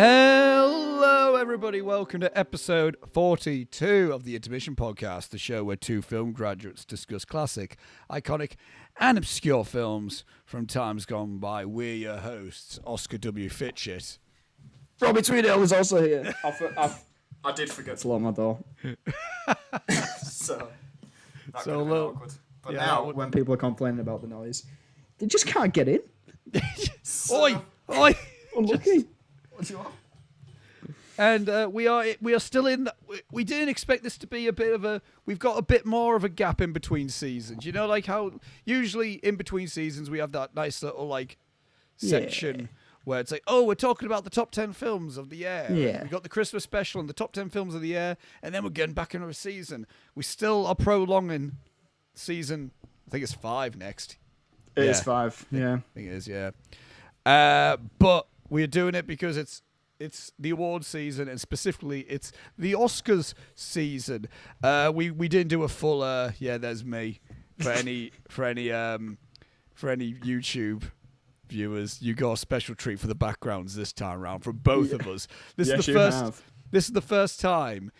Hello, everybody. Welcome to episode 42 of the Intermission podcast, the show where two film graduates discuss classic, iconic, and obscure films from times gone by. We're your hosts, Oscar W. Fitchett. Robbie Tweedale is also here. I did forget to lock my door. So that could have been awkward. But yeah, now, when people are complaining about the noise, they just can't get in. Oi! Unlucky. What do you want? And we are still in. We didn't expect this to be a bit of a. We've got a bit more of a gap in between seasons. You know, like how usually in between seasons we have that nice little section where it's like, oh, we're talking about the top 10 films of the year. Yeah. We got the Christmas special and the top 10 films of the year, and then we're getting back into a season. We still are prolonging season. I think it's 5 next. It is 5. Yeah, I think it is. Yeah. But we're doing it because it's the award season, and specifically it's the Oscars season. We didn't do a full there's me for any YouTube viewers. You got a special treat for the backgrounds this time around from both of us. This is the first time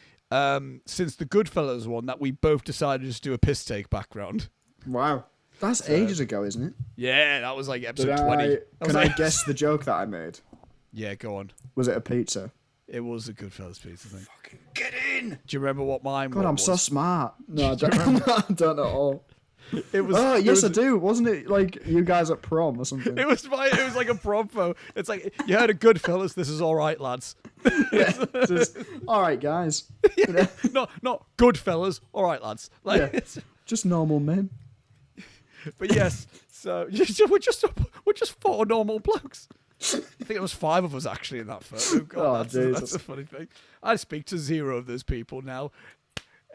since the Goodfellas one that we both decided to just do a piss take background. Wow. That's ages ago, isn't it? Yeah, that was like episode 20. Can I guess the joke that I made? Yeah, go on. Was it a pizza? It was a Goodfellas pizza thing. Fucking get in! Do you remember what mine was? God, I'm so smart. No, I don't, I don't at all. It was. Oh, yes, I do. Wasn't it like you guys at prom or something? It was like a promo. It's like, you heard of Goodfellas, this is all right, lads. Yeah, just, all right, guys. Yeah, not Goodfellas, all right, lads. Like, yeah, just normal men. But yes, so we're just 4 normal blokes. I think it was 5 of us actually in that photo. God, that's a funny thing. I speak to 0 of those people now.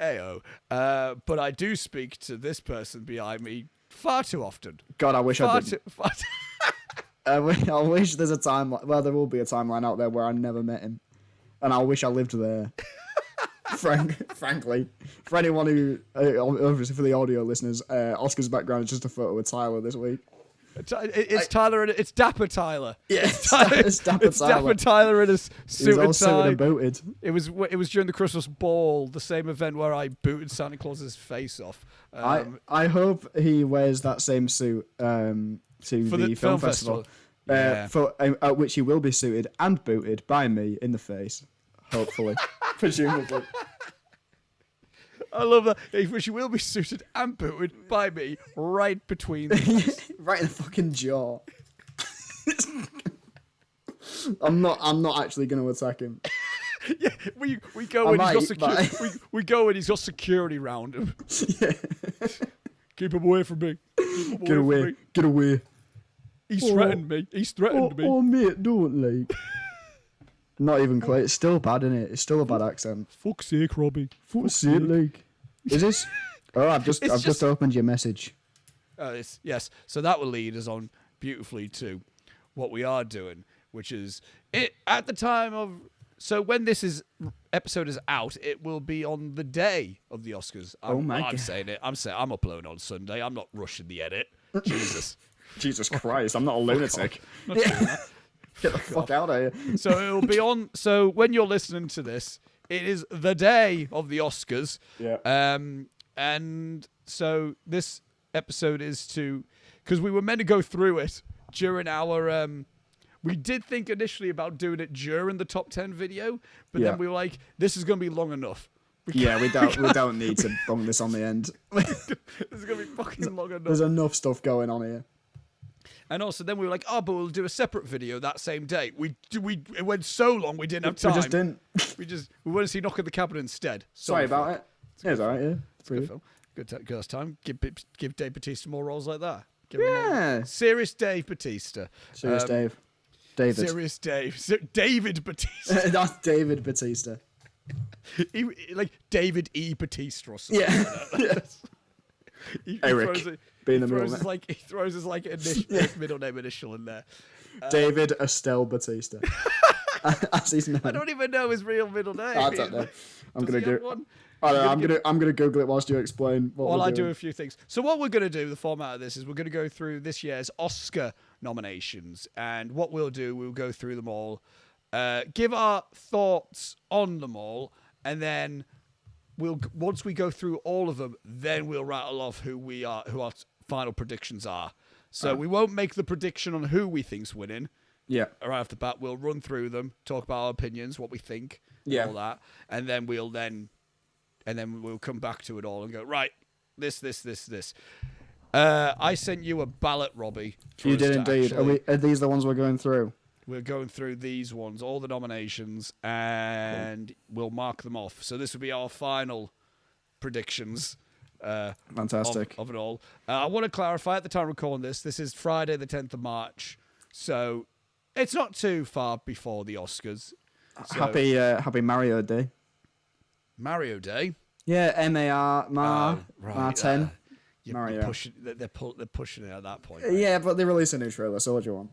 Ayo. But I do speak to this person behind me far too often. God, I wish I didn't. I wish there's a timeline. Well, there will be a timeline out there where I never met him, and I wish I lived there. Frankly, for anyone who, obviously for the audio listeners, Oscar's background is just a photo of Tyler this week. It's Tyler, and it's Dapper Tyler. Yeah, it's Dapper Tyler. Dapper Tyler in his suit and tie. Suited and booted. It was during the Christmas ball, the same event where I booted Santa Claus's face off. I hope he wears that same suit to the film festival. At which he will be suited and booted by me in the face. Hopefully. Presumably. I love that. She will be suited and booted by me right between the right in the fucking jaw. I'm not actually going to attack him. Yeah, we go and we go and he's got security round him. Yeah. Keep him away from me. Get away. He's threatened me. Oh mate, don't like. Not even close. It's still bad, isn't it? It's still a bad accent. Fuck's sake, Robbie. Fuck's sake, like. Is this? Oh, I've just opened your message. Yes. So that will lead us on beautifully to what we are doing, which is it at the time of. So when this episode is out, it will be on the day of the Oscars. I'm saying it. I'm uploading on Sunday. I'm not rushing the edit. Jesus Christ! I'm not a lunatic. Get the fuck out of here. So it'll be on. So when you're listening to this, it is the day of the Oscars. Yeah. And so this episode is because we were meant to go through it during our. We did think initially about doing it during the top 10 video, but then we were like, this is going to be long enough. We don't need to bung this on the end. This is going to be fucking long enough. There's enough stuff going on here. And also then we were like, but we'll do a separate video that same day. It went so long we didn't have time. We just didn't. We went to see Knock at the Cabin instead. Sorry about it. It was alright, yeah. It's a good film. Good time. Give Dave Bautista more roles like that. Serious Dave Bautista. Serious Dave. David. Serious Dave. David Bautista. That's David Bautista. Like David E. Bautista or something. Yeah. Eric. He throws his middle name initial in there. David Estelle Bautista. That's his name. I don't even know his real middle name. I don't know. I'm gonna Google it whilst you explain. While I do a few things. So what we're gonna do, the format of this is we're gonna go through this year's Oscar nominations, and what we'll do, we'll go through them all give our thoughts on them all, and then once we go through all of them, then we'll rattle off who our final predictions are. So we won't make the prediction on who we think's winning. Yeah. Right off the bat, we'll run through them, talk about our opinions, what we think, all that, and then we'll come back to it all and go, right, this. I sent you a ballot, Robbie. You did indeed. Are these the ones we're going through? We're going through these ones, all the nominations, and we'll mark them off. So this will be our final predictions. Fantastic. Of it all. I want to clarify at the time of recording this is Friday the 10th of March. So it's not too far before the Oscars. So, happy Mario Day. Mario Day? Yeah, Mar 10. Mario. They're pushing it at that point. Right? Yeah, but they released a new trailer, so what do you want?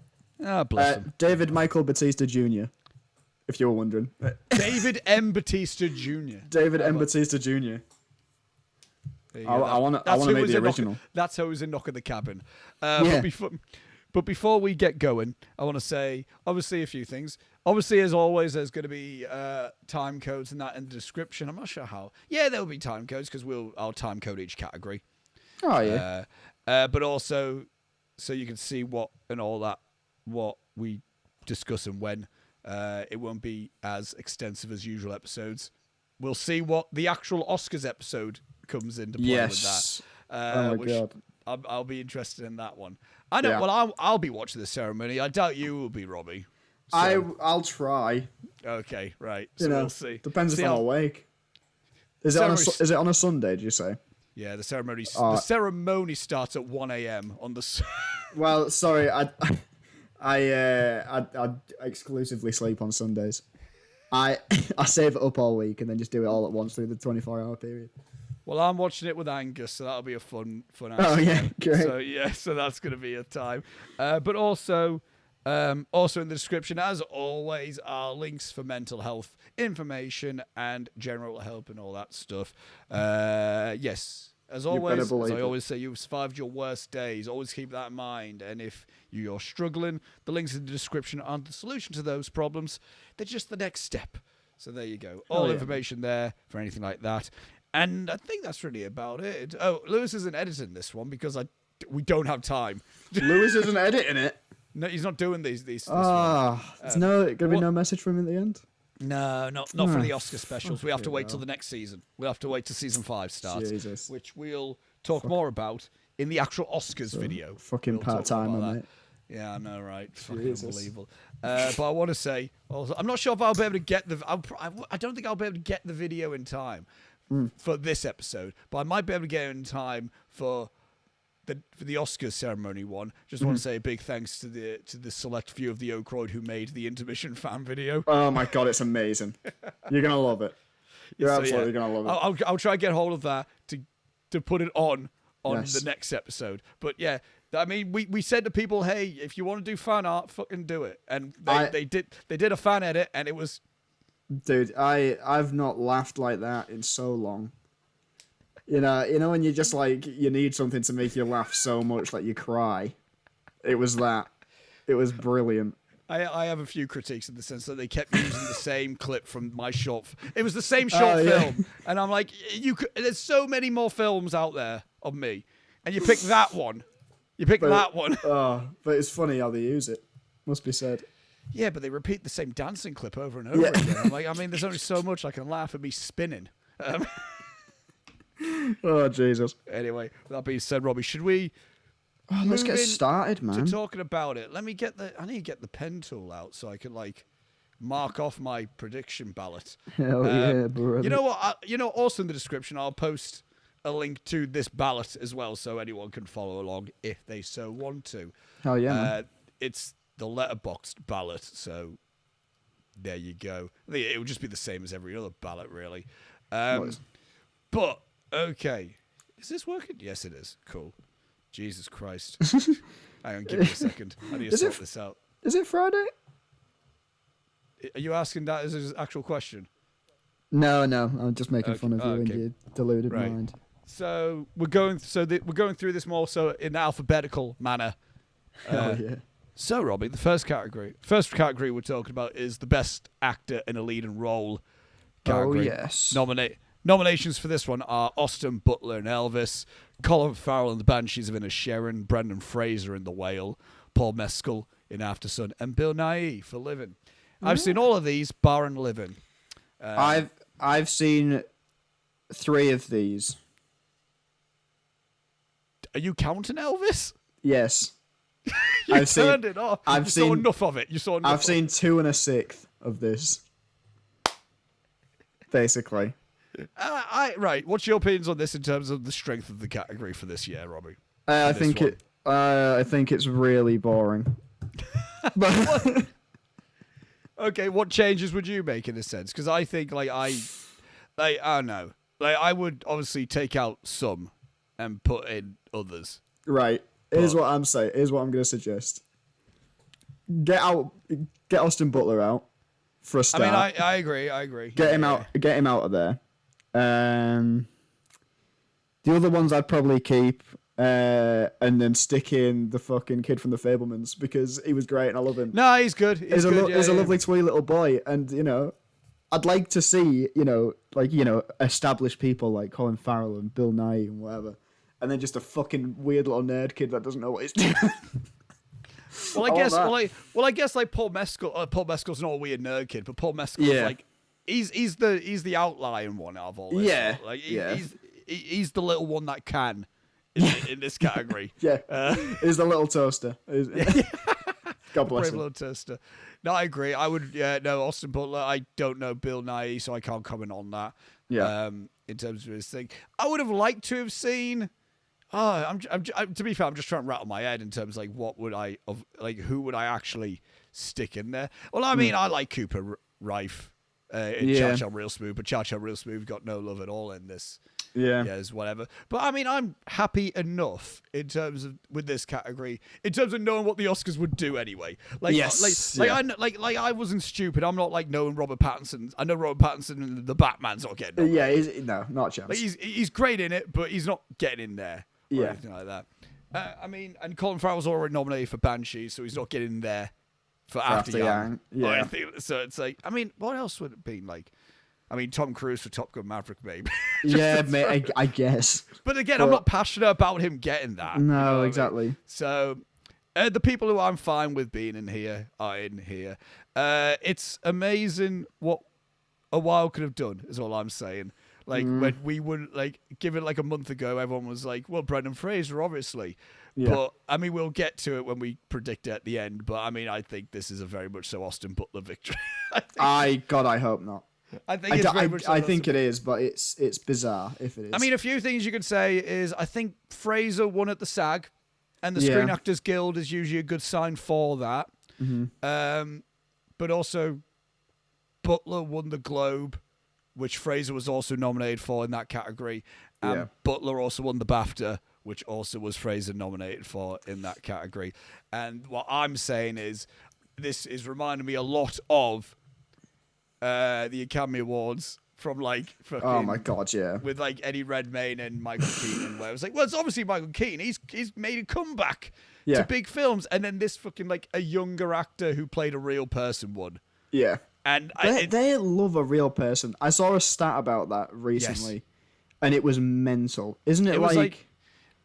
Bless them. David Michael Batista Jr., if you were wondering. David M. Batista Jr. David M. Batista Jr. I want to make the original. That's how it was in Knock at the Cabin. But before we get going, I want to say, obviously, a few things. Obviously, as always, there's going to be time codes and that in the description. I'm not sure how. Yeah, there will be time codes because I'll time code each category. Oh, yeah. But also, so you can see what we discuss and when. It won't be as extensive as usual episodes. We'll see what the actual Oscars episode comes into play with that. Oh my God. I'll be interested in that one. I know. Yeah. Well, I'll be watching the ceremony. I doubt you will be, Robbie. So. I'll try. Okay, right. So we'll see. Depends if I'm awake. Is it on a Sunday? Did you say? Yeah, the ceremony. The ceremony starts at 1 a.m. on the. Well, sorry, I exclusively sleep on Sundays. I save it up all week and then just do it all at once through the 24-hour period. Well, I'm watching it with Angus, so that'll be a fun. Oh yeah, great. So that's going to be a time. But also in the description, as always, are links for mental health information and general help and all that stuff. Yes, as always, as I always say, you've survived your worst days. Always keep that in mind. And if you're struggling, the links in the description aren't the solution to those problems. They're just the next step. So there you go. All information there for anything like that. And I think that's really about it. Oh, Lewis isn't editing this one because we don't have time. Lewis isn't editing it? No, he's not doing these. There's going to be no message from him at the end? No, not for the Oscar specials. We have to wait till the next season. We'll have to wait till season 5 starts. Jesus. Which we'll talk more about in the actual Oscars video. Fucking part-timer, mate. Yeah, I know, right? Fucking unbelievable. But I want to say, also, I'm not sure if I'll be able to get I don't think I'll be able to get the video in time for this episode, but I might be able to get it in time for the Oscars ceremony one. Just want to say a big thanks to the select few of the Oakroyd who made the Intermission fan video. Oh my God, it's amazing! You're gonna love it. You're absolutely gonna love it. I'll try and get hold of that to put it on the next episode. But yeah, I mean, we said to people, hey, if you want to do fan art, fucking do it, and they did a fan edit, and it was. Dude, I've not laughed like that in so long. You know when you just like you need something to make you laugh so much that you cry. It was that. It was brilliant. I have a few critiques in the sense that they kept using the same clip from my short. It was the same short film, and I'm like, there's so many more films out there of me, and you pick that one. That one. But it's funny how they use it. Must be said. Yeah, but they repeat the same dancing clip over and over again. I'm like, there's only so much I can laugh at me spinning. Oh, Jesus. Anyway, with that being said, Robbie, should we let's get started, man. To talking about it. I need to get the pen tool out so I can mark off my prediction ballot. Hell yeah, brother. You know what? Also in the description, I'll post a link to this ballot as well so anyone can follow along if they so want to. Hell yeah, man. It's the letterboxed ballot, so there you go. I think it would just be the same as every other ballot, really. But, okay. Is this working? Yes, it is. Cool. Jesus Christ. Hang on, give me a second. I need to sort this out. Is it Friday? Are you asking that as an actual question? No. I'm just making fun of you and your deluded mind. So we're going through this more so in alphabetical manner. Oh, yeah. So, Robbie, the first category we're talking about is the best actor in a leading role category. Oh, yes. Nominations for this one are Austin Butler in Elvis, Colin Farrell in The Banshees of Inisherin, Brendan Fraser in The Whale, Paul Mescal in Aftersun, and Bill Nighy for Living. I've seen all of these, barring Living. I've seen 3 of these. Are you counting Elvis? Yes. You turned it off. You saw enough of it. I've seen 2 and a 6th of this. Basically. Right. What's your opinions on this in terms of the strength of the category for this year, Robbie? I think it's really boring. But okay, what changes would you make in a sense? Because I think I don't know. I would obviously take out some and put in others. Right. Here's what I'm saying. Here's what I'm going to suggest. Get Austin Butler out for a start. I mean, I agree. Get him out. Get him out of there. The other ones I'd probably keep, and then stick in the fucking kid from The Fabelmans because he was great and I love him. No, he's good. He's a lovely, twee little boy, and I'd like to see established people like Colin Farrell and Bill Nighy and whatever. And then just a fucking weird little nerd kid that doesn't know what he's doing. Well, I guess like Paul Mescal. Paul Mescal's not a weird nerd kid, but Paul Mescal is like he's the outlying one out of all this. Yeah, he's the little one that can in this category. He's the little toaster. God bless him. Little toaster. No, I agree. I would. No, Austin Butler. I don't know Bill Nighy, so I can't comment on that. Yeah. In terms of his thing, I would have liked to have seen. To be fair, I'm just trying to rattle my head in terms of who would I actually stick in there? Well, I mean, I like Cooper Rife in Cha Cha Real Smooth, but Cha Cha Real Smooth got no love at all in this. Yes, whatever. But I mean, I'm happy enough in terms of with this category, in terms of knowing what the Oscars would do anyway. I wasn't stupid. I'm not like knowing Robert Pattinson. I know Robert Pattinson and the Batman's not getting. Not a chance. Like he's great in it, but he's not getting in there. Or anything like that. I mean, and Colin Farrell's already nominated for Banshees, so he's not getting in there for After Yang. Yeah. So it's like, I mean, what else would it be like? I mean, Tom Cruise for Top Gun Maverick, maybe. Mate, I guess. But again, I'm not passionate about him getting that. No, exactly. I mean? So the people who I'm fine with being in here are in here. It's amazing what a while could have done, is all I'm saying. Like, when we would, give it a month ago, everyone was like, well, Brendan Fraser, obviously. Yeah. But, I mean, we'll get to it when we predict it at the end. But, I mean, I think this is a very much so Austin Butler victory. I hope not. I think it's very much so I think it is, but it's bizarre if it is. I mean, a few things you could say is I think Fraser won at the SAG, and the Screen Actors Guild is usually a good sign for that. Mm-hmm. But also, Butler won the Globe, which Fraser was also nominated for in that category. And Butler also won the BAFTA, which also was Fraser nominated for in that category. And what I'm saying is, this is reminding me a lot of the Academy Awards from fucking, oh my god, yeah, with Eddie Redmayne and Michael Keaton, where it was well, it's obviously Michael Keaton. He's made a comeback to big films, and then this fucking a younger actor who played a real person won. Yeah. And they love a real person. I saw a stat about that recently, and it was mental. Isn't it? It was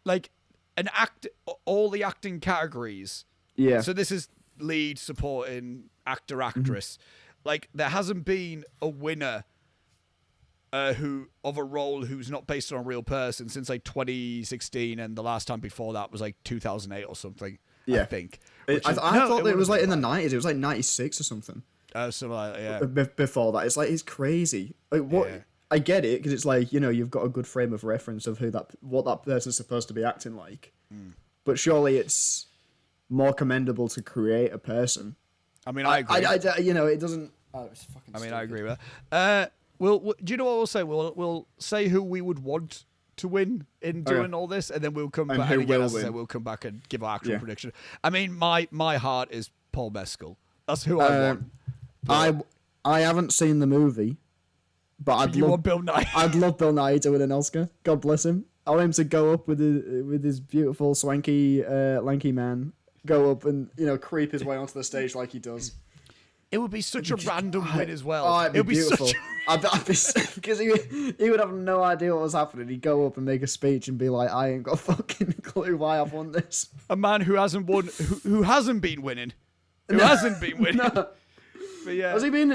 like an act, all the acting categories. Yeah. So this is lead, supporting, actor, actress. Mm-hmm. There hasn't been a winner who of a role who's not based on a real person since 2016, and the last time before that was 2008 or something. Yeah. I think. I thought it was in the 90s. It was 96 or something. Something like that, yeah. Before that, it's crazy. What? Yeah. I get it because it's you've got a good frame of reference of what that person's supposed to be acting like. But surely it's more commendable to create a person. I mean, I agree. It doesn't. Oh, it's fucking. I mean, I agree with that. Do you know what we'll say? We'll say who we would want to win in doing all this, and then we'll come back. And again, as I said, we'll come back and give our actual prediction. I mean, my heart is Paul Mescal. That's who I want. I haven't seen the movie, but I'd love Bill Nighy. I'd love Bill Nighy to win an Oscar. God bless him. I want him to go up with his beautiful, swanky, lanky man go up and creep his way onto the stage like he does. It would be such a random win as well. Oh, it'd be beautiful. Such because he would have no idea what was happening. He'd go up and make a speech and be like, "I ain't got a fucking clue why I've won this." A man who hasn't won, who hasn't been winning, hasn't been winning. No. But yeah, has he been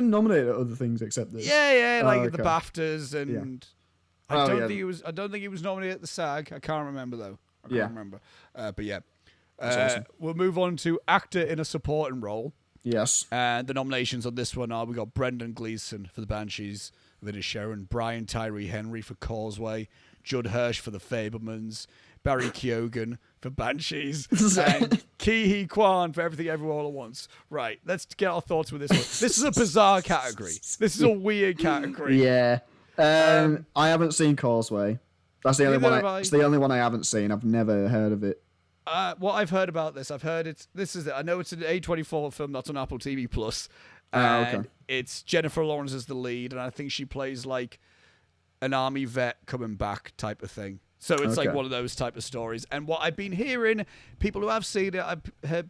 nominated at other things except this? Yeah, like okay. the BAFTAs and. Yeah. I don't think he was nominated at the SAG. I can't remember though. I can't remember. But yeah, awesome. We'll move on to actor in a supporting role. Yes. And the nominations on this one are: we got Brendan Gleeson for The Banshees of Inisherin, Brian Tyree Henry for Causeway, Judd Hirsch for The Fabelmans, Barry Keoghan for Banshees, and Ki-hee Kwan for Everything Everywhere All at Once. Right, let's get our thoughts with this one. This is a bizarre category. This is a weird category. Yeah. I haven't seen Causeway. That's the only one. It's the only one I haven't seen. I've never heard of it. What I've heard about this, I know it's an A24 film that's on Apple TV Plus, and okay. It's Jennifer Lawrence as the lead, and I think she plays like an army vet coming back type of thing. So it's like one of those type of stories. And what I've been hearing, people who have seen it, I've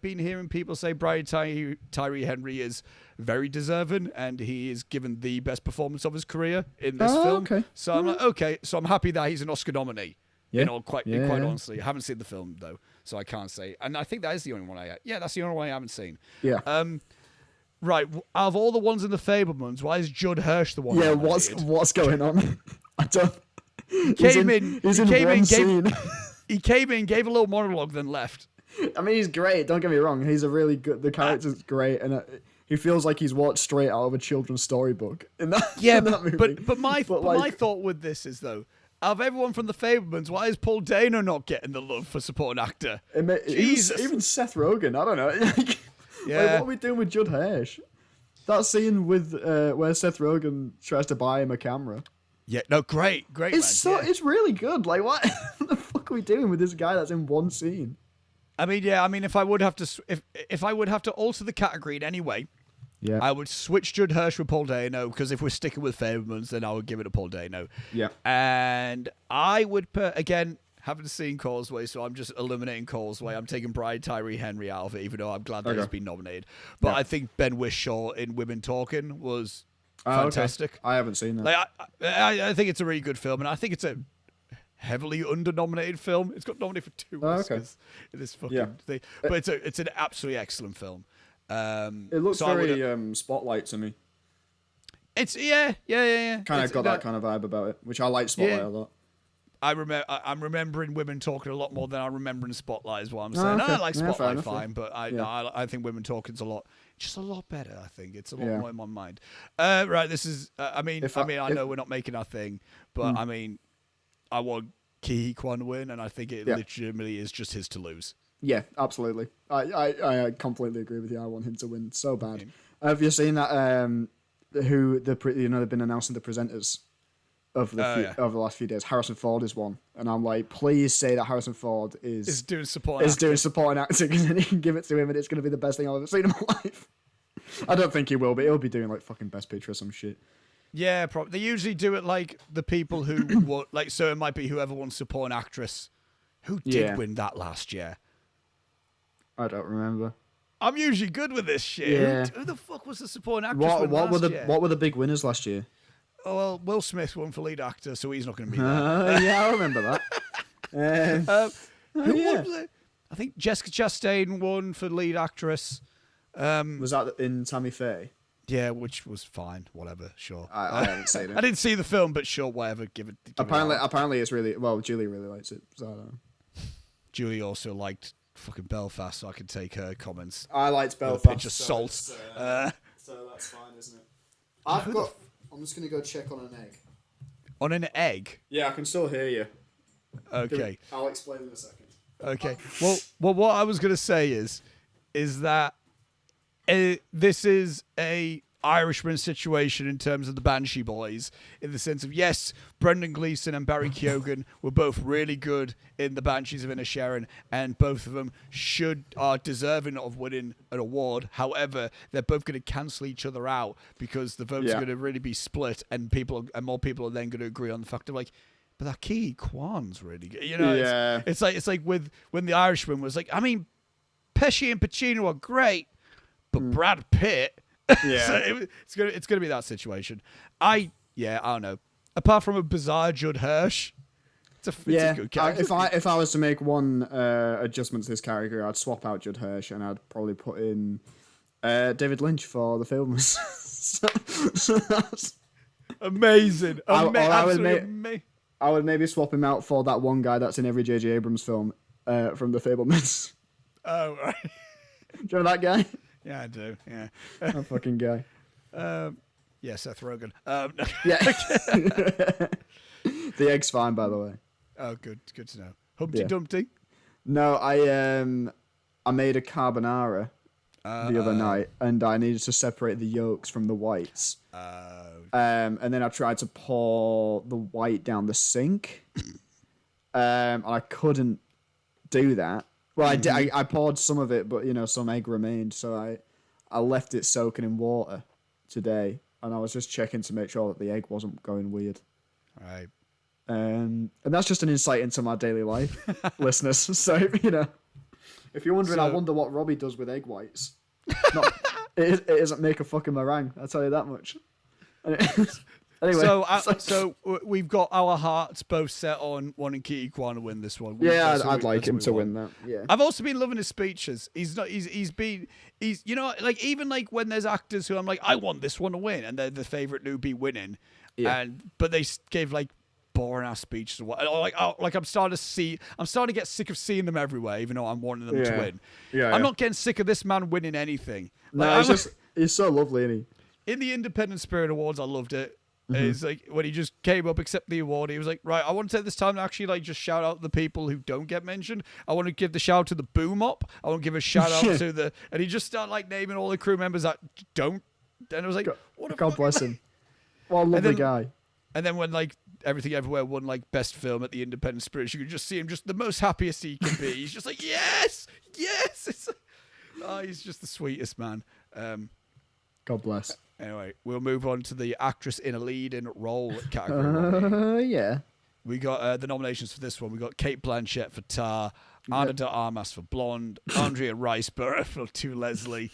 been hearing people say Brian Tyree Henry is very deserving, and he is given the best performance of his career in this film. Okay. So I'm like, okay, so I'm happy that he's an Oscar nominee. Yeah. Quite honestly, I haven't seen the film though, so I can't say. And I think that is the only one that's the only one I haven't seen. Yeah. Right. Out of all the ones in the Fabelmans, why is Judd Hirsch the one? Yeah. What's going on? I don't. He came in, gave a little monologue, then left. I mean, he's great. Don't get me wrong. He's a really good. The character's great, and he feels like he's walked straight out of a children's storybook in that. Yeah, in that movie. but my thought with this is though, out of everyone from the Fabelmans, why is Paul Dano not getting the love for supporting actor? Jesus. Even Seth Rogen. I don't know. Like, what are we doing with Judd Hirsch? That scene with where Seth Rogen tries to buy him a camera. Yeah, no, great. It's really good. Like, what the fuck are we doing with this guy that's in one scene? I mean, if I would have to alter the category in any way, I would switch Judd Hirsch with Paul Dano, because if we're sticking with Fabelmans, then I would give it to Paul Dano. Yeah, and I would put, again, haven't seen Causeway, so I'm just eliminating Causeway. I'm taking Brian Tyree Henry out of it, even though I'm glad that he's been nominated. But I think Ben Whishaw in Women Talking was fantastic. Okay. I haven't seen that. Like, I think it's a really good film, and I think it's a heavily under-nominated film. It's got nominated for 2 Oscars in this fucking thing. But it's an absolutely excellent film. It looks very Spotlight to me. It's yeah. Kind of got that kind of vibe about it, which I like Spotlight a lot. I'm remembering Women Talking a lot more than I'm remembering Spotlight, is what I'm saying. I like Spotlight fine, but I think Women Talking's a lot better. I think it's a lot more in my mind. Right, this is. I know we're not making our thing, but I mean, I want Ki-hee Kwan to win, and I think it legitimately is just his to lose. Yeah, absolutely. I completely agree with you. I want him to win so bad. Have you seen that? They've been announcing the presenters of the last few days. Harrison Ford is one, and I'm like, please say that Harrison Ford is doing supporting acting, because then you can give it to him, and it's going to be the best thing I've ever seen in my life. I don't think he will, but he'll be doing like fucking Best Picture or some shit. Yeah, probably. They usually do it like the people who like, so it might be whoever won supporting actress, who did win that last year. I don't remember. I'm usually good with this shit. Yeah. Who the fuck was the supporting actress last year? What were the big winners last year? Oh, well, Will Smith won for lead actor, so he's not going to be there. Yeah, I remember that. Who won it? I think Jessica Chastain won for lead actress. Was that in Tammy Faye? Yeah, which was fine. Whatever, sure. I haven't seen it. I didn't see the film, but sure, whatever. Give it. Apparently, it's really well. Julie really likes it. So I don't know. Julie also liked fucking Belfast, so I can take her comments. I liked Belfast. A pinch of salt. So that's fine, isn't it? I'm just gonna go check on an egg. On an egg? Yeah, I can still hear you. Okay. I'll explain in a second. Okay. Well, what I was gonna say is that this is a Irishman situation in terms of the Banshee Boys, in the sense of, yes, Brendan Gleeson and Barry Keoghan were both really good in the Banshees of Inisherin, and both of them are deserving of winning an award. However, they're both going to cancel each other out, because the votes are going to really be split, and more people are then going to agree on the fact of like, but that Ki-hee Kwan's really good. You know, it's like when the Irishman was like, I mean, Pesci and Pacino are great, but Brad Pitt. Yeah. So it's gonna be that situation. I don't know. Apart from a bizarre Judd Hirsch, it's a good character. If I was to make one adjustment to this character, I'd swap out Judd Hirsch and I'd probably put in David Lynch for the film. so that's amazing. I would maybe swap him out for that one guy that's in every J.J. Abrams film from The Fabelmans. Oh, right. Do you remember that guy? Yeah, I do. Yeah. That fucking guy. Yeah, Seth Rogen. Yeah. The egg's fine, by the way. Oh, good to know. Humpty Dumpty? No, I made a carbonara the other night, and I needed to separate the yolks from the whites. And then I tried to pour the white down the sink, and I couldn't do that. Well, I did. I poured some of it, but some egg remained, so I left it soaking in water today, and I was just checking to make sure that the egg wasn't going weird. Right. And that's just an insight into my daily life, listeners. So if you're wondering, I wonder what Robbie does with egg whites. It isn't make a fucking meringue. I'll tell you that much. Anyway, so we've got our hearts both set on wanting Ke Quan to win this one. Yeah, I'd like him to win that. Yeah, I've also been loving his speeches. He's even like when there's actors who I'm like, I want this one to win, and they're the favorite newbie winning. Yeah, but they gave like boring ass speeches or what. I'm starting to get sick of seeing them everywhere, even though I'm wanting them to win. Yeah, I'm not getting sick of this man winning anything. He's so lovely, isn't he? In the Independent Spirit Awards, I loved it. It's like when he just came up, accepted the award, he was like, right, I want to take this time to actually like just shout out the people who don't get mentioned. I want to give the shout out to the Boom Op. I want to give a shout out to and he just started like naming all the crew members that don't. And I was like, God bless him. What a lovely guy. And then when like Everything Everywhere won like best film at the Independent Spirit, you could just see him just the most happiest he can be. He's just like, yes. He's just the sweetest man. God bless. Anyway, we'll move on to the actress in a leading role category. Yeah. We got the nominations for this one. We got Cate Blanchett for Tar, Ana de Armas for Blonde, Andrea Riseborough for To Leslie,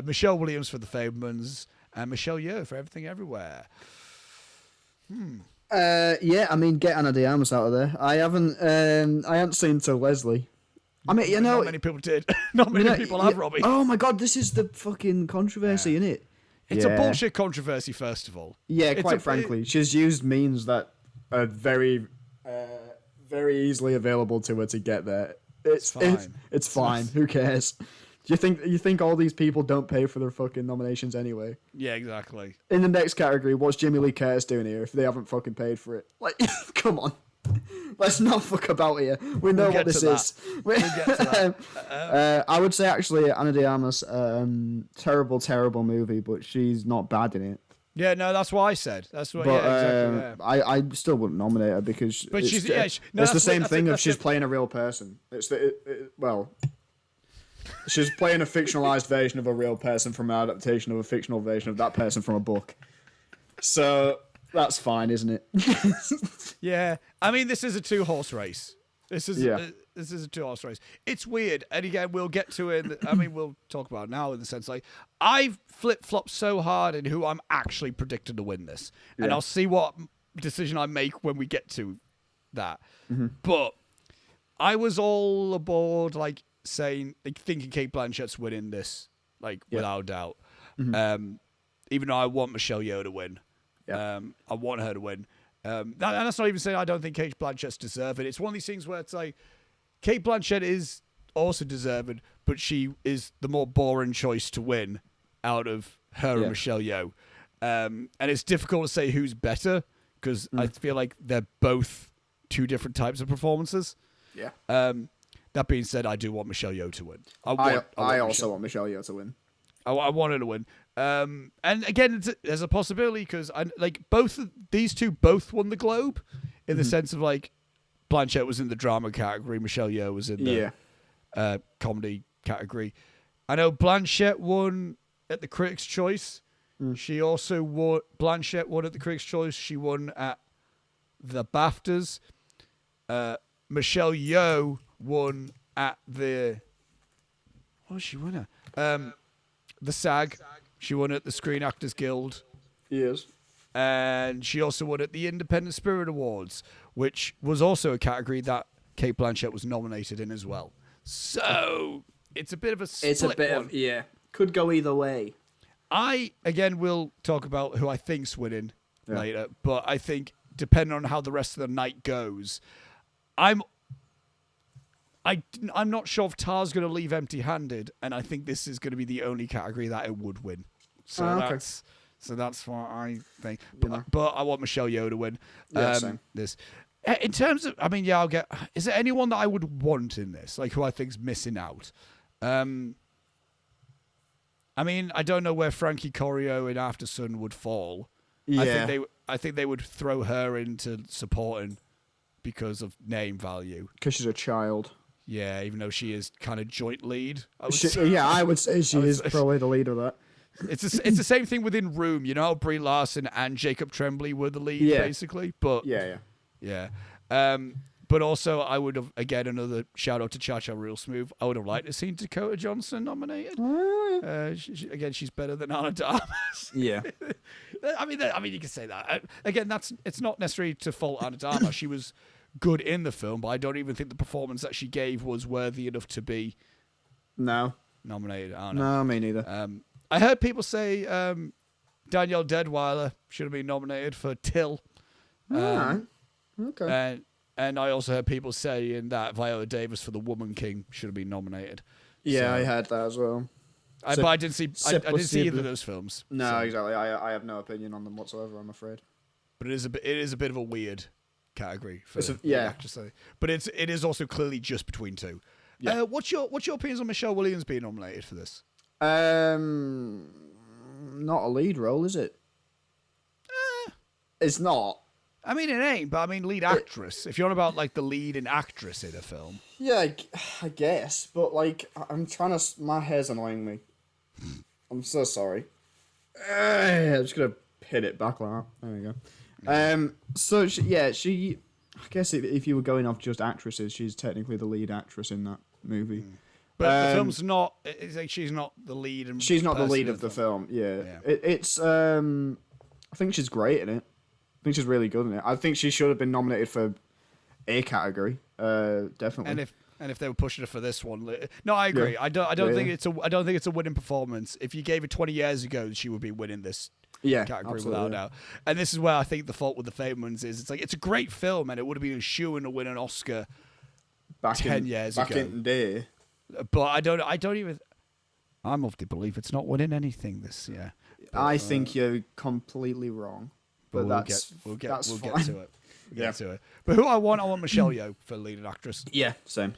Michelle Williams for The Fabelmans, and Michelle Yeoh for Everything Everywhere. Yeah, I mean, get Ana de Armas out of there. I haven't seen To Leslie. I mean, not many people did. Not many people have, Robbie. Oh my God, this is the fucking controversy, isn't it? It's a bullshit controversy, first of all. Yeah, quite frankly. She's used means that are very, very easily available to her to get there. It's fine. It's fine. Who cares? Do you think all these people don't pay for their fucking nominations anyway? Yeah, exactly. In the next category, what's Jamie Lee Curtis doing here if they haven't fucking paid for it? Like, come on. Let's not fuck about here. We know what this is. We'll get to that. I would say, actually, Ana de Armas, terrible, terrible movie, but she's not bad in it. Yeah, no, that's what I said. That's what. But, exactly. Yeah. I still wouldn't nominate her because it's the same thing if she's playing a real person. She's playing a fictionalized version of a real person from an adaptation of a fictional version of that person from a book. So that's fine, isn't it? Yeah, I mean, this is a 2-horse race. This is a 2-horse race. It's weird, and again, we'll get to it. We'll talk about it now in the sense like I've flip-flopped so hard in who I'm actually predicted to win this, and I'll see what decision I make when we get to that. Mm-hmm. But I was all aboard, like thinking Cate Blanchett's winning this, without a doubt. Mm-hmm. Even though I want Michelle Yeoh to win. Yeah. I want her to win. And that's not even saying I don't think Cate Blanchett's deserving. It's one of these things where it's like Cate Blanchett is also deserving, but she is the more boring choice to win out of her and Michelle Yeoh. And it's difficult to say who's better because I feel like they're both two different types of performances. Yeah. That being said, I do want Michelle Yeoh to win. I also want Michelle Yeoh to win. I want her to win. And again, there's a possibility because these two both won the Globe in the sense of like Blanchett was in the drama category, Michelle Yeoh was in the comedy category. I know Blanchett won at the Critics' Choice. She also won. Blanchett won at the Critics' Choice. She won at the BAFTAs. Michelle Yeoh won at the What did she win at? The SAG. She won at the Screen Actors Guild. Yes. And she also won at the Independent Spirit Awards, which was also a category that Cate Blanchett was nominated in as well. So it's a bit of a split. It's a bit one. of could go either way. I again will talk about who I think's winning later, but I think depending on how the rest of the night goes, I'm not sure if Tar's going to leave empty-handed, and I think this is going to be the only category that it would win. So that's what I think. But I want Michelle Yeoh to win. Same. This. In terms of, I mean, I'll get. Is there anyone that I would want in this, like who I think's missing out? I mean, I don't know where Frankie Corio in Aftersun would fall. Yeah. I think they would throw her into supporting because of name value. Because she's a child. Yeah, even though she is kind of joint lead. I would say she is probably the lead of that. It's the same thing within Room. You know how Brie Larson and Jacob Tremblay were the lead, basically? But yeah. But also, I would have, again, another shout out to Cha Cha Real Smooth. I would have liked to see Dakota Johnson nominated. Again, she's better than Ana de Armas. Yeah. I mean, you can say that. Again, it's not necessarily to fault Ana de Armas. She was good in the film, but I don't even think the performance that she gave was worthy enough to be nominated. I don't know. No, me neither. I heard people say Danielle Deadwyler should have been nominated for Till. Okay. And I also heard people saying that Viola Davis for The Woman King should have been nominated. Yeah, I heard that as well. But I didn't see either of those films. No, exactly. I have no opinion on them whatsoever, I'm afraid. But it is a bit of a weird category for actress. But it is also clearly just between two. Yeah. What's your opinions on Michelle Williams being nominated for this? Not a lead role, is it? It's not. I mean, it ain't, but I mean, lead actress. If you're on about, like, the lead and actress in a film. Yeah, I guess. But, like, I'm trying to... My hair's annoying me. I'm so sorry. I'm just going to hit it back like that. There we go. So, she... I guess if you were going off just actresses, she's technically the lead actress in that movie. But the film's not... It's like she's not the lead. And she's not the lead of the film. Yeah. It's... I think she's great in it. I think she's really good in it. I think she should have been nominated for a category, definitely. And if they were pushing her for this one, no, I agree. Yeah. I don't think it's a winning performance. If you gave it 20 years ago, she would be winning this category without doubt. And this is where I think the fault with the Fabelmans is. It's like it's a great film, and it would have been a shoo-in to win an Oscar 10 years ago. Back in the day. But I don't even. I'm of the belief it's not winning anything this year. But, I think you're completely wrong. But we'll get to it. Get to it. But who I want Michelle Yeoh for leading actress. Yeah, same.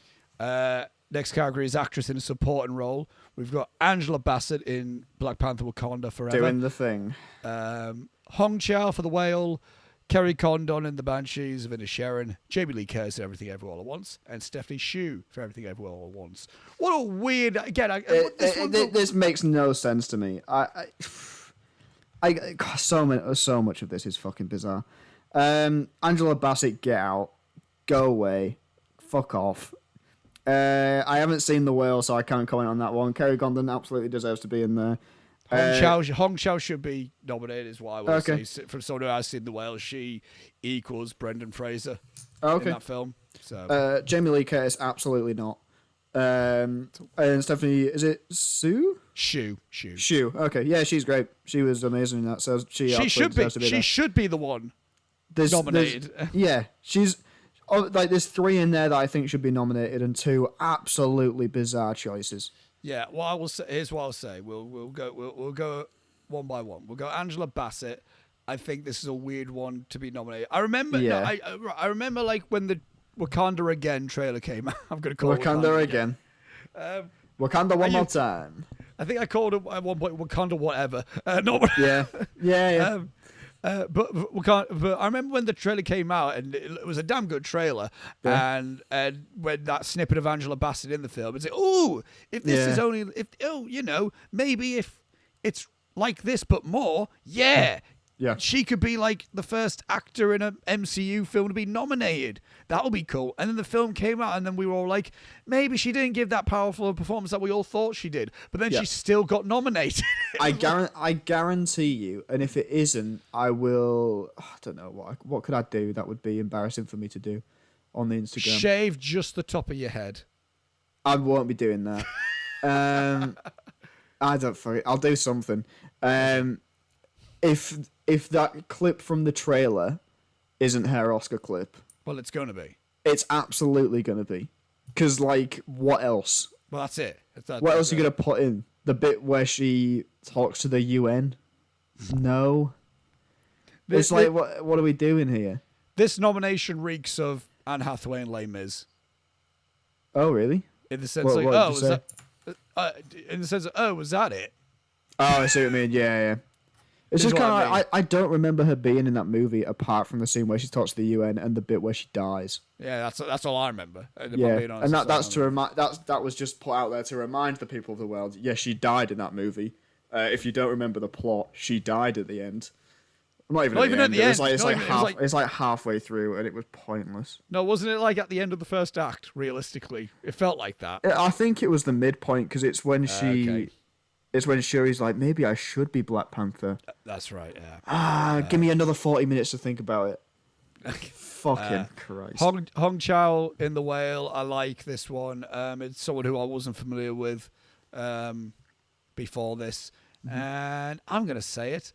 Next category is actress in a supporting role. We've got Angela Bassett in Black Panther: Wakanda Forever. Doing the thing. Hong Chow for The Whale. Kerry Condon in The Banshees of Inisherin. Jamie Lee Curtis in Everything Everywhere All at Once. And Stephanie Hsu for Everything Everywhere All at Once. What a weird... Again, this makes no sense to me. So much of this is fucking bizarre. Angela Bassett, get out. Go away. Fuck off. I haven't seen The Whale, so I can't comment on that one. Kerry Condon absolutely deserves to be in there. Hong Chow should be nominated, is what I would say. From someone who has seen The Whale, she equals Brendan Fraser in that film. So Jamie Lee Curtis, absolutely not. And Stephanie, is it Sue? Shu. Okay, yeah, she's great. She was amazing in that. So she should be. She should be the one nominated. She's there's 3 in there that I think should be nominated, and 2 absolutely bizarre choices. Yeah, well, I will say. Here's what I'll say. We'll go one by one. We'll go Angela Bassett. I think this is a weird one to be nominated. I remember. Yeah. No, I remember like when the Wakanda Again trailer came out. I'm going to call it Wakanda Again. Wakanda one more time. I think I called it at one point Wakanda whatever. Yeah. But I remember when the trailer came out, and it was a damn good trailer. Yeah. And when that snippet of Angela Bassett in the film, it's like, if this is only maybe if it's like this but more, Yeah. She could be like the first actor in an MCU film to be nominated. That would be cool. And then the film came out, and then we were all like, maybe she didn't give that powerful a performance that we all thought she did. But then she still got nominated. I guarantee you, and if it isn't, I will. I don't know what could I do that would be embarrassing for me to do on the Instagram. Shave just the top of your head. I won't be doing that. I don't forget. I'll do something. If that clip from the trailer isn't her Oscar clip, well, it's gonna be. It's absolutely gonna be. Because like, what else? Well, that's it. What else are you gonna put in? The bit where she talks to the UN? No. It's like, what are we doing here? This nomination reeks of Anne Hathaway and Les Mis. Oh, really? In the sense in the sense of, was that it? Oh, I see what you mean. Yeah. It's just kind of like, I don't remember her being in that movie apart from the scene where she talks to the UN and the bit where she dies. Yeah, that's all I remember. And that's to remind that was just put out there to remind the people of the world. Yes, she died in that movie. If you don't remember the plot, she died at the end. Not even at the end. It's like halfway through, and it was pointless. No, wasn't it like at the end of the first act? Realistically, it felt like that. I think it was the midpoint because it's when she. Okay. It's when Shuri's like, maybe I should be Black Panther. That's right, yeah. Give me another 40 minutes to think about it. Fucking Christ. Hong Chow in The Whale, I like this one. It's someone who I wasn't familiar with before this. Mm-hmm. And I'm going to say it.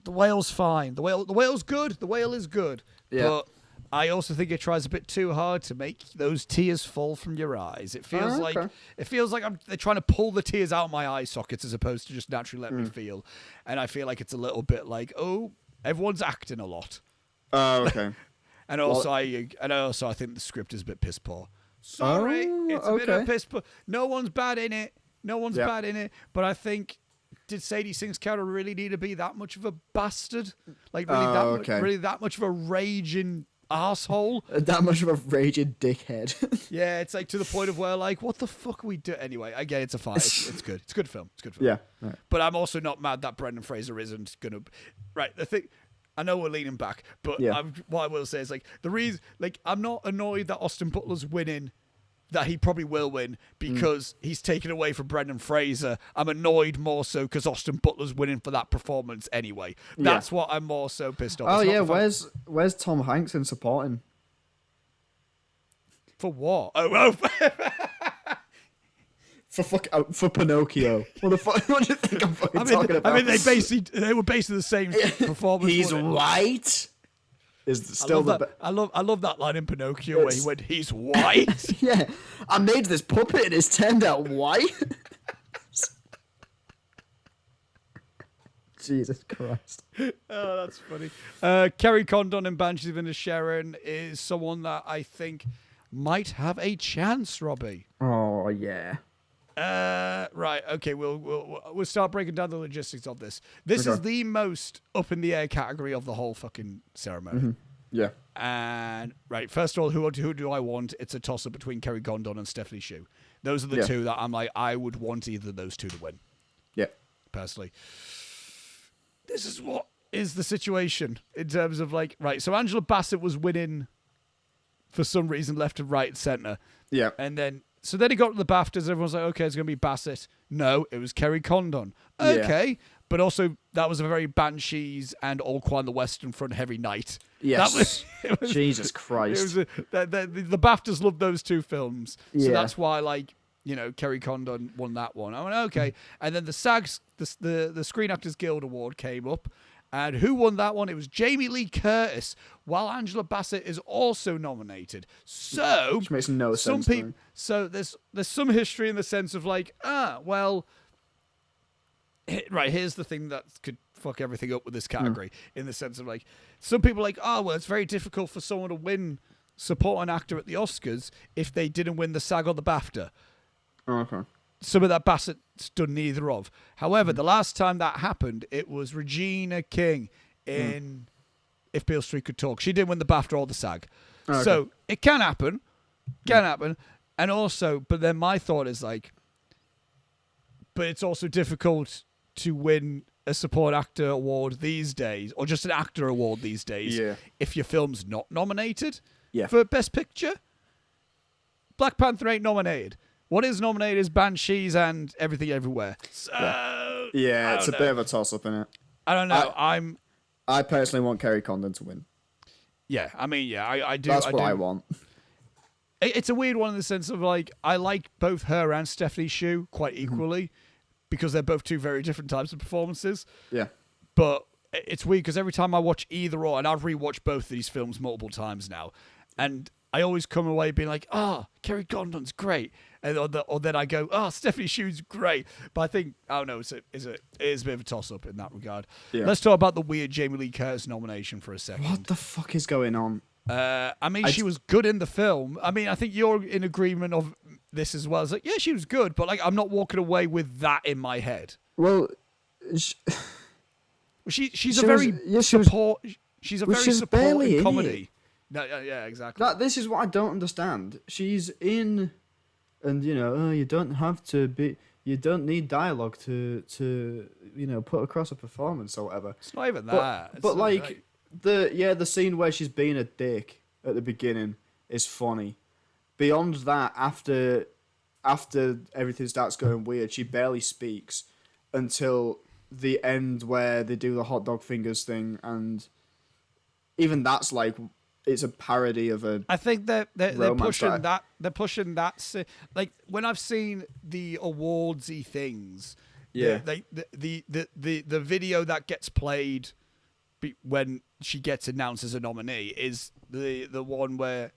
The Whale's fine. The Whale's good. The Whale is good. Yeah. But I also think it tries a bit too hard to make those tears fall from your eyes. It feels like they're trying to pull the tears out of my eye sockets as opposed to just naturally let me feel. And I feel like it's a little bit like, everyone's acting a lot. Oh, okay. and also I think the script is a bit piss poor. Sorry, it's a bit of a piss poor. No one's bad in it. But I think, did Sadie Sings character really need to be that much of a bastard? Like really that much of a raging asshole? That much of a raging dickhead. Yeah, it's like to the point of where like, what the fuck are we doing? Anyway, again, it's a fight. It's good. It's a good film. Yeah. Right. But I'm also not mad that Brendan Fraser isn't gonna. Right. The thing. I know we're leaning back, but what I will say is like the reason. Like I'm not annoyed that Austin Butler's winning. That he probably will win because he's taken away from Brendan Fraser. I'm annoyed more so because Austin Butler's winning for that performance anyway. That's what I'm more so pissed off. Oh yeah, where's Tom Hanks in supporting? For what? For Pinocchio. What the fuck? What do you think I'm fucking talking about? I mean, they were basically the same performance. He's white. I love that line in Pinocchio where he went, he's white. Yeah, I made this puppet and it's turned out white. Jesus Christ. Oh, that's funny. Kerry Condon in Banshees of Inisherin is someone that I think might have a chance, Robbie. Oh yeah. Right. Okay. We'll start breaking down the logistics of this. This is the most up in the air category of the whole fucking ceremony. Mm-hmm. Yeah. And right. First of all, who do I want? It's a toss up between Kerry Condon and Stephanie Hsu. Those are the two that I'm like, I would want either of those two to win. Yeah. Personally, this is what is the situation in terms of like, right. So Angela Bassett was winning for some reason, left and right and center. Yeah. And then. So then he got to the BAFTAs. Everyone's like, okay, it's going to be Bassett. No, it was Kerry Condon. Okay. Yeah. But also, that was a very Banshees and All Quiet on the Western Front heavy night. Yes. Jesus Christ. The BAFTAs loved those two films. So that's why, like, Kerry Condon won that one. I went, okay. And then the SAGs, the Screen Actors Guild Award came up. And who won that one? It was Jamie Lee Curtis, while Angela Bassett is also nominated. So, which makes no sense. So there's some history in the sense of like, right, here's the thing that could fuck everything up with this category. In the sense of like, some people are like, it's very difficult for someone to win supporting actor at the Oscars if they didn't win the SAG or the BAFTA. Okay. Some of that Bassett's done neither of. However, the last time that happened, it was Regina King in If Beale Street Could Talk. She didn't win the BAFTA or the SAG. Okay. So it can happen. Happen. And also, but then my thought is like, but it's also difficult to win a support actor award these days, or just an actor award these days, if your film's not nominated for Best Picture. Black Panther ain't nominated. What is nominated is Banshees and Everything Everywhere. So, it's a bit of a toss-up, isn't it? I don't know. I personally want Kerry Condon to win. Yeah, I mean, I do. That's what I want. It's a weird one in the sense of, like, I like both her and Stephanie Hsu quite equally because they're both two very different types of performances. Yeah. But it's weird because every time I watch either or, and I've rewatched both of these films multiple times now, and I always come away being like, Kerry Condon's great. Or then I go, Stephanie Hsu's great. But I think, I don't know, it is a bit of a toss-up in that regard. Yeah. Let's talk about the weird Jamie Lee Curtis nomination for a second. What the fuck is going on? She was good in the film. I mean, I think you're in agreement of this as well. It's like, yeah, she was good, but like, I'm not walking away with that in my head. Well, she's a very supporting comedy. No, yeah, exactly. This is what I don't understand. She's in, and you don't need dialogue to put across a performance or whatever. It's not even that. But like the scene where she's being a dick at the beginning is funny. Beyond that, after everything starts going weird, she barely speaks until the end where they do the hot dog fingers thing, and even that's like, it's a parody of a. I think they're pushing that. They're pushing that. Like, when I've seen the awardsy things, the video that gets played when she gets announced as a nominee is the one where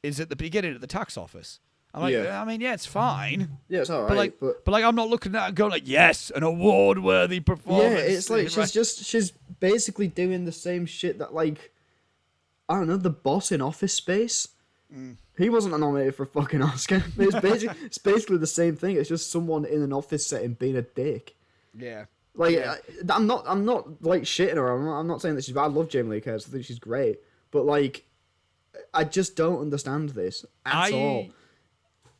is at the beginning at the tax office. I'm like, I mean, it's fine. Yeah, it's all right. But like, I'm not looking at it and going like, yes, an award-worthy performance. Yeah, it's like she's basically doing the same shit that, like, I don't know, the boss in Office Space. He wasn't nominated for a fucking Oscar. It's basically the same thing. It's just someone in an office setting being a dick. Yeah. Like, I'm not like shitting her. I'm not saying that she's bad. I love Jamie Lee Curtis. I think she's great. But like, I just don't understand this at all.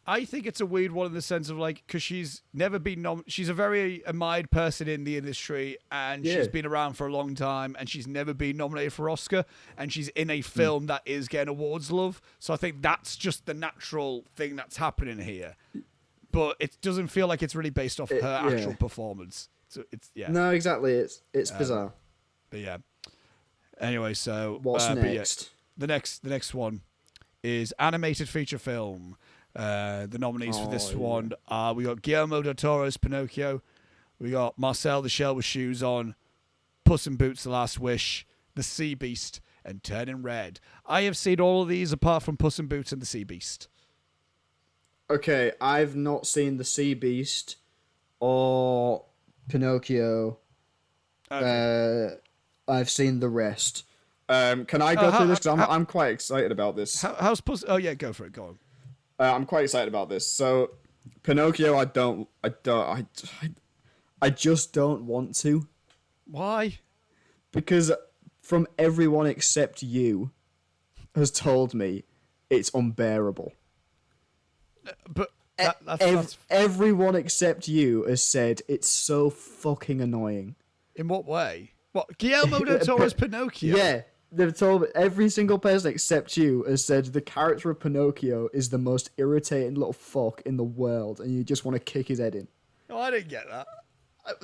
I think it's a weird one in the sense of, like, because she's never been she's a very admired person in the industry, and she's been around for a long time, and she's never been nominated for Oscar, and she's in a film that is getting awards love. So I think that's just the natural thing that's happening here. But it doesn't feel like it's really based off her actual performance. So it's No, exactly. It's bizarre. But yeah. Anyway, so what's next? The next one is animated feature film. The nominees for this one are, we got Guillermo del Toro's Pinocchio, we got Marcel the Shell with Shoes On, Puss in Boots: The Last Wish, The Sea Beast, and Turning Red. I have seen all of these apart from Puss in Boots and The Sea Beast. Okay, I've not seen The Sea Beast or Pinocchio. Okay. I've seen the rest. Can I go through this? Because I'm quite excited about this. How's Puss? Oh yeah, go for it. Go on. I'm quite excited about this. So, Pinocchio, I just don't want to. Why? Because from everyone except you has told me it's unbearable. But everyone except you has said it's so fucking annoying. In what way? What, Guillermo del Toro's Pinocchio? Yeah. They've told me, every single person except you has said the character of Pinocchio is the most irritating little fuck in the world, and you just want to kick his head in. Oh, I didn't get that.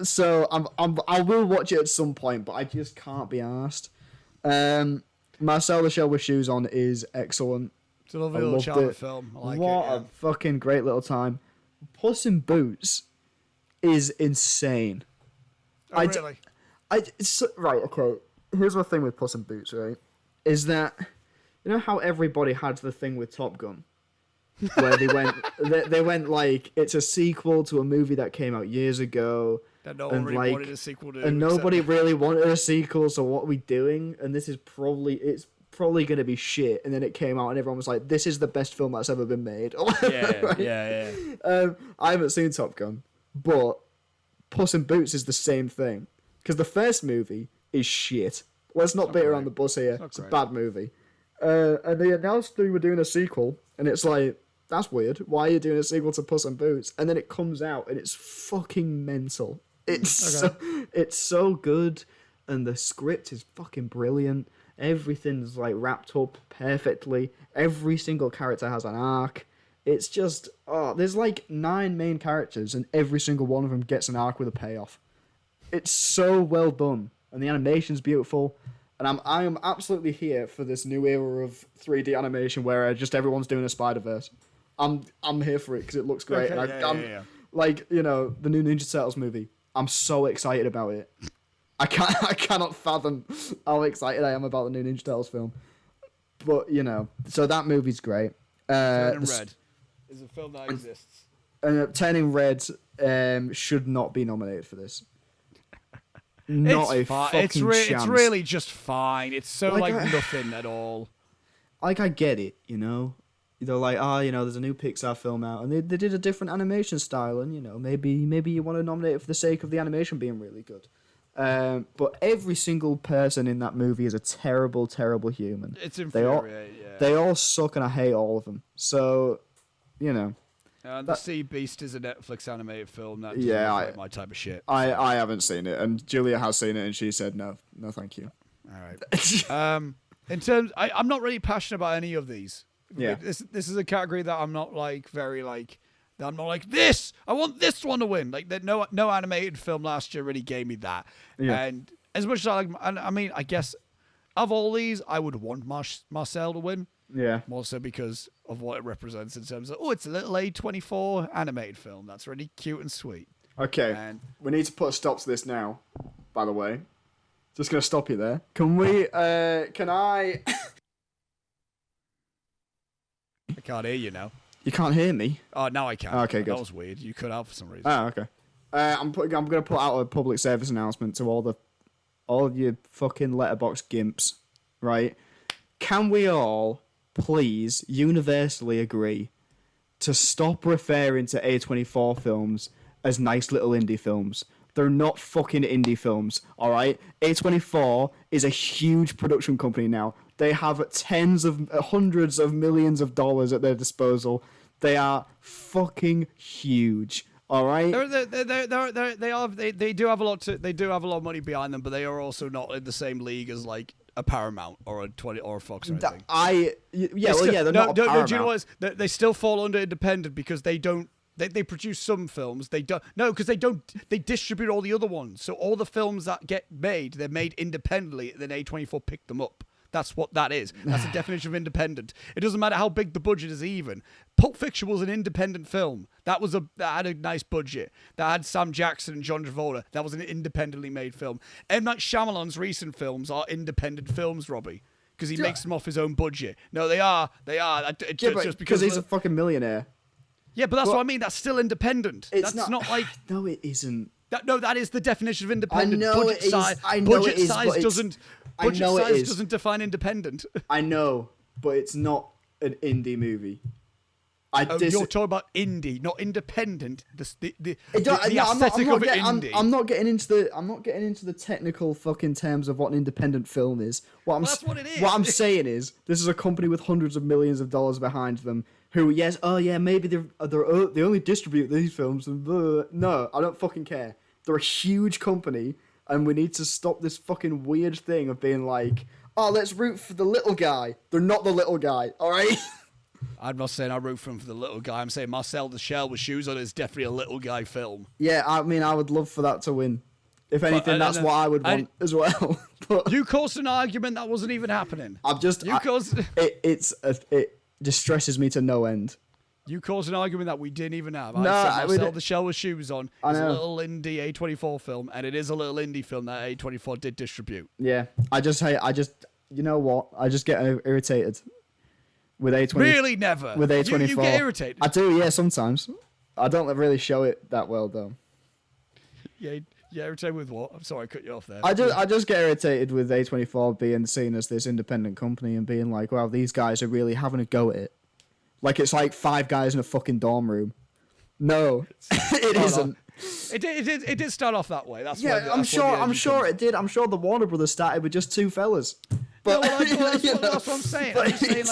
So I will watch it at some point, but I just can't be arsed. Marcel the Shell with Shoes On is excellent. It's a lovely little childhood film. I like what a fucking great little time. Puss in Boots is insane. Oh, really? Right, okay. Here's my thing with Puss in Boots, right? Is that, you know how everybody had the thing with Top Gun? Where they went like, it's a sequel to a movie that came out years ago. That no one really wanted a sequel to. And nobody really wanted a sequel, so what are we doing? And this is probably going to be shit. And then it came out and everyone was like, this is the best film that's ever been made. Yeah. I haven't seen Top Gun, but Puss in Boots is the same thing. Because the first movie is shit. Let's not beat around the bush here. It's a bad movie. And they announced they were doing a sequel, and it's like, that's weird. Why are you doing a sequel to Puss in Boots? And then it comes out, and it's fucking mental. It's so good, and the script is fucking brilliant. Everything's like wrapped up perfectly. Every single character has an arc. It's just there's like 9 main characters, and every single one of them gets an arc with a payoff. It's so well done, and the animation's beautiful. And I am absolutely here for this new era of 3D animation where just everyone's doing a Spider-Verse. I'm here for it because it looks great. Okay, and like, you know, the new Ninja Turtles movie. I'm so excited about it. I cannot fathom how excited I am about the new Ninja Turtles film. But, you know, so that movie's great. Turning Red is a film that exists. Turning Red should not be nominated for this. It's really just fine. It's so like nothing at all. Like, I get it, you know. They're like, there's a new Pixar film out, and they did a different animation style, and, you know, maybe you want to nominate it for the sake of the animation being really good. But every single person in that movie is a terrible, terrible human. It's infuriating, They all suck, and I hate all of them. So, you know. The Sea Beast is a Netflix animated film. That doesn't look like my type of shit. I haven't seen it, and Julia has seen it, and she said no, thank you. All right. In terms, I'm not really passionate about any of these. Yeah. This is a category that I'm not like very like. That I'm not like this. I want this one to win. Like that. No animated film last year really gave me that. Yeah. And as much as I like, I mean, I guess of all these, I would want Marcel to win. Yeah. More so because of what it represents in terms of, it's a little A24 animated film. That's really cute and sweet. Okay. And we need to put a stop to this now, by the way. Just going to stop you there. Can we, can I... I can't hear you now. You can't hear me? Oh, now I can. Okay, good. That was weird. You cut out for some reason. Oh, okay. I'm going to put out a public service announcement to all of you fucking letterbox gimps, right? Can we all please universally agree to stop referring to A24 films as nice little indie films? They're not fucking indie films, all right? A24 is a huge production company now. They have hundreds of millions of dollars at their disposal. They are fucking huge. All right. They do have a lot of money behind them, but they are also not in the same league as like a Paramount or a 20 or a Fox or anything. They're not a Paramount. Do you know what? They still fall under independent because they don't. They produce some films. They don't. No, because they don't. They distribute all the other ones. So all the films that get made, they're mmade independently. Then A24 pick them up. That's what that is. That's the definition of independent. It doesn't matter how big the budget is even. Pulp Fiction was an independent film. That had a nice budget. That had Sam Jackson and John Travolta. That was an independently made film. M. Night Shyamalan's recent films are independent films, Robbie. Because he makes them off his own budget. No, they are. Just because he's a fucking millionaire. Yeah, but that's what I mean. That's still independent. It's that's not like... No, it isn't. That is the definition of independent. I know budget it is. Size, I know budget it is, size but doesn't. Budget size doesn't define independent. I know, but it's not an indie movie. You're talking about indie, not independent. The aesthetic of indie. I'm not getting into the technical fucking terms of what an independent film is. That's what it is. What I'm saying is, this is a company with hundreds of millions of dollars behind them. Who, maybe they only distribute these films. And no, I don't fucking care. They're a huge company, and we need to stop this fucking weird thing of being like, let's root for the little guy. They're not the little guy, all right? I'm not saying I root for him for the little guy. I'm saying Marcel the Shell with shoes on is definitely a little guy film. Yeah, I mean, I would love for that to win. If anything, that's what I would want as well. But you caused an argument that wasn't even happening. It distresses me to no end. You caused an argument that we didn't even have. I said Marcel the Shell with shoes on is a little indie A24 film, and it is a little indie film that A24 did distribute. Yeah, you know what? I just get irritated with A24. Really, never. With A24, you get irritated. I do, yeah, sometimes. I don't really show it that well though. Yeah, irritated with what? I'm sorry, I cut you off there. I just get irritated with A24 being seen as this independent company and being like, well, these guys are really having a go at it. Like it's like 5 guys in a fucking dorm room. No, it isn't. It did start off that way. I'm sure it did. I'm sure the Warner Brothers started with just 2 fellas. But that's what I'm saying. I'm saying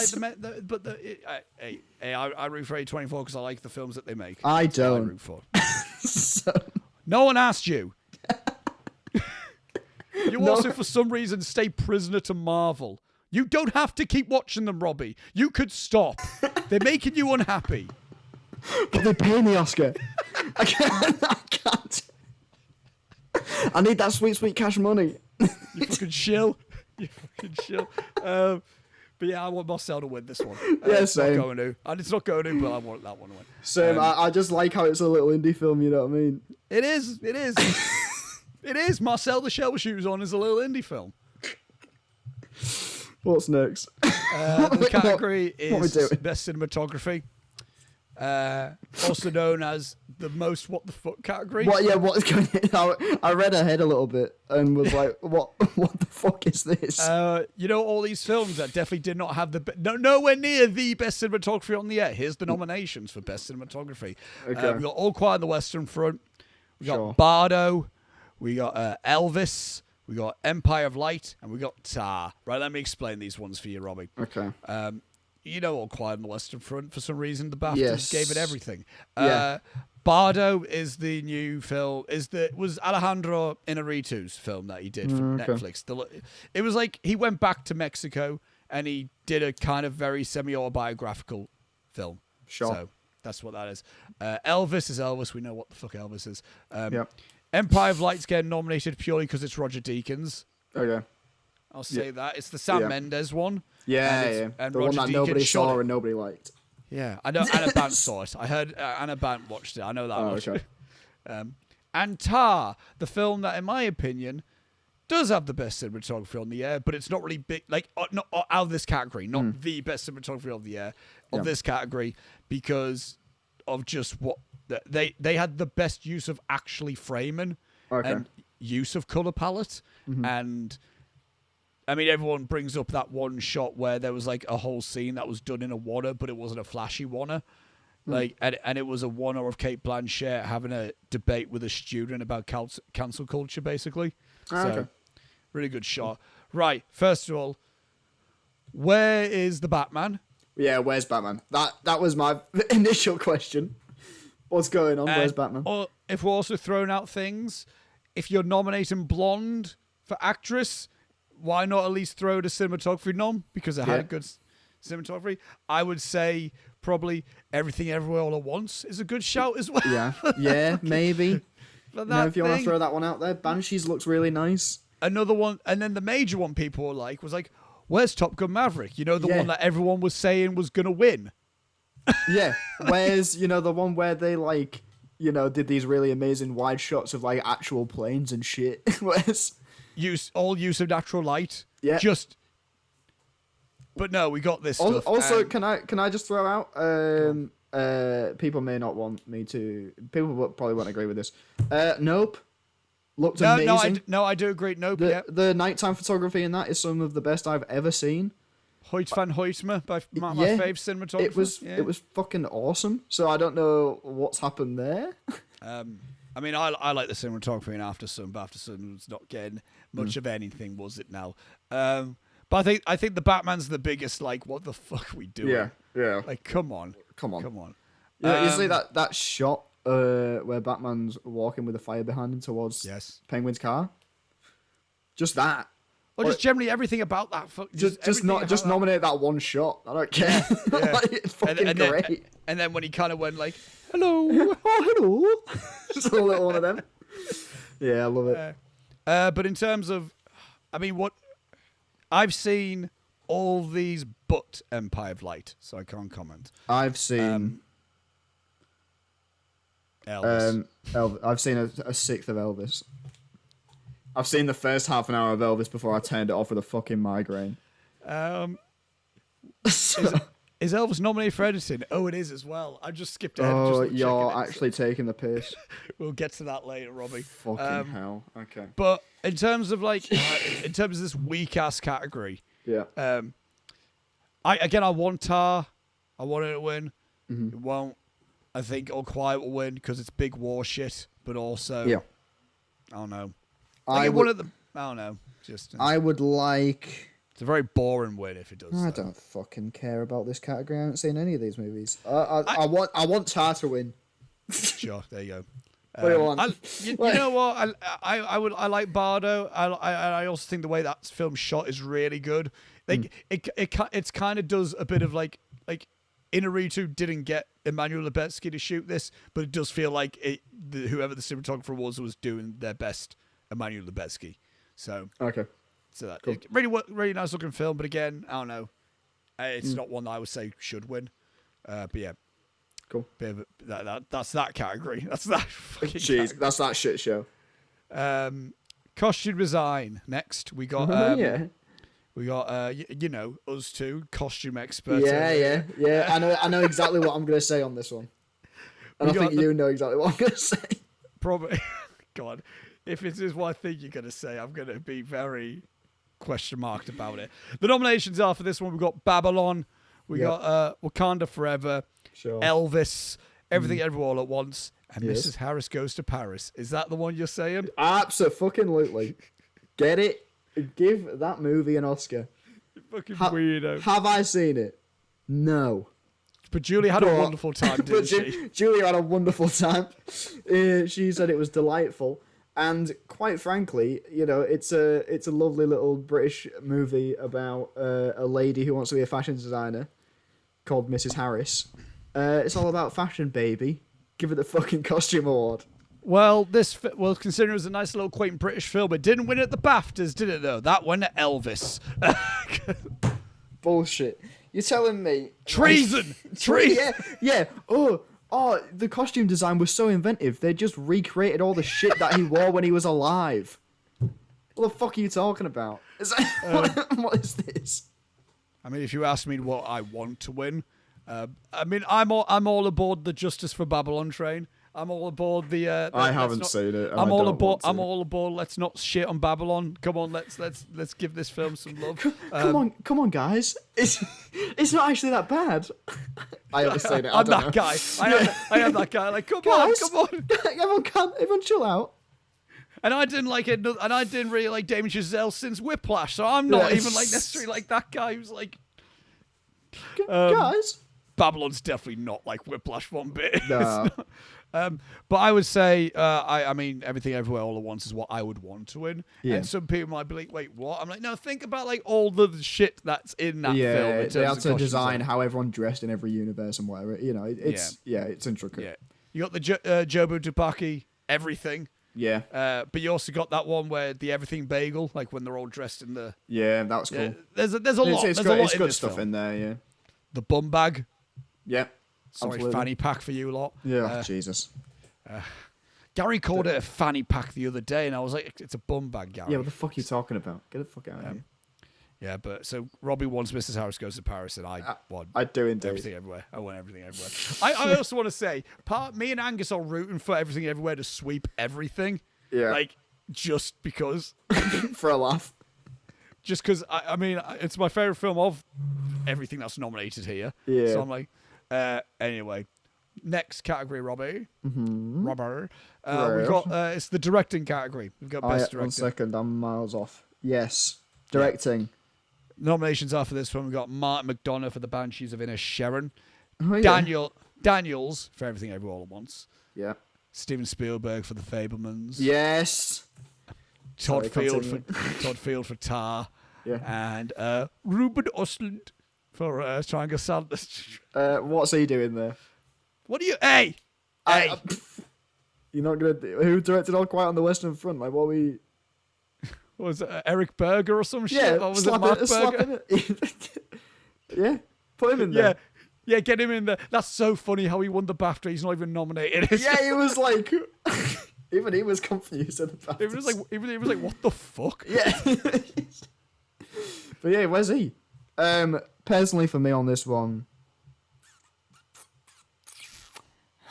I root for A24 because I like the films that they make. I don't. I root for. No one asked you. You also, for some reason, stay prisoner to Marvel. You don't have to keep watching them, Robbie. You could stop. They're making you unhappy. But they pay me, Oscar. I can't. I need that sweet, sweet cash money. You fucking chill. You fucking chill. But yeah, I want Marcel to win this one. Yeah, it's same. Not going to. And it's not going to, but I want that one to win. Same. I just like how it's a little indie film, you know what I mean? It is. It is. It is. Marcel the Shell Shoes On is a little indie film. What's next? The category is Best Cinematography. Also known as the most what the fuck category. What's going on? I read ahead a little bit and was like, what the fuck is this? You know, all these films that definitely did not have nowhere near the best cinematography on the air. Here's the nominations for best cinematography. Okay. We got All Quiet on the Western Front. We got Sure. Bardo. We got Elvis. We got Empire of Light. And we got Tar. Right, let me explain these ones for you, Robbie. Okay. You know All Quiet on the Western Front. For some reason, the BAFTAs Yes. gave it everything. Yeah. Bardo is the new film. Was Alejandro Inarritu's film that he did for Netflix. It was like he went back to Mexico and he did a kind of very semi-autobiographical film. Sure. So that's what that is. Elvis is Elvis. We know what the fuck Elvis is. Yep. Empire of Light's getting nominated purely because it's Roger Deakins. Okay. I'll say that. It's the Sam Mendes one. Yeah. And The Roger one that Deakins nobody shot saw it. and nobody liked. Yeah, I know Anna Bant saw it. I heard Anna Bant watched it. I know that much. Okay. And Tar, the film that, in my opinion, does have the best cinematography on the air, but it's not really big, like not out of this category, not the best cinematography of the air of this category, because of just what they had the best use of actually framing and use of color palette, and. I mean, everyone brings up that one shot where there was like a whole scene that was done in a wanna, but it wasn't a flashy wanna. Like, and it was a wanna of Kate Blanchett having a debate with a student about cancel culture, basically. So, really good shot. Right, first of all, where is the Batman? Yeah, where's Batman? That was my initial question. What's going on? Where's Batman? Or if we're also throwing out things, if you're nominating Blonde for actress, why not at least throw the cinematography nom? Because it had a good cinematography. I would say probably Everything Everywhere All at Once is a good shout as well. Yeah, maybe. If you want to throw that one out there, Banshees looks really nice. Another one, and then the major one people were like, was like, where's Top Gun Maverick? You know, the one that everyone was saying was going to win. Yeah, where's, the one where they, like, did these really amazing wide shots of, like, actual planes and shit. Where's... Use of natural light. Yeah. But no, we got this stuff. Also, can I just throw out? People may not want me to. People probably won't agree with this. Nope. Looked amazing. I do agree. Nope. The nighttime photography in that is some of the best I've ever seen. Hoyt van Hoytma by my fave cinematographer. It was fucking awesome. So I don't know what's happened there. I mean, I like the cinematography in After Sun, but After Sun was not getting much of anything, was it now? But I think the Batman's the biggest, like, what the fuck are we doing? Yeah. Like, come on. Yeah, you see that shot where Batman's walking with a fire behind him towards Penguin's car? Just that. Or just generally everything about that. Just nominate that one shot. I don't care. Yeah. It's fucking great. And then when he kind of went like, hello. Hello. Just a little one of them. Yeah, I love it. But in terms of, I mean, what I've seen all these but Empire of Light, so I can't comment. I've seen Elvis. I've seen a sixth of Elvis. I've seen the first half an hour of Elvis before I turned it off with a fucking migraine. Is Elvis nominated for editing? Oh, it is as well. I just skipped ahead. Oh, you're actually taking the piss. We'll get to that later, Robbie. Fucking hell. Okay. But in terms of like, in terms of this weak ass category, I want Tar. I want it to win. It won't. I think All Quiet will win because it's big war shit, but also, I don't know. Like I don't know. I would like. It's a very boring win if it does. I don't fucking care about this category. I haven't seen any of these movies. I want Tar to win. Sure, there you go. What do you want? You know what? I like Bardo. I also think the way that film shot is really good. Like it's kind of does a bit of like Inarritu didn't get Emmanuel Lubezki to shoot this, but it does feel like whoever the cinematographer was doing their best Emmanuel Lubezki. So okay, so that cool. Really nice looking film. But again, I don't know. It's not one that I would say should win. But yeah. Cool. Bit of that's that category. That's that fucking Jeez, category. that's that shit show. Costume design. Next, we got we got us two costume experts. Yeah. I know exactly what I'm gonna say on this one, and I think you know exactly what I'm gonna say. Probably. God, if it is what I think you're gonna say, I'm gonna be very question marked about it. The nominations are for this one. We've got Babylon. We got Wakanda Forever. Sure. Elvis, Everything Everywhere All at Once, and Mrs. Harris Goes to Paris. Is that the one you're saying? Absolutely. Get it? Give that movie an Oscar. You fucking weirdo. Have I seen it? No. But Julia had a wonderful time, didn't she? Julia had a wonderful time. She said it was delightful. And quite frankly, it's a lovely little British movie about a lady who wants to be a fashion designer called Mrs. Harris. It's all about fashion, baby. Give it the fucking costume award. Well, considering it was a nice little quaint British film, it didn't win at the BAFTAs, did it, though? That went to Elvis. Bullshit. You're telling me... Treason! Treason! Yeah. Oh, the costume design was so inventive. They just recreated all the shit that he wore when he was alive. What the fuck are you talking about? What is this? I mean, if you ask me what I want to win... I'm all aboard the Justice for Babylon train. I'm all aboard the. I haven't seen it. I'm all aboard. I'm all aboard. Let's not shit on Babylon. Come on, let's give this film some love. Come on, guys. It's not actually that bad. I haven't seen it. I'm that guy. I am that guy. Like, come on. Everyone, chill out. And I didn't like it. And I didn't really like Damien Chazelle since Whiplash. So I'm not even like necessarily like that guy who's like. Guys. Babylon's definitely not like Whiplash one bit. No. But I would say, I mean, Everything Everywhere All at Once is what I would want to win. Yeah. And some people might be like, wait, what? I'm like, no, think about like all the shit that's in that film. Yeah, they have to design how everyone dressed in every universe and whatever. It's intricate. Yeah. You got the Jobu Tupaki, Everything. Yeah. But you also got that one where the Everything Bagel, like when they're all dressed in the... Yeah, that was cool. Yeah, there's a lot. It's good stuff in there, yeah. The Bum Bag. Yeah. Sorry, absolutely. Fanny Pack for you lot. Yeah, Jesus. Gary called it a fanny pack the other day, and I was like, it's a bum bag, Gary. Yeah, what the fuck are you talking about? Get the fuck out of here. Yeah, but so Robbie wants Mrs. Harris Goes to Paris, and I want I do indeed. Everything Everywhere. I want Everything Everywhere. I also want to say, me and Angus are rooting for Everything Everywhere to sweep everything. Yeah. Like, just because. For a laugh. Just because, I mean, it's my favourite film of everything that's nominated here. Yeah. So I'm like, anyway. Next category, Robbie. Mm-hmm. Robert. We've got, it's the directing category. We've got Best Directing. 1 second, I'm miles off. Yes. Directing. Yeah. Nominations are for this one. We've got Martin McDonough for The Banshees of Inisherin. Oh, yeah. Daniels for Everything Everywhere All at Once. Yeah. Steven Spielberg for The Fabelmans. Yes. Todd Field for Tar. Yeah. And Ruben Östlund for Triangle Sadness. What's he doing there? What are you? Hey! You're not gonna. Who directed All Quiet on the Western Front? Like, what we? What was it, Eric Berger or some shit? Yeah, Or was it Mark Berger? Yeah, put him in there. Yeah, get him in there. That's so funny how he won the BAFTA. He's not even nominated. Yeah, he was like, even he was confused at the BAFTA. He was like, what the fuck? Yeah. But yeah, where's he? Personally, for me on this one.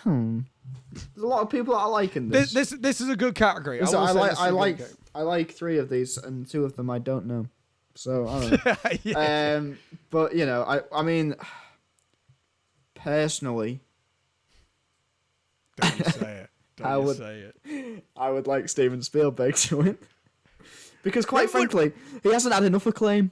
There's a lot of people that I like in this. This is a good category. I like 3 of these, and 2 of them I don't know. So I don't know. Yeah. But you know, I mean, personally, don't you say it. I would like Steven Spielberg to win. Because quite frankly, he hasn't had enough acclaim.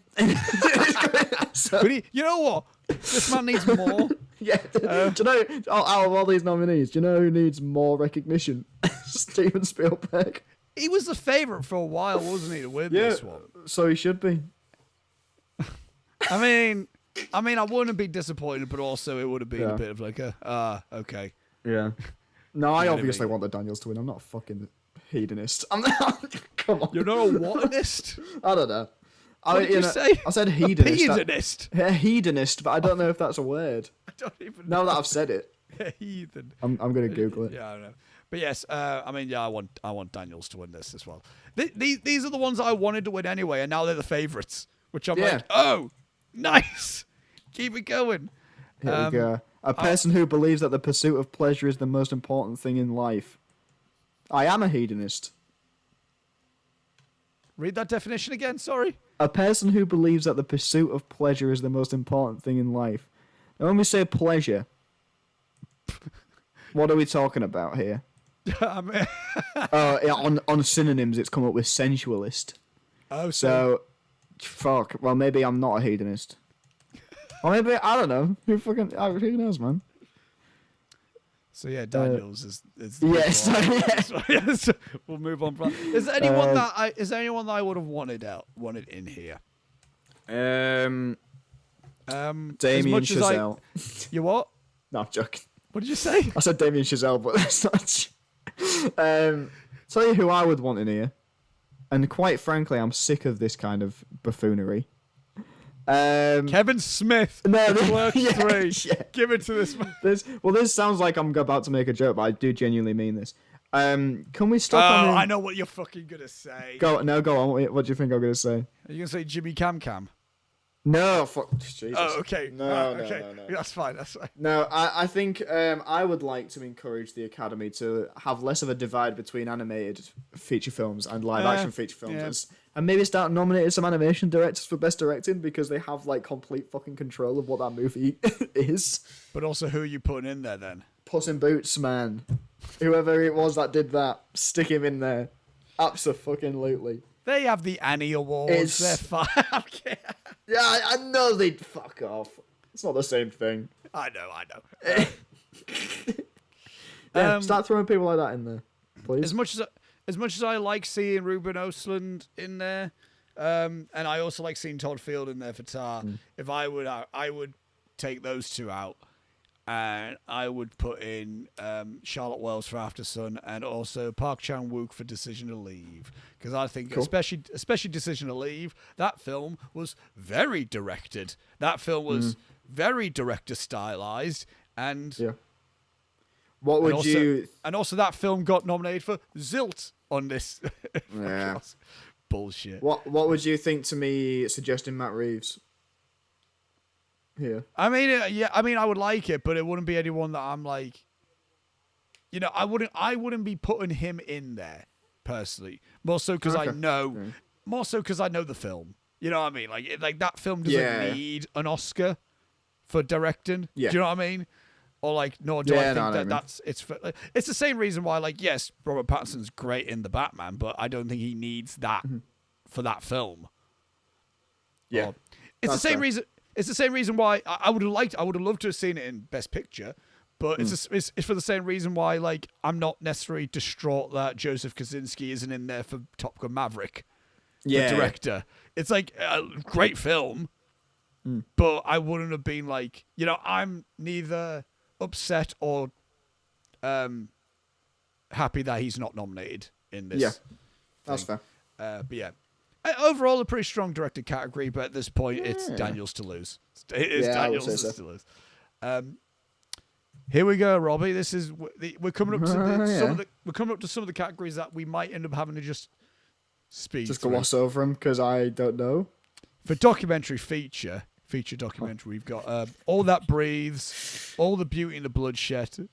So. But you know what? This man needs more. Yeah. Do you know, out of all these nominees, do you know who needs more recognition? Steven Spielberg. He was the favourite for a while, wasn't he, to win this one? So he should be. I mean, I wouldn't be disappointed, but also it would have been a bit of like okay. Yeah. No, I obviously want the Daniels to win. I'm not a fucking hedonist. I'm not, come on. You're not a whatonist? I don't know. What did you say? I said hedonist. Hedonist. Hedonist, but I don't know if that's a word. I don't even know. Now that I've said it. Heathen. I'm going to Google it. Yeah, I know. But yes, I want Daniels to win this as well. These are the ones I wanted to win anyway, and now they're the favourites, which I'm like, oh, nice. Keep it going. Here we go. A person who believes that the pursuit of pleasure is the most important thing in life. I am a hedonist. Read that definition again, sorry. A person who believes that the pursuit of pleasure is the most important thing in life. Now, when we say pleasure, what are we talking about here? On synonyms, it's come up with sensualist. Oh, so fuck. Well, maybe I'm not a hedonist. Or maybe, I don't know. Who knows, man? So yeah, Daniels is yes. Yes. We'll move on from that. Is there anyone that I would have wanted in here? Damien Chazelle. You what? No, I'm joking. What did you say? I said Damien Chazelle, but that's not. Tell you who I would want in here, and quite frankly, I'm sick of this kind of buffoonery. Kevin Smith. No, Clerks 3. Yeah. Give it to this man. This sounds like I'm about to make a joke, but I do genuinely mean this. Can we stop? I know what you're fucking gonna say. Go on. What do you think I'm gonna say? Are you gonna say Jimmy Cam Cam? No, fuck. Jesus. Oh, okay. No. That's fine. No, I think I would like to encourage the Academy to have less of a divide between animated feature films and live action feature films, and maybe start nominating some animation directors for best directing, because they have like complete fucking control of what that movie is. But also, who are you putting in there then? Puss in Boots, man. Whoever it was that did that, stick him in there. Abso-fucking-lutely. They have the Annie Awards. They're fine. Yeah, I know they'd fuck off. It's not the same thing. I know. Start throwing people like that in there, please. As much as I like seeing Ruben Östlund in there, and I also like seeing Todd Field in there for Tar. If I would take those two out, and I would put in Charlotte Wells for After Sun, and also Park Chan-wook for Decision to Leave, because I think especially Decision to Leave, that film was very directed. That film was very director stylized, and what would you? And also that film got nominated for Zilt on this. Yeah, bullshit. What would you think to me suggesting Matt Reeves? Here. I mean, I would like it, but it wouldn't be anyone that I'm like, I wouldn't be putting him in there personally. More so because I know the film. You know what I mean? Like that film doesn't need an Oscar for directing. Yeah. Do you know what I mean? Or like, nor do I think it's the same reason why, like, yes, Robert Pattinson's great in The Batman, but I don't think he needs that for that film. Yeah. It's the same reason. It's the same reason why I would have loved to have seen it in Best Picture, but it's for the same reason why, like, I'm not necessarily distraught that Joseph Kosinski isn't in there for Top Gun Maverick, the director. It's like a great film, but I wouldn't have been like, I'm neither upset or happy that he's not nominated in this. Yeah, that's fair. But yeah. Overall, a pretty strong directed category, but at this point, it's Daniels to lose. It is Daniels to lose. Here we go, Robbie. This is we're coming up to some of the categories that we might end up having to just speed. Just gloss over them because I don't know. For documentary feature documentary, we've got All That Breathes, All the Beauty and the Bloodshed,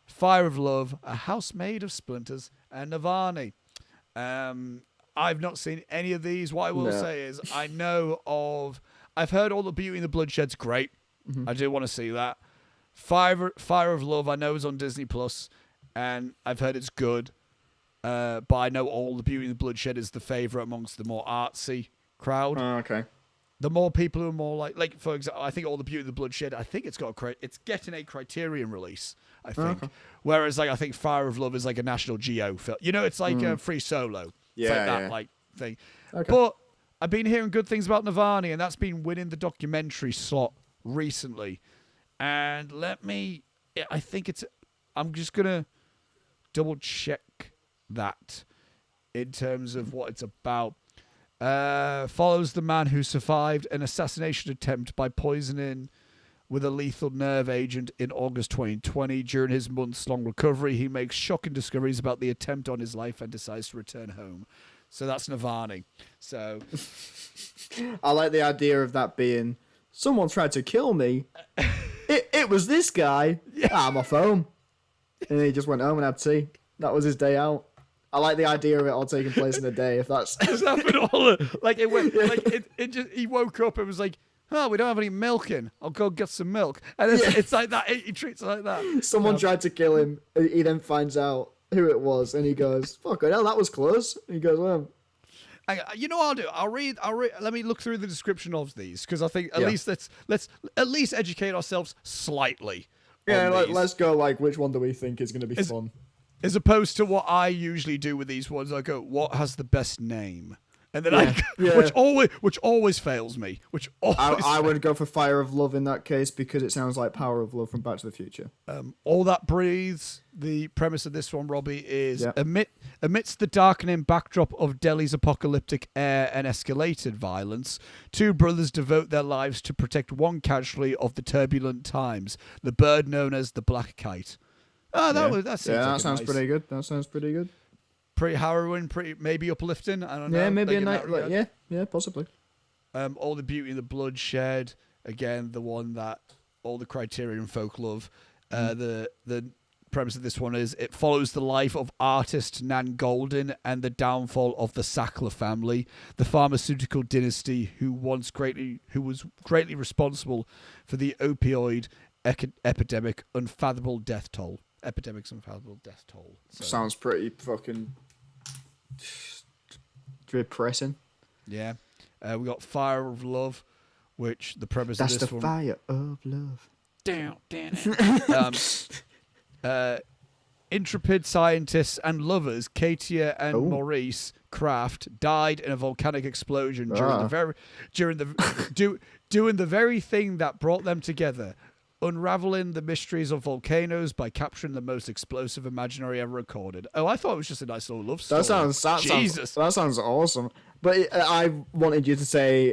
Fire of Love, A House Made of Splinters, and Nirvana. I've not seen any of these. What I will say is I've heard All the Beauty and the Bloodshed's great. I do want to see that. Fire of Love, I know is on Disney Plus, and I've heard it's good. But I know All the Beauty and the Bloodshed is the favourite amongst the more artsy crowd. Oh, okay. the more people who are more like for example, I think All the Beauty of the Bloodshed, I think it's getting a Criterion release, I think. Okay. Whereas like I think Fire of Love is like a National Geo film. You know, it's like a Free Solo. It's like that like thing. Okay. But I've been hearing good things about Navani, and that's been winning the documentary slot recently. And I'm just gonna double check that in terms of what it's about. Follows the man who survived an assassination attempt by poisoning with a lethal nerve agent in August 2020. During his months-long recovery, he makes shocking discoveries about the attempt on his life and decides to return home. So that's Navani. So I like the idea of that being, someone tried to kill me. It was this guy. Yeah. I'm off home. And he just went home and had tea. That was his day out. I like the idea of it all taking place in a day. If that's just happened all like it went like it just he woke up and was like, oh, we don't have any milk in. I'll go get some milk. And it's like that. He treats it like that. Someone tried to kill him. He then finds out who it was, and he goes, "Fuck hell, that was close." And he goes, "Well." You know what I'll do? I'll read. Let me look through the description of these because I think at least let's at least educate ourselves slightly. Yeah, let's go. Like, which one do we think is going to be fun? As opposed to what I usually do with these ones, I go, "What has the best name?" And then which always fails me. I would go for Fire of Love in that case because it sounds like Power of Love from Back to the Future. All That Breathes. The premise of this one, Robbie, is amidst the darkening backdrop of Delhi's apocalyptic air and escalated violence, two brothers devote their lives to protect one casualty of the turbulent times, the bird known as the Black Kite. That sounds pretty good. That sounds pretty good. Pretty harrowing, pretty maybe uplifting. I don't know. Yeah, maybe a night. Possibly. All the Beauty of the Bloodshed. Again, the one that all the Criterion folk love. The premise of this one is it follows the life of artist Nan Goldin and the downfall of the Sackler family, the pharmaceutical dynasty who was greatly responsible for the opioid epidemic, unfathomable death toll. So. Sounds pretty fucking depressing. Yeah. We got Fire of Love, which the premise of this one... That's the fire of love. Damn. Intrepid scientists and lovers Katia and Maurice Kraft died in a volcanic explosion doing the very thing that brought them together, unraveling the mysteries of volcanoes by capturing the most explosive imaginary ever recorded. Oh, I thought it was just a nice little love story. That sounds awesome. But I wanted you to say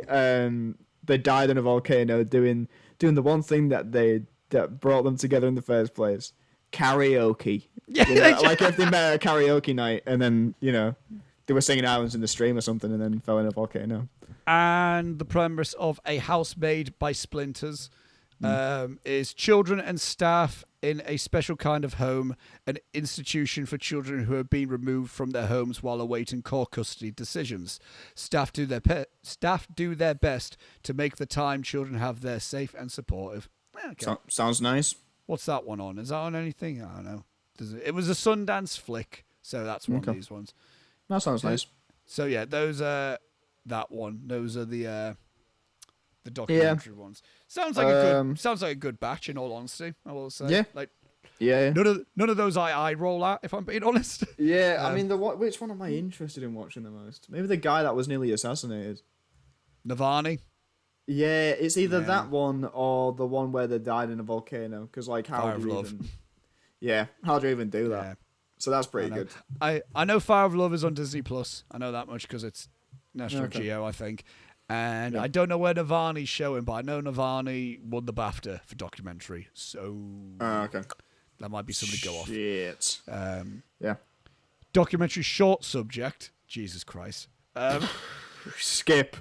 they died in a volcano doing the one thing that brought them together in the first place. Karaoke. Yeah, like if they met at a karaoke night and then, they were singing Islands in the Stream or something and then fell in a volcano. And the premise of A House Made by Splinters is children and staff in a special kind of home, an institution for children who have been removed from their homes while awaiting court custody decisions. Staff do their best to make the time children have there safe and supportive. Okay. Sounds nice. What's that one on? Is that on anything? I don't know. It was a Sundance flick, so that's one of these ones. That sounds nice. So yeah, those are that one. Those are the documentary ones. Sounds like a good batch. In all honesty, I will say. Yeah. None of those I roll at, if I'm being honest. Yeah, I mean, which one am I interested in watching the most? Maybe the guy that was nearly assassinated. Navani. Yeah, it's either that one or the one where they died in a volcano. Because how do you even do that? Yeah. So that's pretty good. I know Fire of Love is on Disney Plus. I know that much because it's National Geo, I think. And I don't know where Navani's showing, but I know Navani won the BAFTA for documentary. So that might be something to go off. Shit. Documentary short subject. Jesus Christ. Skip.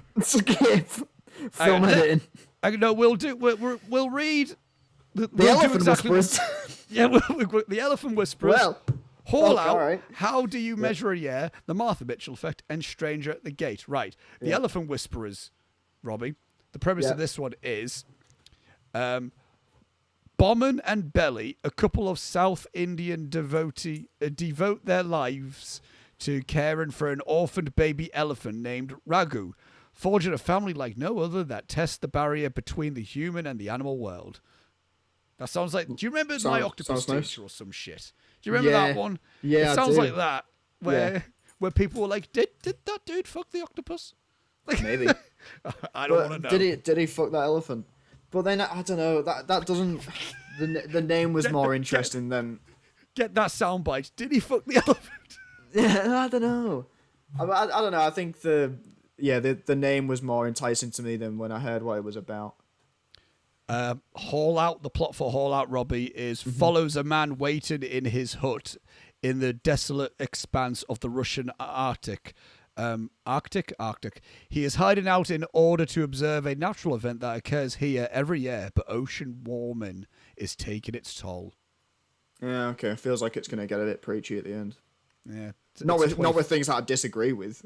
Film editing. No, we'll read the Elephant Whisperers. The Elephant Whisperers. Well. Haul out. Right. How do you measure a year? The Martha Mitchell Effect and Stranger at the Gate. Right. The Elephant Whisperers, Robbie. The premise of this one is Bomman and Belly, a couple of South Indian devote their lives to caring for an orphaned baby elephant named Raghu. forging a family like no other that tests the barrier between the human and the animal world. That sounds like... Do you remember My Octopus Teacher or some shit? Do you remember that one? Yeah, it sounds like that, where people were like, did that dude fuck the octopus? Like, Maybe. I don't want to know. Did he fuck that elephant? But then, I don't know, that doesn't... The name was more interesting than... Get that soundbite. Did he fuck the elephant? Yeah, I don't know. I don't know. I think the name was more enticing to me than when I heard what it was about. Haul Out. The plot for Haul Out, Robbie, is follows a man waiting in his hut in the desolate expanse of the Russian Arctic. Arctic. He is hiding out in order to observe a natural event that occurs here every year, but ocean warming is taking its toll. Yeah, okay. Feels like it's going to get a bit preachy at the end. Yeah. Not with things that I disagree with.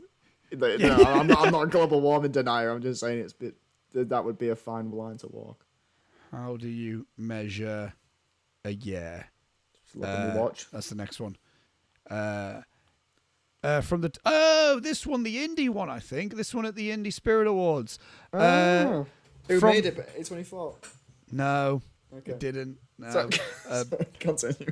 No, I'm not a global warming denier. I'm just saying that would be a fine line to walk. How do you measure a year? Just look at me watch. That's the next one. This one, the indie one, I think. This one at the Indie Spirit Awards. Who made it? A24. No, okay. It didn't. No. Continue.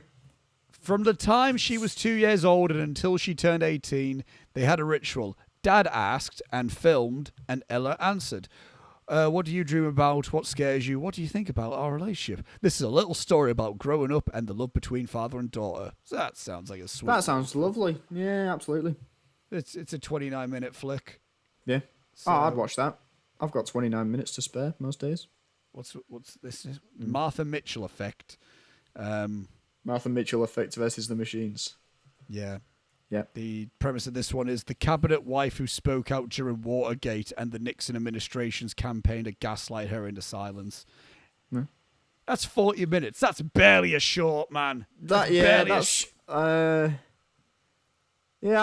From the time she was 2 years old and until she turned 18, they had a ritual. Dad asked and filmed, and Ella answered. What do you dream about? What scares you? What do you think about our relationship? This is a little story about growing up and the love between father and daughter. So that sounds like a sweet... That sounds lovely. Yeah, absolutely. It's a 29-minute flick. Yeah. So, I'd watch that. I've got 29 minutes to spare most days. What's this? Martha Mitchell effect. Martha Mitchell effect versus the machines. Yeah. Yeah. The premise of this one is the cabinet wife who spoke out during Watergate and the Nixon administration's campaign to gaslight her into silence. Yeah. That's 40 minutes. That's barely a short, man. Yeah, I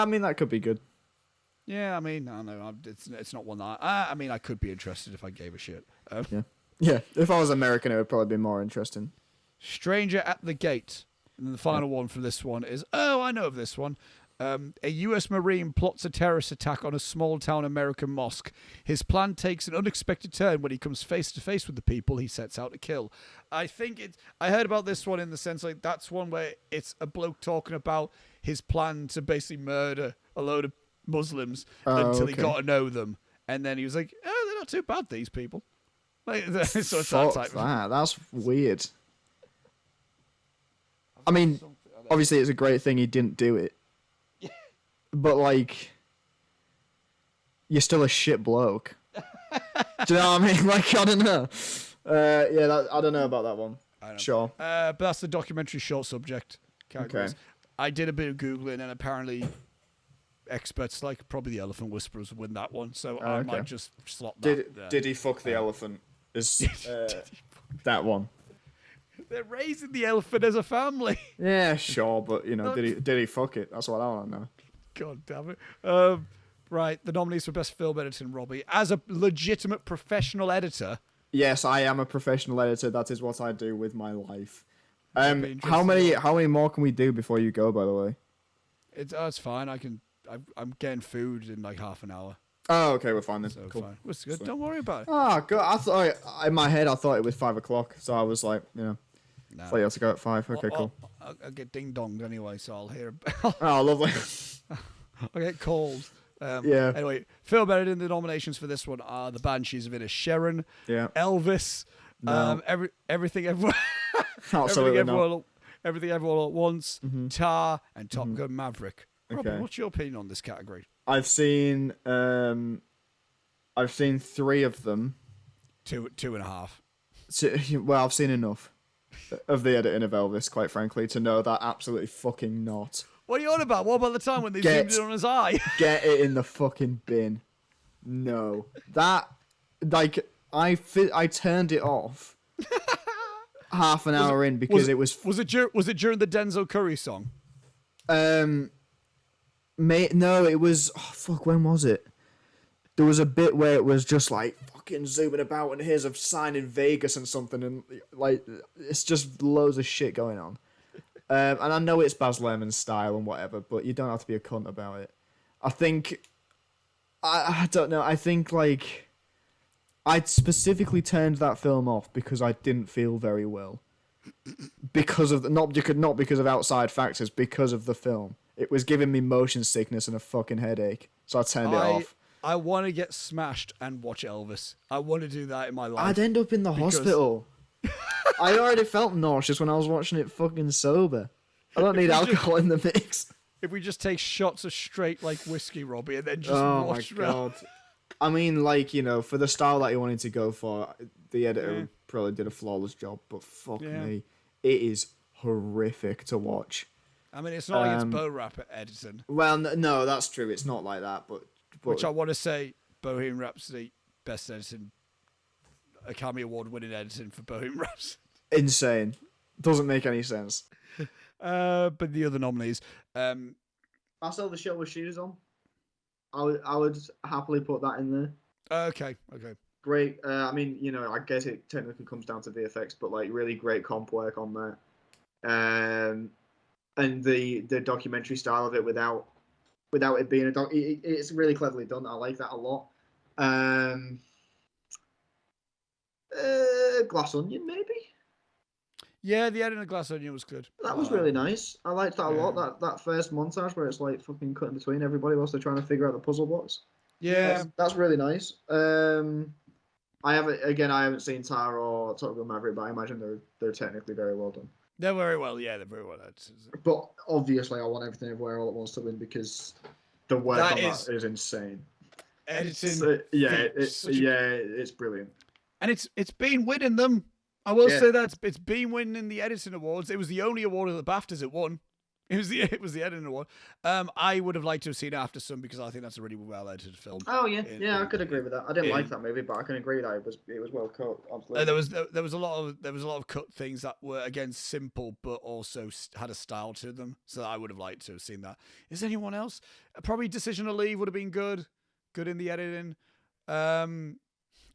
mean, that could be good. Yeah, I mean, I don't know. It's not one that I mean, I could be interested if I gave a shit. Yeah. If I was American, it would probably be more interesting. Stranger at the Gate. And then the final one for this one is, I know of this one. A U.S. Marine plots a terrorist attack on a small-town American mosque. His plan takes an unexpected turn when he comes face-to-face with the people he sets out to kill. I heard about this one in the sense, like, that's one where it's a bloke talking about his plan to basically murder a load of Muslims until he got to know them. And then he was like, they're not too bad, these people. Like, so it's that type of... That's weird. I mean, obviously it's a great thing he didn't do it. But, like, you're still a shit bloke. Do you know what I mean? Like, I don't know. I don't know about that one. Sure. But that's the documentary short subject categories. Okay. I did a bit of Googling, and apparently experts like probably the Elephant Whisperers win that one, so I might just slot that. Did he fuck the elephant? That one. They're raising the elephant as a family. Yeah, sure, but, you know, did he fuck it? That's what I want to know. God damn it. Right, the nominees for Best Film Editing, Robbie. As a legitimate professional editor... Yes, I am a professional editor. That is what I do with my life. How many more can we do before you go, by the way? It's fine. I'm getting food in like half an hour. Oh, okay, we're fine then. So cool. Fine. It's good. Don't worry about it. Oh, good. I thought in my head I thought it was 5 o'clock, so I was like, thought you had to go at 5. Okay, cool. I'll get ding donged anyway, so I'll hear. Oh, lovely. I'll get called. Yeah. Anyway, film editing. The nominations for this one are The Banshees of Inisherin, Elvis, Everything Everywhere, Everything Everywhere at Once, Tar, and Top Gun Maverick. Robbie, what's your opinion on this category? I've seen 3 of them. 2.5. Well, I've seen enough of the editing of Elvis, quite frankly, to know that absolutely fucking not. What are you on about? What about the time when they zoomed in on his eye? Get it in the fucking bin. No. That, like, I turned it off half an hour in because it was... Was it during the Denzel Curry song? No, it was... Oh, fuck, when was it? There was a bit where it was just, like, fucking zooming about and here's a sign in Vegas and something and, like, it's just loads of shit going on. And I know it's Baz Luhrmann's style and whatever, but you don't have to be a cunt about it. I think I don't know. I think like I specifically turned that film off because I didn't feel very well. Because of not because of outside factors, because of the film. It was giving me motion sickness and a fucking headache, so I turned it off. I want to get smashed and watch Elvis. I want to do that in my life. I'd end up in the hospital. I already felt nauseous when I was watching it fucking sober. I don't need alcohol in the mix. If we just take shots of straight like whiskey, Robbie, and then just watch God. I mean, like, you know, for the style that he wanted to go for, the editor probably did a flawless job, but fuck me. It is horrific to watch. I mean, it's not like it's Bo Rap editing. Well, no, that's true. It's not like that, but which I want to say, Bohemian Rhapsody, best editing, Academy Award winning editing for Bohemian Rhapsody. Insane. Doesn't make any sense. But the other nominees, I saw the show with shoes on. I would happily put that in there. Okay. Great. I mean, you know, I guess it technically comes down to VFX, but like really great comp work on that. And the documentary style of it without it being a doc, it's really cleverly done. I like that a lot. Glass Onion, maybe. Yeah, the editing of Glass Onion was good. That was really nice. I liked that a lot. That first montage where it's like fucking cutting between everybody whilst they're trying to figure out the puzzle blocks. Yeah, that's really nice. I haven't seen Tar or Top Gun Maverick, but I imagine they're technically very well done. They're very well edited. But obviously, I want Everything Everywhere All at Once to win because the work on that is insane. Editing, it's brilliant. And it's been winning them. I will say that it's been winning the editing awards. It was the only award of the BAFTAs it won. It was the editing award. I would have liked to have seen After Sun because I think that's a really well edited film. Oh yeah, I could agree with that. I didn't like that movie, but I can agree that it was well cut. Absolutely. There was a lot of cut things that were again simple, but also had a style to them. So I would have liked to have seen that. Is there anyone else? Probably Decision to Leave would have been good in the editing.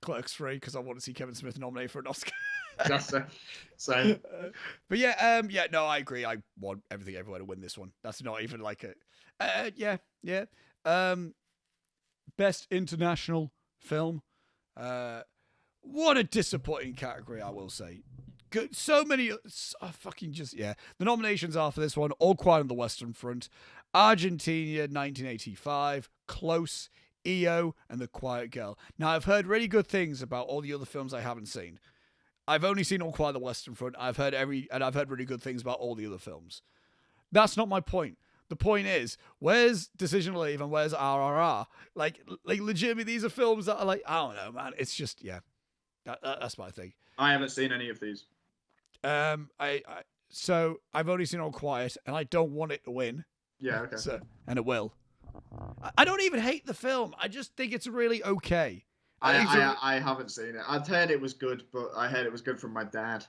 Clerks 3 because I want to see Kevin Smith nominated for an Oscar. That's same. But no, I agree. I want Everything Everywhere to win this one. That's not even like a best international film. What a disappointing category, I will say. Good, so many the nominations are for this one: All Quiet on the Western Front, Argentina 1985, Close, EO, and The Quiet Girl. Now, I've heard really good things about all the other films I haven't seen. I've only seen All Quiet on the Western Front. I've heard really good things about all the other films. That's not my point. The point is, where's Decision to Leave and where's RRR? Like legitimately, these are films that are like, I don't know, man. It's just, that's my thing. I haven't seen any of these. So I've only seen All Quiet, and I don't want it to win. Yeah, okay. And it will. I don't even hate the film. I just think it's really okay. I haven't seen it. I've heard it was good, but I heard it was good from my dad.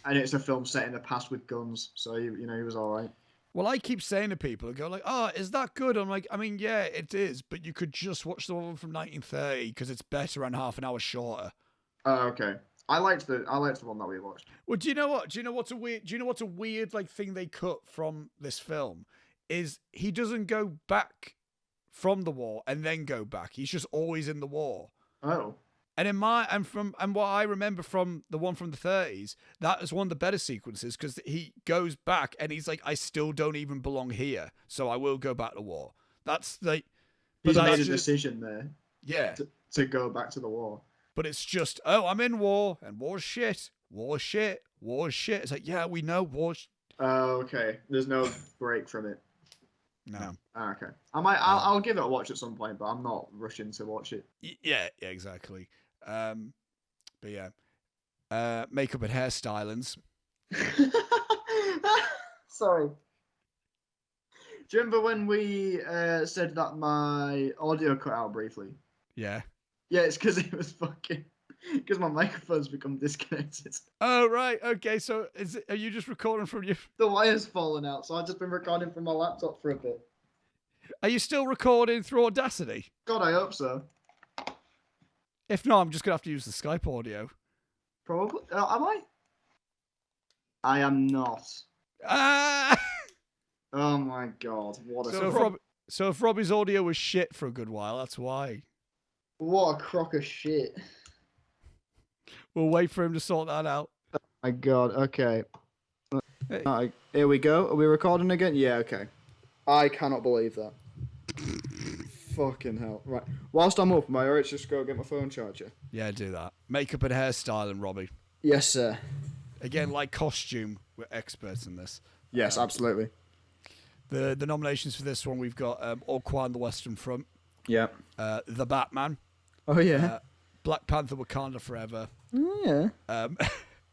And it's a film set in the past with guns, so he was all right. Well, I keep saying to people, I go like, "Oh, is that good?" I'm like, I mean, yeah, it is, but you could just watch the one from 1930 because it's better and half an hour shorter. Oh, okay. I liked the one that we watched. Well, do you know what's a weird like thing they cut from this film is he doesn't go back from the war and then go back. He's just always in the war. Oh. And what I remember from the one from the 30s, that is one of the better sequences because he goes back and he's like, I still don't even belong here, so I will go back to war. That's like he's made a decision there. Yeah. To go back to the war. But it's just, I'm in war and war's shit. War's shit. War's shit. It's like, yeah, we know war's. Oh, okay. There's no break from it. No. Oh, okay. I'll give it a watch at some point, but I'm not rushing to watch it. Yeah, exactly. But yeah. Makeup and hairstylings. Sorry. Do you remember when we said that my audio cut out briefly? Yeah. Yeah, it's because it was because my microphone's become disconnected. Oh, right. Okay, so are you just recording from your... The wire's fallen out, so I've just been recording from my laptop for a bit. Are you still recording through Audacity? God, I hope so. If not, I'm just going to have to use the Skype audio. Probably. Am I? I am not. Ah! Oh my god, what a... So if Robbie's audio was shit for a good while, that's why. What a crock of shit. We'll wait for him to sort that out. Oh my God. Okay. Hey. Here we go. Are we recording again? Yeah. Okay. I cannot believe that. Fucking hell. Right. Whilst I'm up, am I alright to just go get my phone charger? Yeah, do that. Makeup and hairstyling, Robbie. Yes, sir. Again, like costume, we're experts in this. Yes, absolutely. The nominations for this one, we've got All Quiet on the Western Front. Yeah. The Batman. Oh, yeah. Black Panther Wakanda Forever. Oh, yeah.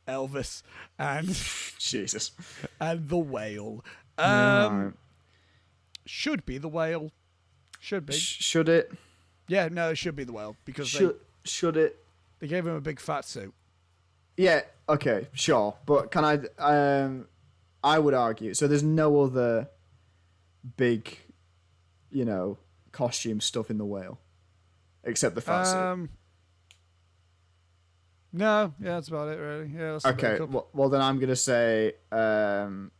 Elvis and Jesus. and The Whale. Right. Should be The Whale. Should be. Should it? Yeah, no, it should be The Whale because should it? They gave him a big fat suit. Yeah. Okay. Sure. But can I would argue. So there's no other big, costume stuff in The Whale, except the fat suit. No. Yeah, that's about it, really. Yeah. That's Okay. Well, then I'm gonna say no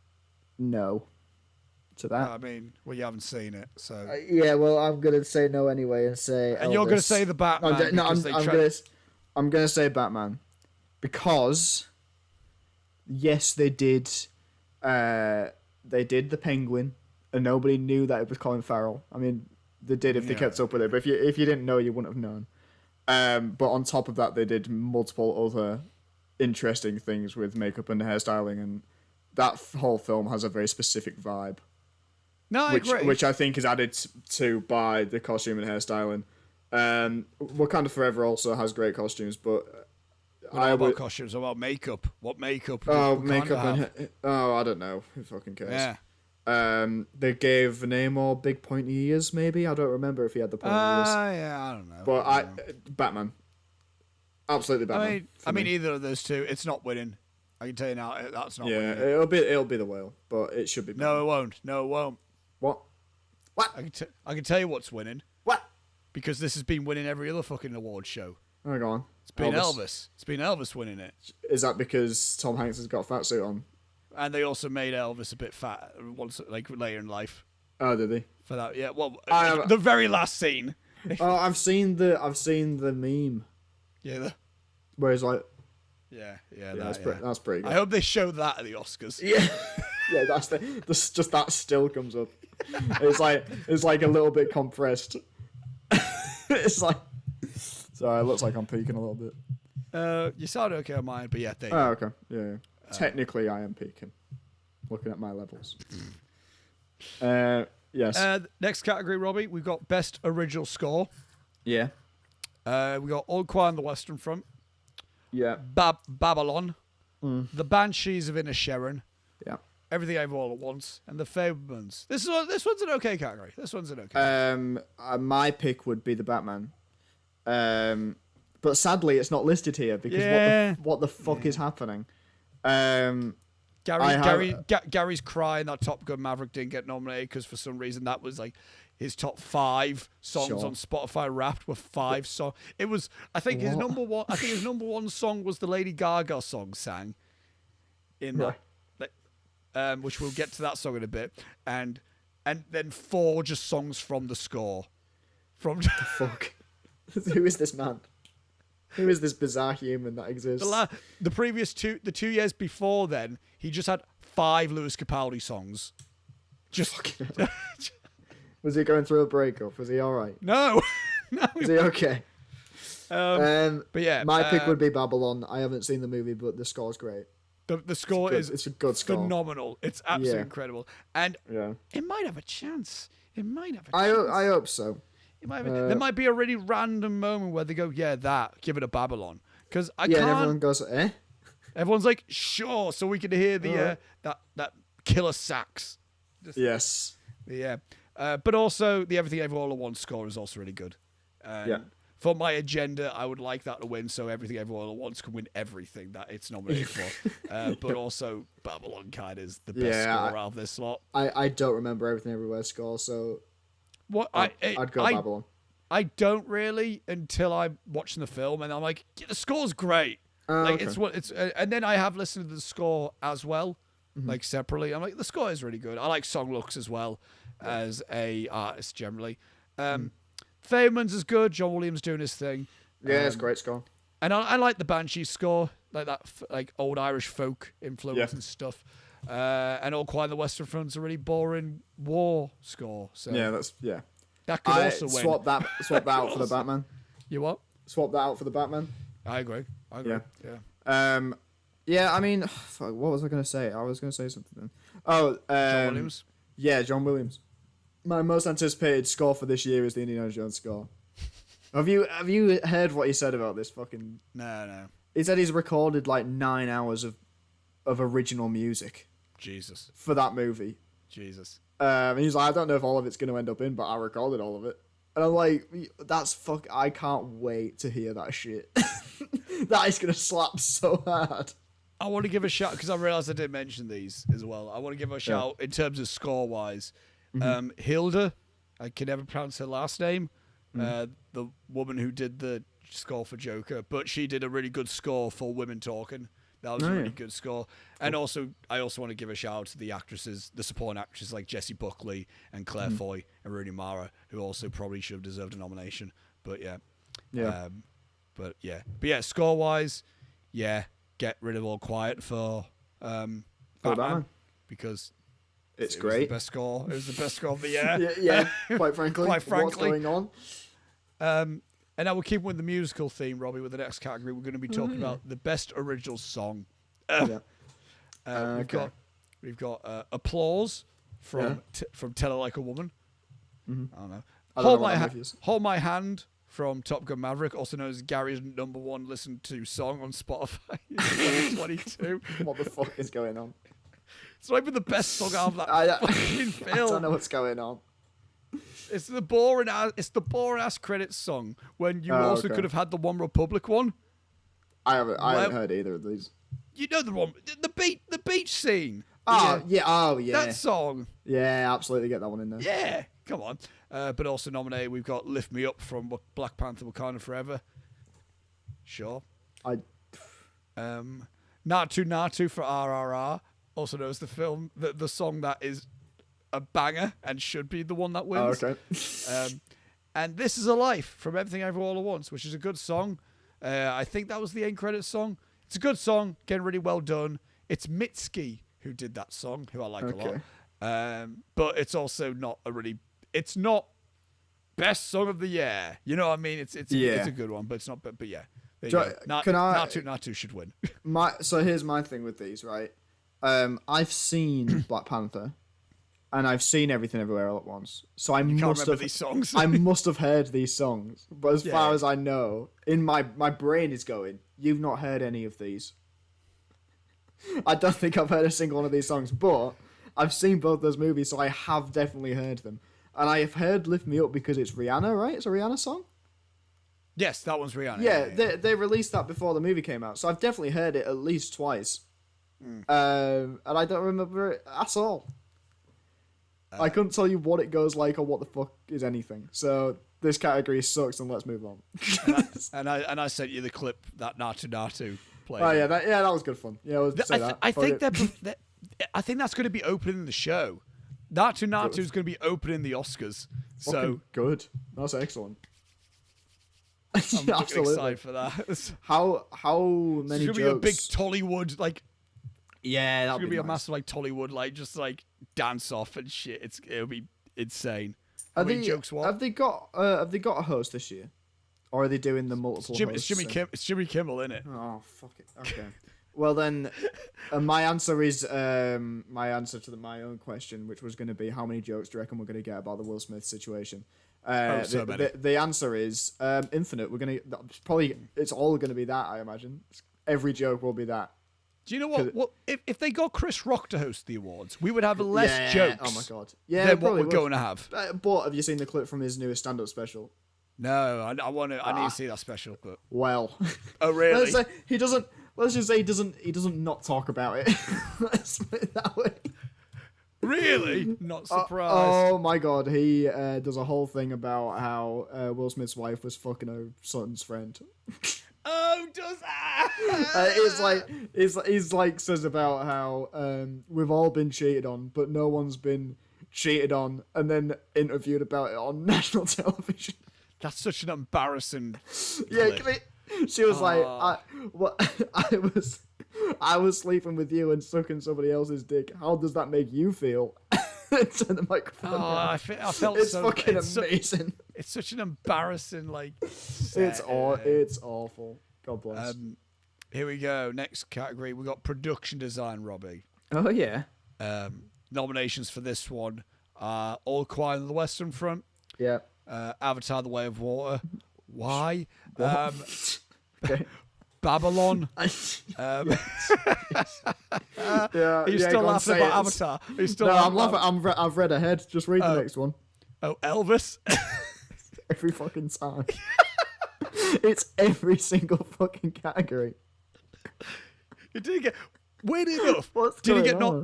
to that. I mean, you haven't seen it, so. Yeah. Well, I'm gonna say no anyway, and say. And Elvis. you're gonna say the Batman. I'm gonna say Batman, because yes, they did the Penguin, and nobody knew that it was Colin Farrell. I mean, they did if they kept up with it, but if you didn't know, you wouldn't have known. But on top of that, they did multiple other interesting things with makeup and hairstyling, and that whole film has a very specific vibe. No, I agree. Which I think is added to by the costume and hairstyling. Wakanda Forever also has great costumes, but about costumes, about makeup. What makeup? Oh, makeup and I don't know. Who fucking cares? Yeah. They gave Namor big pointy ears. Maybe I don't remember if he had the pointy ears. Yeah, I don't know. But Batman, absolutely Batman. I mean, either of those two, it's not winning. I can tell you now, that's not winning. Yeah, it'll be the Whale, but it should be Batman. No, it won't. No, it won't. What? I can tell you what's winning. What? Because this has been winning every other fucking award show. Oh, go on. It's been Elvis. It's been Elvis winning it. Is that because Tom Hanks has got a fat suit on? And they also made Elvis a bit fat once, later in life. Oh, did they? For that, yeah. Well, the very last scene. Oh, I've seen the meme. Yeah. Where he's like. Yeah. That's pretty good. I hope they show that at the Oscars. Yeah. Yeah, that's just that still comes up. It's like a little bit compressed. It's like. Sorry, it looks like I'm peeking a little bit. You sound okay on mine, but yeah, there you go. Okay. Yeah. Technically, I am peaking. Looking at my levels. Yes. Next category, Robbie, we've got Best Original Score. Yeah. We got All Quiet on the Western Front. Yeah. Babylon. The Banshees of Inisherin. Yeah. Everything Ever All at Once, and The Fabelmans. This one's an okay category. My pick would be the Batman. But sadly, it's not listed here because what the fuck is happening? Gary's crying that Top Gun Maverick didn't get nominated because for some reason that was like his top 5 songs on Spotify Wrapped were 5 songs. It was his number one. I think his number one song was the Lady Gaga song sang in that. Which we'll get to that song in a bit, and then 4 just songs from the score. From the fuck, who is this man? Who is this bizarre human that exists? The previous 2 years before then, he just had 5 Lewis Capaldi songs. Just was he going through a breakup? Was he all right? No. Is he okay? But yeah, my pick would be Babylon. I haven't seen the movie, but the score's great. The score it's a good score. Phenomenal. It's absolutely incredible, and it might have a chance. I hope so. There might be a really random moment where they go, give it a Babylon, because and everyone goes, eh? Everyone's like, sure, so we can hear the that killer sax. Yes. Yeah, but also the Everything Ever All at Once score is also really good. For my agenda, I would like that to win, so Everything Ever All at Once can win everything that it's nominated for. But also, Babylon kind of is the best score out of this slot. I don't remember Everything Everywhere score, so I'd go Babylon. I don't really until I'm watching the film, and I'm like, the score's great. And then I have listened to the score as well, like separately. I'm like, the score is really good. I like Song Looks as well. as a artist generally. Feynman's is good. John Williams doing his thing. Yeah, it's a great score. And I like the Banshee score, like that like old Irish folk influence and stuff. And All Quiet on the Western Front's a really boring war score. So yeah, that could also win. Swap that out for the Batman. You what? Swap that out for the Batman. I agree. Yeah. Yeah. I mean, fuck, what was I going to say? I was going to say something then. Oh, John Williams? Yeah, John Williams. My most anticipated score for this year is the Indiana Jones score. Have you heard what he said about this fucking... No. He said he's recorded like 9 hours of original music. Jesus. For that movie. Jesus. And he's like, I don't know if all of it's going to end up in, but I recorded all of it. And I'm like, I can't wait to hear that shit. That is going to slap so hard. I want to give a shout, because I realised I didn't mention these as well. I want to give a shout in terms of score-wise. Hilda, I can never pronounce her last name, the woman who did the score for Joker, but she did a really good score for Women Talking. That was a really good score. And also, I also want to give a shout out to the actresses, the supporting actresses like Jessie Buckley and Claire Foy and Rooney Mara, who also probably should have deserved a nomination. But but score-wise, get rid of All Quiet for Batman, because it's It great. was the best score. It was the best score of the year. yeah, quite frankly. What's going on? And now we're keeping with the musical theme, Robbie, with the next category. We're going to be talking about the best original song. We've got Applause from Tell It Like a Woman. I don't know. Hold My Hand from Top Gun Maverick, also known as Gary's #1 listened to song on Spotify in 2022. What the fuck is going on? It's not even the best song out of that fucking film. I don't know what's going on. It's the boring ass credits song when you also could have had the One Republic one. I haven't heard either of these. You know the one, the beach scene. That song. Yeah, absolutely get that one in there. Yeah, come on. But also nominated, we've got Lift Me Up from Black Panther: Wakanda Forever. Sure. Natu Natu for RRR, also known as the film, the song that is a banger and should be the one that wins. Oh, okay. And This Is a Life from Everything Everywhere All at Once, which is a good song. I think that was the end credits song. It's a good song, getting really well done. It's Mitski who did that song, who I like a lot. But it's also not it's not best song of the year. You know what I mean? It's a good one, but it's not. But yeah, Natu should win. So here's my thing with these, right? I've seen Black Panther, and I've seen Everything Everywhere All at Once. So I must have these songs. I must have heard these songs. But as far as I know, in my brain is going, you've not heard any of these. I don't think I've heard a single one of these songs, but I've seen both those movies, so I have definitely heard them. And I have heard Lift Me Up because it's Rihanna, right? It's a Rihanna song? Yes, that one's Rihanna. Yeah. They released that before the movie came out, so I've definitely heard it at least twice. And I don't remember it at all. I couldn't tell you what it goes like or what the fuck is anything. So this category sucks, and let's move on. and I sent you the clip that Natu Natu played. Oh yeah, that was good fun. Yeah, I think that's going to be opening the show. Natu Natu is going to be opening the Oscars. So good. That's excellent. I'm excited for that. How many jokes? It's going to be a big Tollywood Yeah, it's gonna be a massive Tollywood just dance off and shit. It'll be insane. How many jokes? What have they got? Have they got a host this year, or are they doing the multiple? It's Jimmy Kimmel, isn't it? Oh fuck it. Okay. Well then, my answer is my answer to my own question, which was going to be how many jokes do you reckon we're going to get about the Will Smith situation? So many. The answer is infinite. It's all going to be that, I imagine. Every joke will be that. Do you know what? What if they got Chris Rock to host the awards, we would have less jokes. Oh my god! Yeah, than what we're going to have. But have you seen the clip from his newest stand-up special? No, I need to see that special. But oh really? Let's just say he doesn't not talk about it. Let's put it that way. Really? Not surprised. Oh my god, he does a whole thing about how Will Smith's wife was fucking her son's friend. Oh, does that? He's says about how we've all been cheated on, but no one's been cheated on, and then interviewed about it on national television. That's such an embarrassing. Yeah, she was like, I was sleeping with you and sucking somebody else's dick. How does that make you feel? Turn the microphone. I felt it's so. Fucking amazing. It's such an embarrassing It's awful. God bless. Here we go. Next category, we got production design. Robbie. Oh yeah. Nominations for this one are All Quiet on the Western Front. Yeah. Avatar: The Way of Water. Why? Okay. Babylon. Are you still laughing about Avatar? Are you still I'm laughing. I've read ahead. Just read the next one. Oh, Elvis. Every fucking time. It's every single fucking category. You didn't get. Weird enough,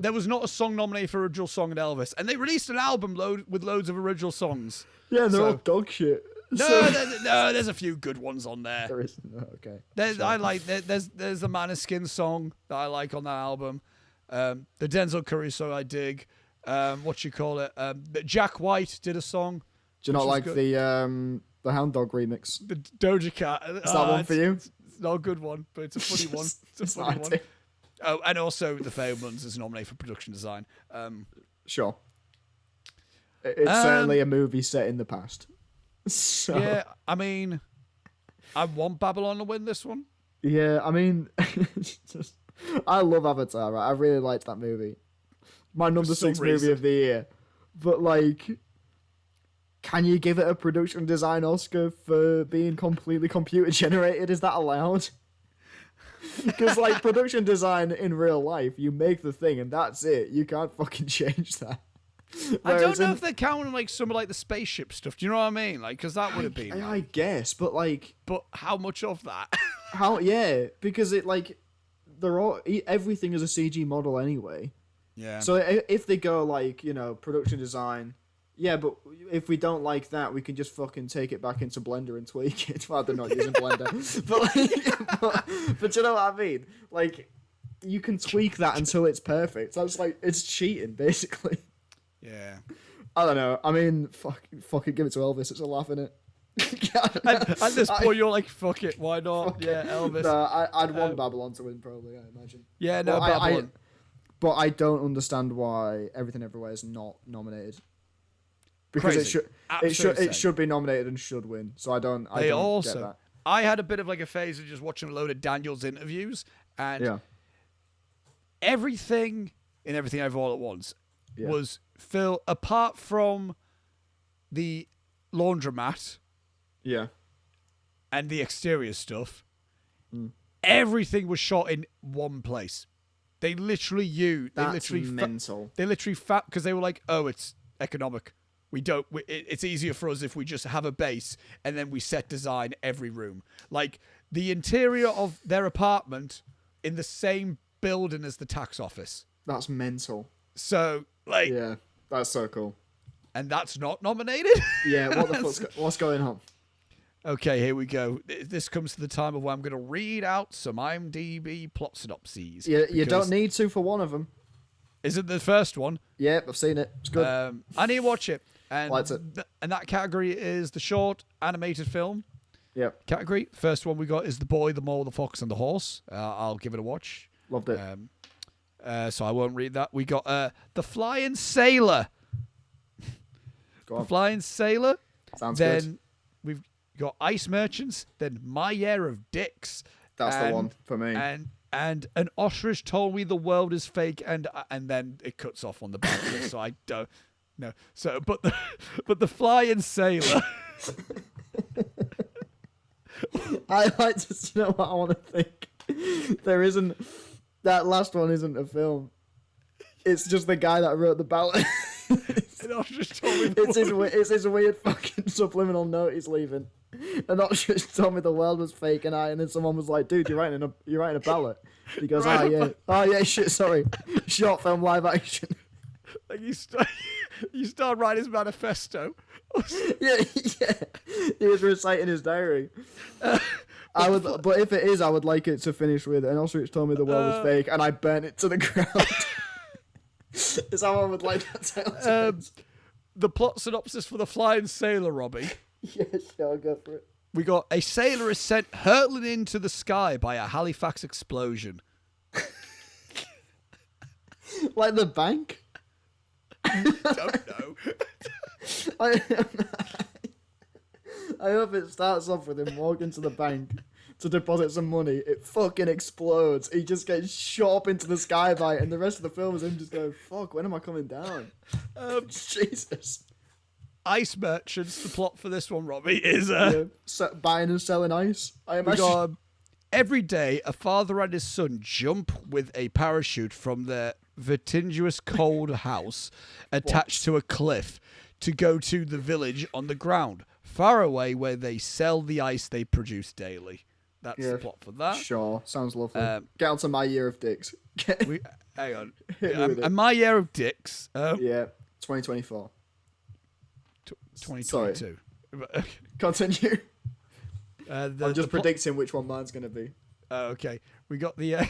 there was not a song nominated for original song in Elvis, and they released an album with loads of original songs. Yeah, they're all dog shit. No, there's a few good ones on there. There is. Okay. There's the Maneskin song that I like on that album. The Denzel Curry song I dig. Jack White did a song. Do you not like the Hound Dog remix? The Doja Cat. Is that one for you? It's not a good one, but it's a funny one. It's a funny one. Oh, and also The Fablemans is nominated for production design. Sure. It's certainly a movie set in the past. So. Yeah, I mean, I want Babylon to win this one. Yeah, I mean, I love Avatar. Right? I really liked that movie. My number 6 movie of the year. But can you give it a production design Oscar for being completely computer generated? Is that allowed? Because production design in real life, you make the thing and that's it. You can't fucking change that. I don't know if they're counting some of the spaceship stuff. Do you know what I mean? Because that would have been. I guess, but But how much of that? Yeah, because they're all everything is a CG model anyway. Yeah. So if they go production design, yeah, but if we don't like that, we can just fucking take it back into Blender and tweak it. Well, they're not using Blender, but you know what I mean? You can tweak that until it's perfect. That's it's cheating basically. Yeah. I don't know. I mean, fuck it, give it to Elvis. It's a laugh in it. At this point, you're like, fuck it, why not? Yeah, Elvis. No, I'd want Babylon to win, probably, I imagine. Yeah, no, Babylon. But I don't understand why Everything Everywhere is not nominated. Because it should be nominated and should win. So I don't get that. I had a bit of a phase of just watching a load of Daniel's interviews, and everything Everywhere at Once was Phil, apart from the laundromat, and the exterior stuff, everything was shot in one place. They literally mental. They literally because they were like, oh, it's economic. It's easier for us if we just have a base and then we set design every room. The interior of their apartment in the same building as the tax office. That's mental. So yeah, that's so cool. And that's not nominated? Yeah, what the fuck's what's going on? Okay, here we go. This comes to the time of where I'm going to read out some IMDb plot synopses. Yeah, you don't need to for one of them. Is it the first one? Yeah, I've seen it. It's good. I need to watch it. And, Likes it. And that category is the short animated film. Yep. Category. First one we got is The Boy, the Mole, the Fox, and the Horse. I'll give it a watch. Loved it. So I won't read that. We got The Flying Sailor. Go on. The Flying Sailor. Sounds then good. We've got Ice Merchants. Then My Year of Dicks. That's the one for me. And An Ostrich Told Me the World is Fake. And then it cuts off on the back of it, so I don't know. So, but the Flying Sailor. I like to know what I want to think. That last one isn't a film. It's just the guy that wrote the ballot. It's his weird fucking subliminal note he's leaving. And not just told me the world was fake, and then someone was like, "Dude, you're writing a ballot." He goes, "Oh yeah, shit, sorry, short film live action." You start writing his manifesto. yeah, he was reciting his diary. But if it is, I would like it to finish with, "An ostrich told me the world was fake, and I burnt it to the ground." Is how I would like that tale to be. The plot synopsis for The Flying Sailor, Robbie. Yeah, sure, I'll go for it. We got a sailor is sent hurtling into the sky by a Halifax explosion. Like the bank? Don't know. I hope it starts off with him walking to the bank to deposit some money. It fucking explodes. He just gets shot up into the sky by it, and the rest of the film is him just going, fuck, when am I coming down? Jesus. Ice merchants, the plot for this one, Robbie, is buying and selling ice. I we imagine. got, every day, a father and his son jump with a parachute from their vertiginous cold house attached to a cliff to go to the village on the ground, far away where they sell the ice they produce daily. That's the plot for that. Sure, sounds lovely. Get on to My Year of Dicks. Hang on. And My Year of Dicks. 2024. 2022. Sorry. Continue. I'm just predicting which one mine's going to be. Okay. We got the...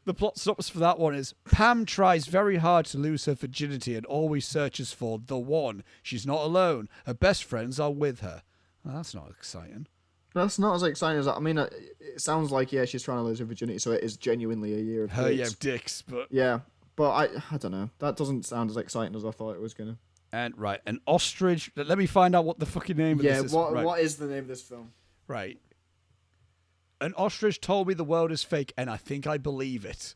The plot synopsis for that one is Pam tries very hard to lose her virginity and always searches for the one. She's not alone. Her best friends are with her. Well, that's not exciting. That's not as exciting as that. I mean, it sounds like, she's trying to lose her virginity, so it is genuinely a year of her dicks. year of dicks, but... Yeah, but I don't know. That doesn't sound as exciting as I thought it was going to. And, right, an ostrich... Let me find out what the fucking name of this is. Yeah, what is the name of this film? Right. An ostrich told me the world is fake, and I think I believe it.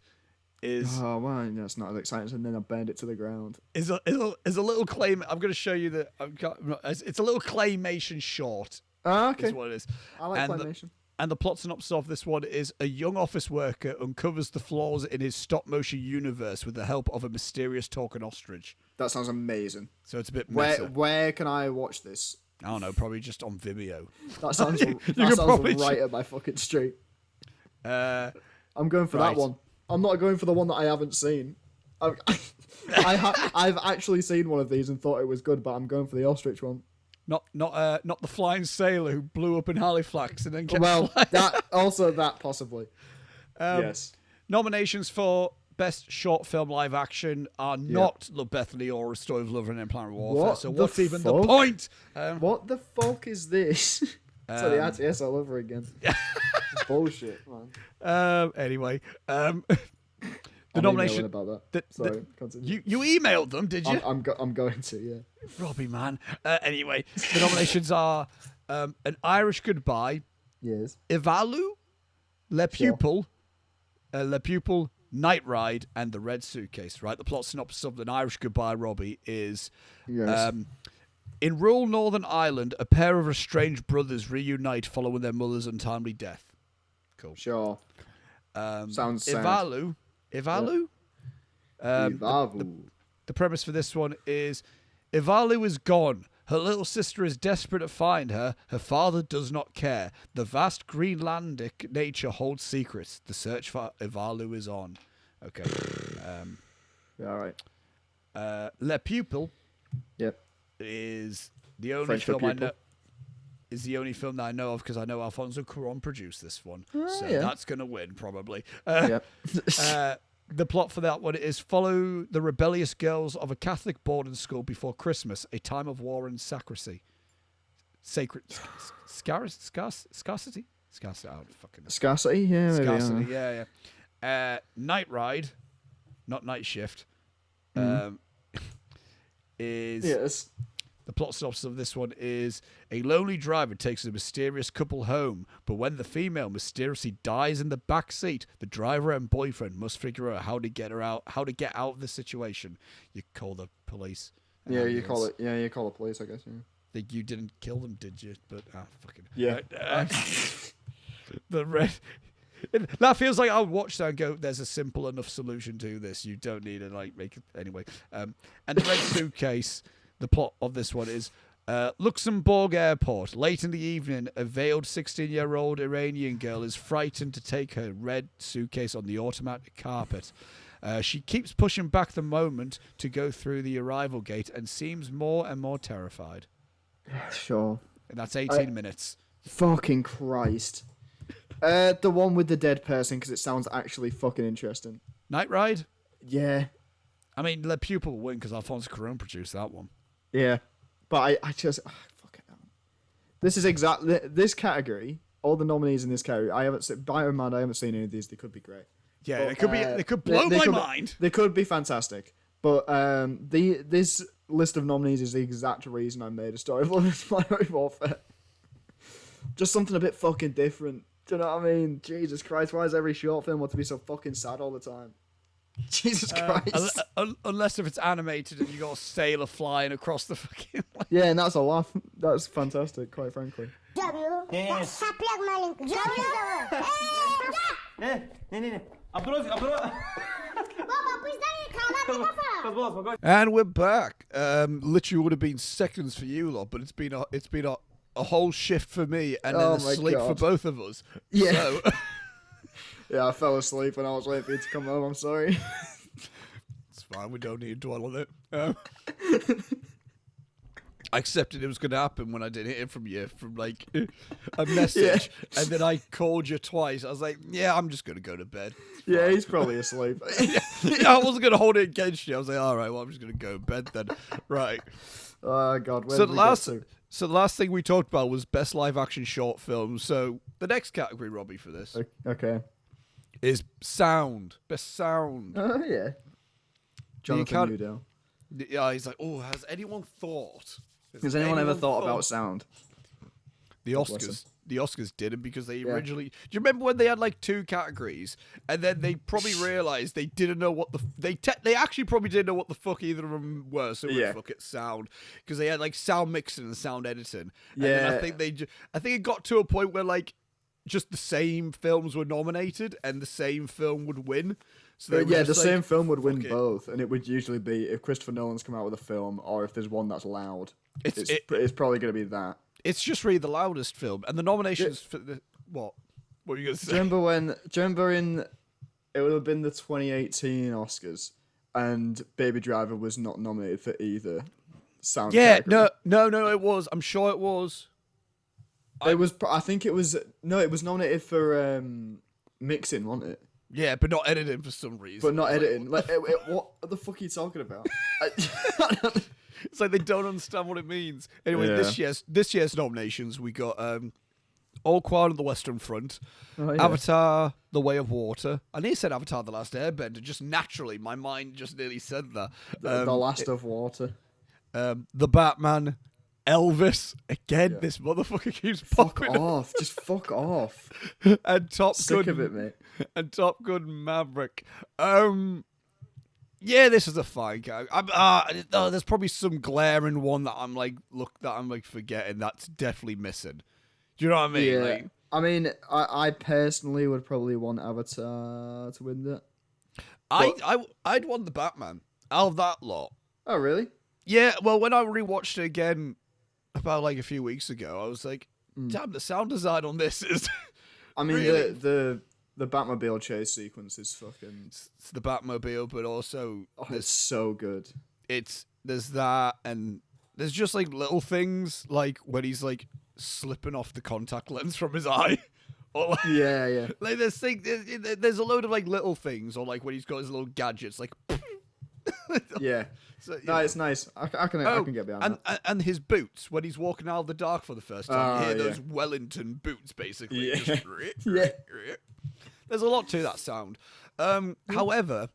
Oh, well, that's not as exciting, and then I burned it to the ground. Is a little claim... I'm going to show you the... It's a little claymation short. Ah, okay. Is what it is. I like claymation. And the plot synopsis of this one is a young office worker uncovers the flaws in his stop-motion universe with the help of a mysterious talking ostrich. That sounds amazing. So it's a bit meta. Where can I watch this? I don't know, probably just on Vimeo. That sounds right up my fucking street. I'm going for that one. I'm not going for the one that I haven't seen. I've actually seen one of these and thought it was good, but I'm going for the ostrich one. Not the flying sailor who blew up in Halifax and then kept flying. that possibly. Yes. Nominations for Best Short Film Live Action are not Love Bethany or A Story of Love and Planet Warfare. So what's even the point? What the fuck is this? So the RTS all over again. Bullshit, man. Anyway, the I'm nomination about that. Sorry, continue. You emailed them, did you? I'm going to, yeah. Robbie, man. Anyway, the nominations are An Irish Goodbye, Yes. Ivalu, Le Pupil, Night Ride, and The Red Suitcase. Right, the plot synopsis of An Irish Goodbye, Robbie, is in rural Northern Ireland, a pair of estranged brothers reunite following their mother's untimely death. Cool. Sure. Sounds sad. Ivalu. Ivalu. The premise for this one is Ivalu is gone. Her little sister is desperate to find her. Her father does not care. The vast Greenlandic nature holds secrets. The search for Ivalu is on. Okay. All right. Le Pupil. Yep. Is the only French film I know. Is the only film that I know of because I know Alfonso Cuarón produced this one, so that's gonna win probably. Yep. The plot for that one is follow the rebellious girls of a Catholic boarding school before Christmas, a time of war and scarcity. Scarcity. I don't fucking know. Scarcity, yeah. Scarcity, yeah. Night Ride, not Night Shift. Is the plot synopsis of this one is a lonely driver takes a mysterious couple home, but when the female mysteriously dies in the back seat, the driver and boyfriend must figure out how to get out of the situation. You call the police. Yeah, you call it. Yeah, you call the police, I guess. Yeah. You didn't kill them, did you? But fucking yeah. The red. That feels like I would watch that and go, there's a simple enough solution to this. You don't need to make it anyway. And The Red Suitcase, the plot of this one is Luxembourg Airport. Late in the evening, a veiled 16-year-old Iranian girl is frightened to take her red suitcase on the automatic carpet. She keeps pushing back the moment to go through the arrival gate and seems more and more terrified. Sure. And that's 18 minutes. Fucking Christ. The one with the dead person, because it sounds actually fucking interesting. Night Ride? Yeah. I mean, Le Pupil will win because Alfonso Cuarón produced that one. Yeah, but I just fuck it. This is exactly this category. All the nominees in this category, I haven't seen. By mind, I haven't seen any of these. They could be great. Yeah, but, they could blow my mind. They could be fantastic. But this list of nominees is the exact reason I made a story of Love Minority Warfare. Just something a bit fucking different. Do you know what I mean? Jesus Christ, why does every short film want to be so fucking sad all the time? Jesus Christ. Unless if it's animated and you got a sailor flying across the fucking... Yeah, and that's a laugh. That's fantastic, quite frankly. And we're back. Literally would have been seconds for you lot, but it's been a whole shift for me and then a sleep for both of us. Yeah. So. Yeah, I fell asleep when I was waiting for you to come home. I'm sorry. It's fine. We don't need to dwell on it. I accepted it was going to happen when I didn't hear from you from like a message, and then I called you twice. I was like, "Yeah, I'm just going to go to bed." Yeah, he's probably asleep. I wasn't going to hold it against you. I was like, "All right, well, I'm just going to go to bed then." Right. Oh God. So the last thing we talked about was best live action short film. So the next category, Robbie, for this, okay, is sound. Best sound. Oh yeah. Jonathan Newdale. Yeah, he's like, "Oh, has anyone thought?" Has anyone ever thought about sound? The Oscars didn't because they originally... Do you remember when they had like 2 categories and then they probably realised they didn't know what the... They actually probably didn't know what the fuck either of them were, so we fuck it sound. Because they had like sound mixing and sound editing. And then I think it got to a point where like just the same films were nominated and the same film would win. So the same film would win both, and it would usually be if Christopher Nolan's come out with a film, or if there's one that's loud. It's probably going to be that. It's just really the loudest film, and the nominations for the what? What were you going to say? Do you remember it would have been the 2018 Oscars, and Baby Driver was not nominated for either sound. Yeah, category. no, it was. I'm sure it was. It was. I think it was. No, it was nominated for mixing, wasn't it? Yeah, but not editing for some reason. But not editing. What the fuck are you talking about? It's like they don't understand what it means. Anyway, this year's nominations, we got All Quiet on the Western Front, Avatar: The Way of Water. I nearly said Avatar: The Last Airbender. Just naturally, my mind just nearly said that. The Last of Water. The Batman. Elvis again. This motherfucker keeps popping off. Just fuck off. And Sick of it, mate. And Top Gun Maverick. Yeah, this is a fine guy. There's probably some glaring one that I'm like forgetting. That's definitely missing. Do you know what I mean? Yeah. Like, I mean, I personally would probably want Avatar to win that. I'd want the Batman out of that lot. Oh, really? Yeah. Well, when I rewatched it again about like a few weeks ago, I was like, damn, the sound design on this is. I mean, really... the Batmobile chase sequence is fucking. It's the Batmobile, but also it's so good. There's that, and there's just like little things like when he's like slipping off the contact lens from his eye. Or like, yeah. Like there's a load of like little things, or like when he's got his little gadgets, like. Yeah. So, no, it's nice. I can get behind that. And his boots when he's walking out of the dark for the first time. You hear those Wellington boots, basically. Yeah. Just, yeah. There's a lot to that sound. However,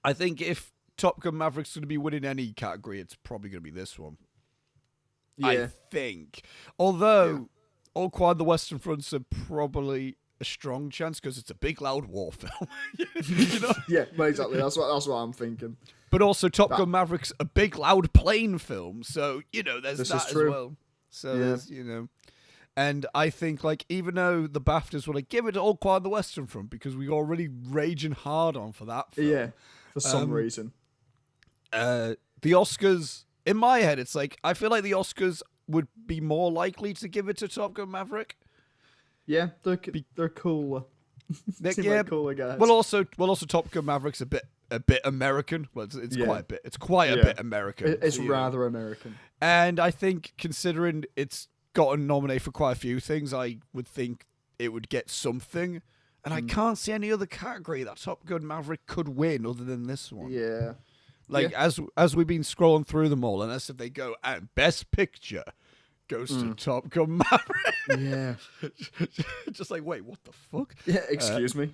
I think if Top Gun Maverick's going to be winning any category, it's probably going to be this one. Yeah. I think. Although, All Quiet on the Western Front's are probably a strong chance because it's a big, loud war film. You know? Yeah, exactly. That's what I'm thinking. But also, Top Gun Maverick's a big, loud plane film, so there's that as well. So there's and I think like even though the BAFTAs want to give it to All Quiet on the Western Front because we got really raging hard on for that film. Yeah, for some reason. The Oscars, in my head, it's like I feel like the Oscars would be more likely to give it to Top Gun Maverick. Yeah, they're cooler. Like cooler guys. Well, also Top Gun Maverick's a bit American. Well, it's quite a bit. It's quite a bit American. It's rather American. And I think considering it's gotten nominated for quite a few things, I would think it would get something. And I can't see any other category that Top Gun Maverick could win other than this one. Yeah. Like, as we've been scrolling through them all, and as if they go, and Best Picture goes to Top Gun Maverick. Yeah. Just like, wait, what the fuck? Yeah, excuse me.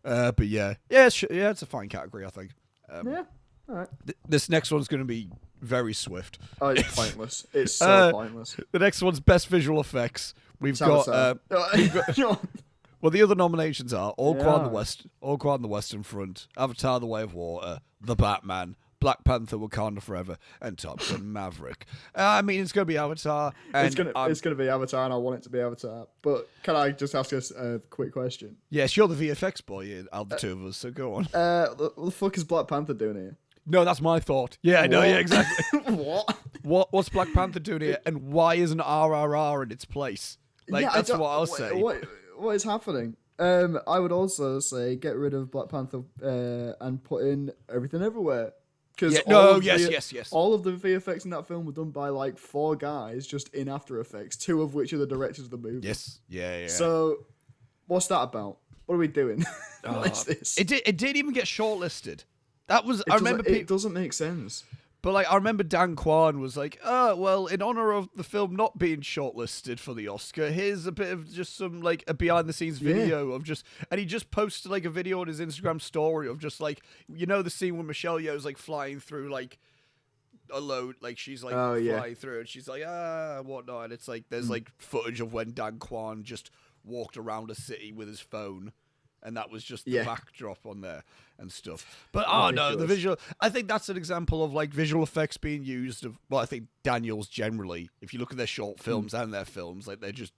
But yeah, it's a fine category, I think. Yeah, all right. This next one's going to be very swift. Oh, it's pointless. It's so pointless. The next one's Best Visual Effects. We've got well, the other nominations are All Quiet on the Western Front, Avatar: The Way of Water, The Batman, Black Panther: Wakanda Forever, and Top Gun Maverick. I mean, it's going to be Avatar. And it's gonna be Avatar, and I want it to be Avatar. But can I just ask us a quick question? Yes, you're the VFX boy out of the two of us, so go on. What the fuck is Black Panther doing here? No, that's my thought. Yeah, no, yeah, exactly. What? What's Black Panther doing here, and why isn't RRR in its place? Like, that's what I'll say. What is happening? I would also say get rid of Black Panther and put in Everything Everywhere. Because yes. all of the VFX in that film were done by like 4 guys just in After Effects, 2 of which are the directors of the movie. Yes, yeah. So, what's that about? What are we doing? What is this? It didn't even get shortlisted. That was It doesn't make sense. But like, I remember Dan Kwan was like, "Oh, well, in honor of the film not being shortlisted for the Oscar, here's a bit of just some like a behind the scenes video of just," and he just posted like a video on his Instagram story of just like, you know, the scene when Michelle Yeoh's like flying through like a load, like she's like flying through, and she's like whatnot, and it's like there's like footage of when Dan Kwan just walked around a city with his phone. And that was just the backdrop on there and stuff. But, the visual... I think that's an example of, like, visual effects being used. Well, I think Daniels generally, if you look at their short films and their films, like, they're just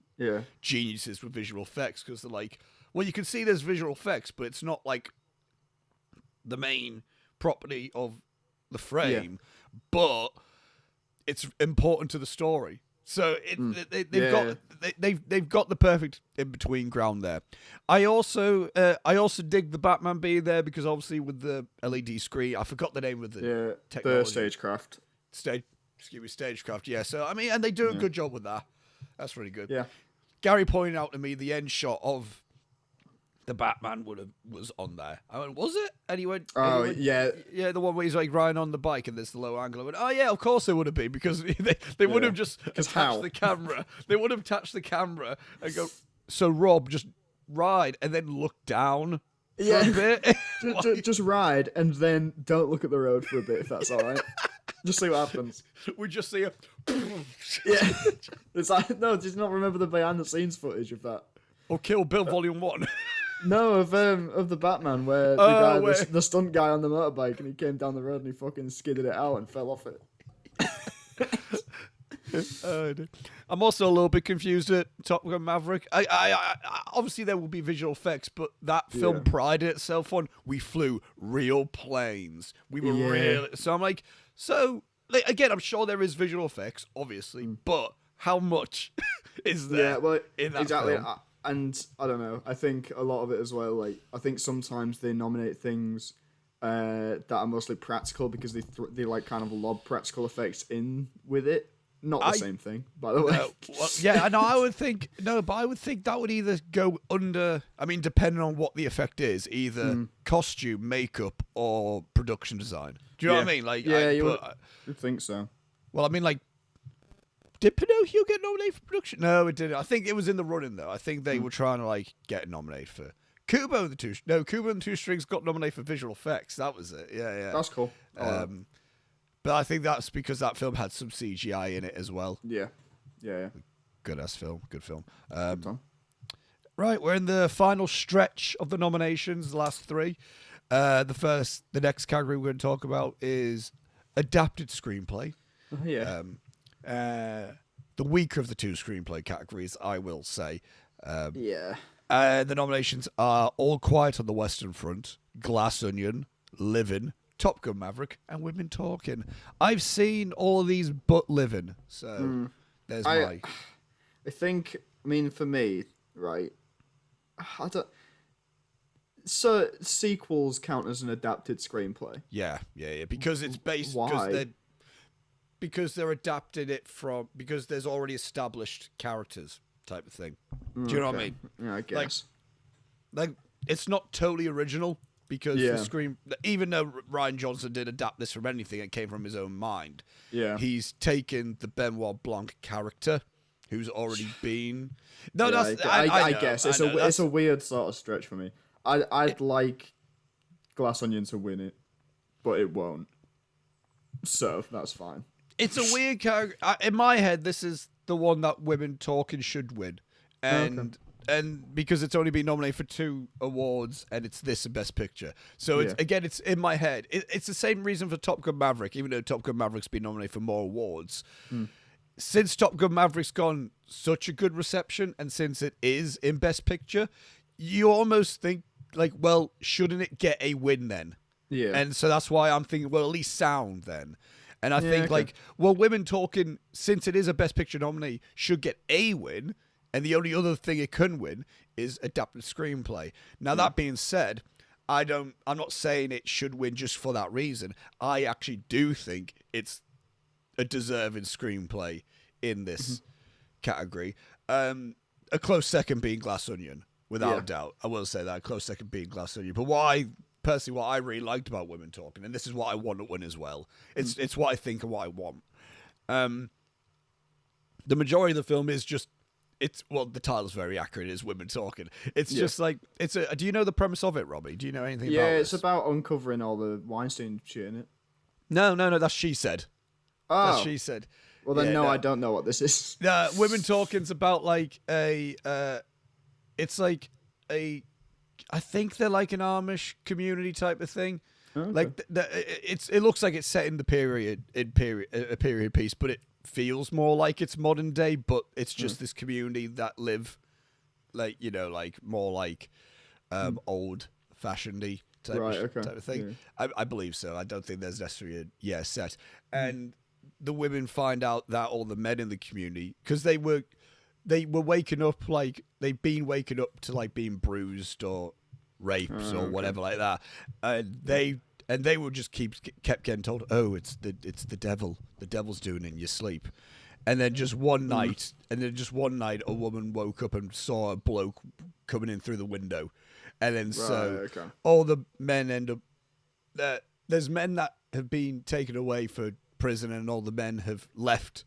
geniuses with visual effects. Because they're like... Well, you can see there's visual effects, but it's not, like, the main property of the frame. Yeah. But it's important to the story. So they've got the perfect in between ground there. I also dig the Batman being there because obviously with the LED screen, I forgot the name of the technology. The stagecraft. Stagecraft. Yeah. So I mean, and they do a good job with that. That's really good. Yeah. Gary pointed out to me the end shot of the Batman was on there. I went, was it? And he went, yeah, the one where he's like riding on the bike and there's the low angle. I went, oh yeah, of course it would have been because they would have just attached the camera. They would have attached the camera and go, so Rob, just ride and then look down for a bit. just ride and then don't look at the road for a bit if that's all right. Just see what happens. We just see a It's like, no, did you not remember the behind the scenes footage of that? Or Kill Bill Volume 1. No, of the Batman where the stunt guy on the motorbike and he came down the road and he fucking skidded it out and fell off it. I'm also a little bit confused at Top Gun Maverick. I obviously there will be visual effects, but that film prided itself on we flew real planes. We were real. So I'm like, again, I'm sure there is visual effects, obviously, but how much is there in that film? And I don't know. I think a lot of it as well. Like I think sometimes they nominate things that are mostly practical because they like kind of lob practical effects in with it. Not the same thing, by the way. I would think but I would think that would either go under. I mean, depending on what the effect is, either costume, makeup, or production design. Do you know what I mean? Like, you would think so. Well, I mean, like. Did Pinocchio get nominated for production? No, it didn't. I think it was in the running though. I think they were trying to like get nominated for Kubo and the Two Strings got nominated for visual effects. That was it. Yeah. That's cool. But I think that's because that film had some CGI in it as well. Yeah. Good film. Right, we're in the final stretch of the nominations, the last 3. The next category we're going to talk about is adapted screenplay. The weaker of the 2 screenplay categories, I will say. The nominations are All Quiet on the Western Front, Glass Onion, Living, Top Gun Maverick, and Women Talking. I've seen all of these but Living, so there's my... I think, I mean, for me, right, I don't... So sequels count as an adapted screenplay? Yeah, because it's based... Why? Because they're adapting it from... Because there's already established characters type of thing. Do you know what I mean? Yeah, I guess. Like it's not totally original because the screen, even though Ryan Johnson did adapt this from anything, it came from his own mind. Yeah, he's taken the Benoit Blanc character, who's already been. No, yeah, that's I guess it's a weird sort of stretch for me. I'd like Glass Onion to win it, but it won't. So that's fine. It's a weird character. In my head, this is the one that Women Talking should win, and because it's only been nominated for 2 awards, and it's this and Best Picture. So it's it's in my head. It's the same reason for Top Gun Maverick, even though Top Gun Maverick's been nominated for more awards. Since Top Gun Maverick's gone such a good reception, and since it is in Best Picture, you almost think like, well, shouldn't it get a win then? Yeah. And so that's why I'm thinking, well, at least sound then. And I think like, well, Women Talking, since it is a Best Picture nominee, should get a win. And the only other thing it can win is adapted screenplay. Now, that being said, I'm not saying it should win just for that reason. I actually do think it's a deserving screenplay in this category. A close second being Glass Onion, without a doubt. I will say that, a close second being Glass Onion. But what I really liked about Women Talking, and this is what I want to win as well. It's what I think and what I want. The majority of the film is just, the title's very accurate. It's Women Talking. It's just like, do you know the premise of it, Robbie? Do you know anything about it? Yeah, it's about uncovering all the Weinstein shit in it. No, that's She Said. Oh. That's She Said. Well, then no, I don't know what this is. Women Talking's about like it's like I think they're like an Amish community type of thing. Okay. Like it looks like it's set in a period piece, but it feels more like it's modern day. But it's just this community that live like like more like old fashioned-y type of thing. Yeah. I believe so. I don't think there's necessarily a set. And the women find out that all the men in the community, because they were waking up like they've been waking up to like being bruised or rapes or whatever like that, and they would just kept getting told, oh, it's the devil, the devil's doing it in your sleep. And then just one night, a woman woke up and saw a bloke coming in through the window, and then all the men end up. There's men that have been taken away for prison, and all the men have left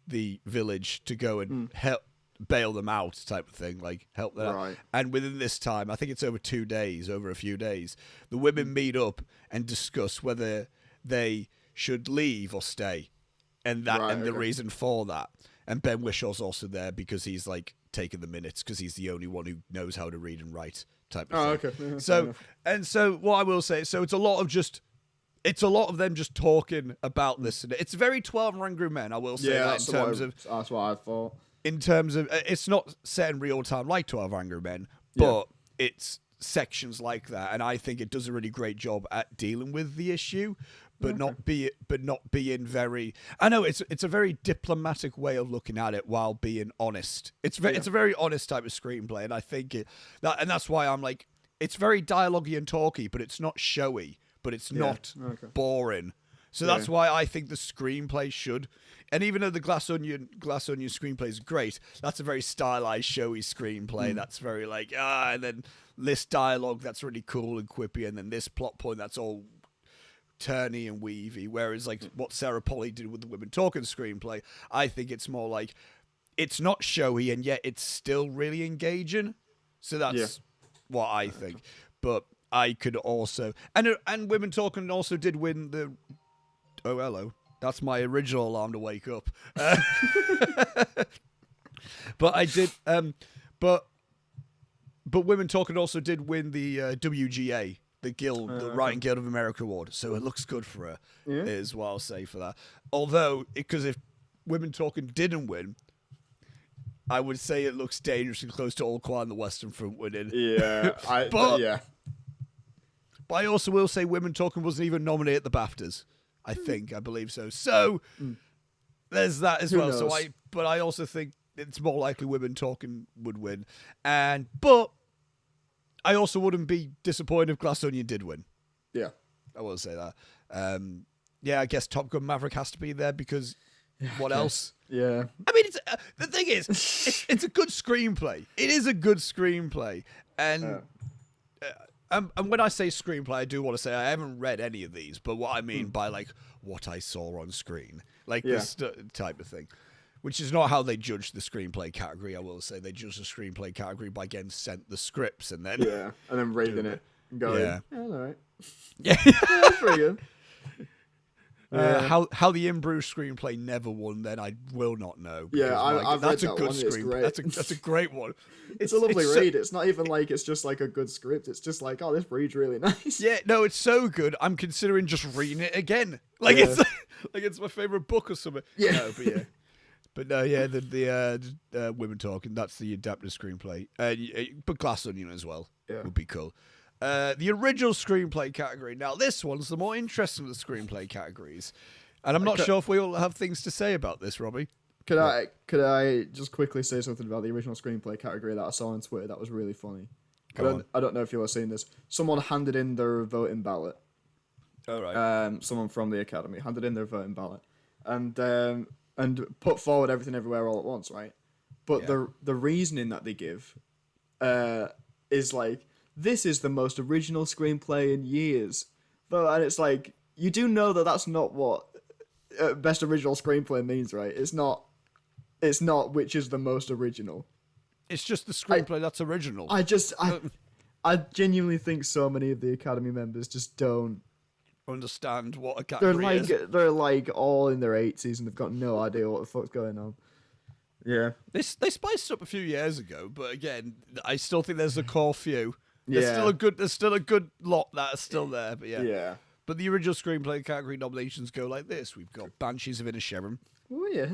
the village to go and help bail them out, type of thing, like help them out. And within this time, I think it's over a few days, the women meet up and discuss whether they should leave or stay, and the reason for that. And Ben Wishaw's also there because he's like taking the minutes because he's the only one who knows how to read and write, type of thing. Yeah, so what I will say, so it's a lot of them just talking about this. It's very 12 Angry Men, I will say that, that's what I thought. In terms of, it's not set in real time like 12 Angry Men, but it's sections like that, and I think it does a really great job at dealing with the issue, but not being very. I know it's a very diplomatic way of looking at it while being honest. It's a very honest type of screenplay, and I think that's why I'm like, it's very dialogue-y and talky, but it's not showy, but it's not boring. So that's why I think the screenplay should. And even though the Glass Onion screenplay is great, that's a very stylized, showy screenplay. That's very like, and then this dialogue that's really cool and quippy, and then this plot point that's all turny and weavy. Whereas like what Sarah Polley did with the Women Talking screenplay, I think it's more like, it's not showy and yet it's still really engaging. So that's what I think. But I could also, and Women Talking also did win the. Oh, hello. That's my original alarm to wake up. But I did. But Women Talking also did win the WGA, the Guild, the Writing Guild of America Award. So it looks good for her, is what I'll say for that. Although, because if Women Talking didn't win, I would say it looks dangerously close to All Quiet on the Western Front winning. Yeah, But I also will say Women Talking wasn't even nominated at the BAFTAs. I believe so. So there's that as well. Knows? But I also think it's more likely Women Talking would win. But I also wouldn't be disappointed if Glass Onion did win. Yeah, I will say that. I guess Top Gun Maverick has to be there because what else? Yeah. I mean, the thing is, it's a good screenplay. It is a good screenplay, and and when I say screenplay, I do want to say I haven't read any of these, but what I mean by like what I saw on screen, like this type of thing, which is not how they judge the screenplay category. I will say they judge the screenplay category by getting sent the scripts and then rating it and going, yeah, all right, yeah, that's pretty good. How the In Bruges screenplay never won, then I will not know. Yeah, I've read that one. It's great. That's a great one. It's a lovely read. It's not even like it's just like a good script. It's just like, oh, this reads really nice. Yeah, no, it's so good. I'm considering just reading it again. Like it's like it's my favorite book or something. Yeah, no, but no, yeah, the Women Talking. That's the adapted screenplay. But Glass Onion as well would be cool. The original screenplay category. Now, this one's the more interesting of the screenplay categories, and I'm not sure if we all have things to say about this, Robbie. Could I just quickly say something about the original screenplay category that I saw on Twitter that was really funny? I don't know if you have seen this. Someone handed in their voting ballot. All right. Someone from the Academy handed in their voting ballot, and put forward Everything Everywhere All at Once, right? But the reasoning that they give, is like, this is the most original screenplay in years. And it's like, you do know that that's not what best original screenplay means, right? It's not which is the most original. It's just the screenplay that's original. I genuinely think so many of the Academy members just don't understand what a category is. They're like all in their 80s and they've got no idea what the fuck's going on. Yeah. They spiced up a few years ago, but again, I still think there's a core few. There's still a good lot that are still there, but yeah. But the original screenplay category nominations go like this: we've got Banshees of Inisherin. Oh yeah.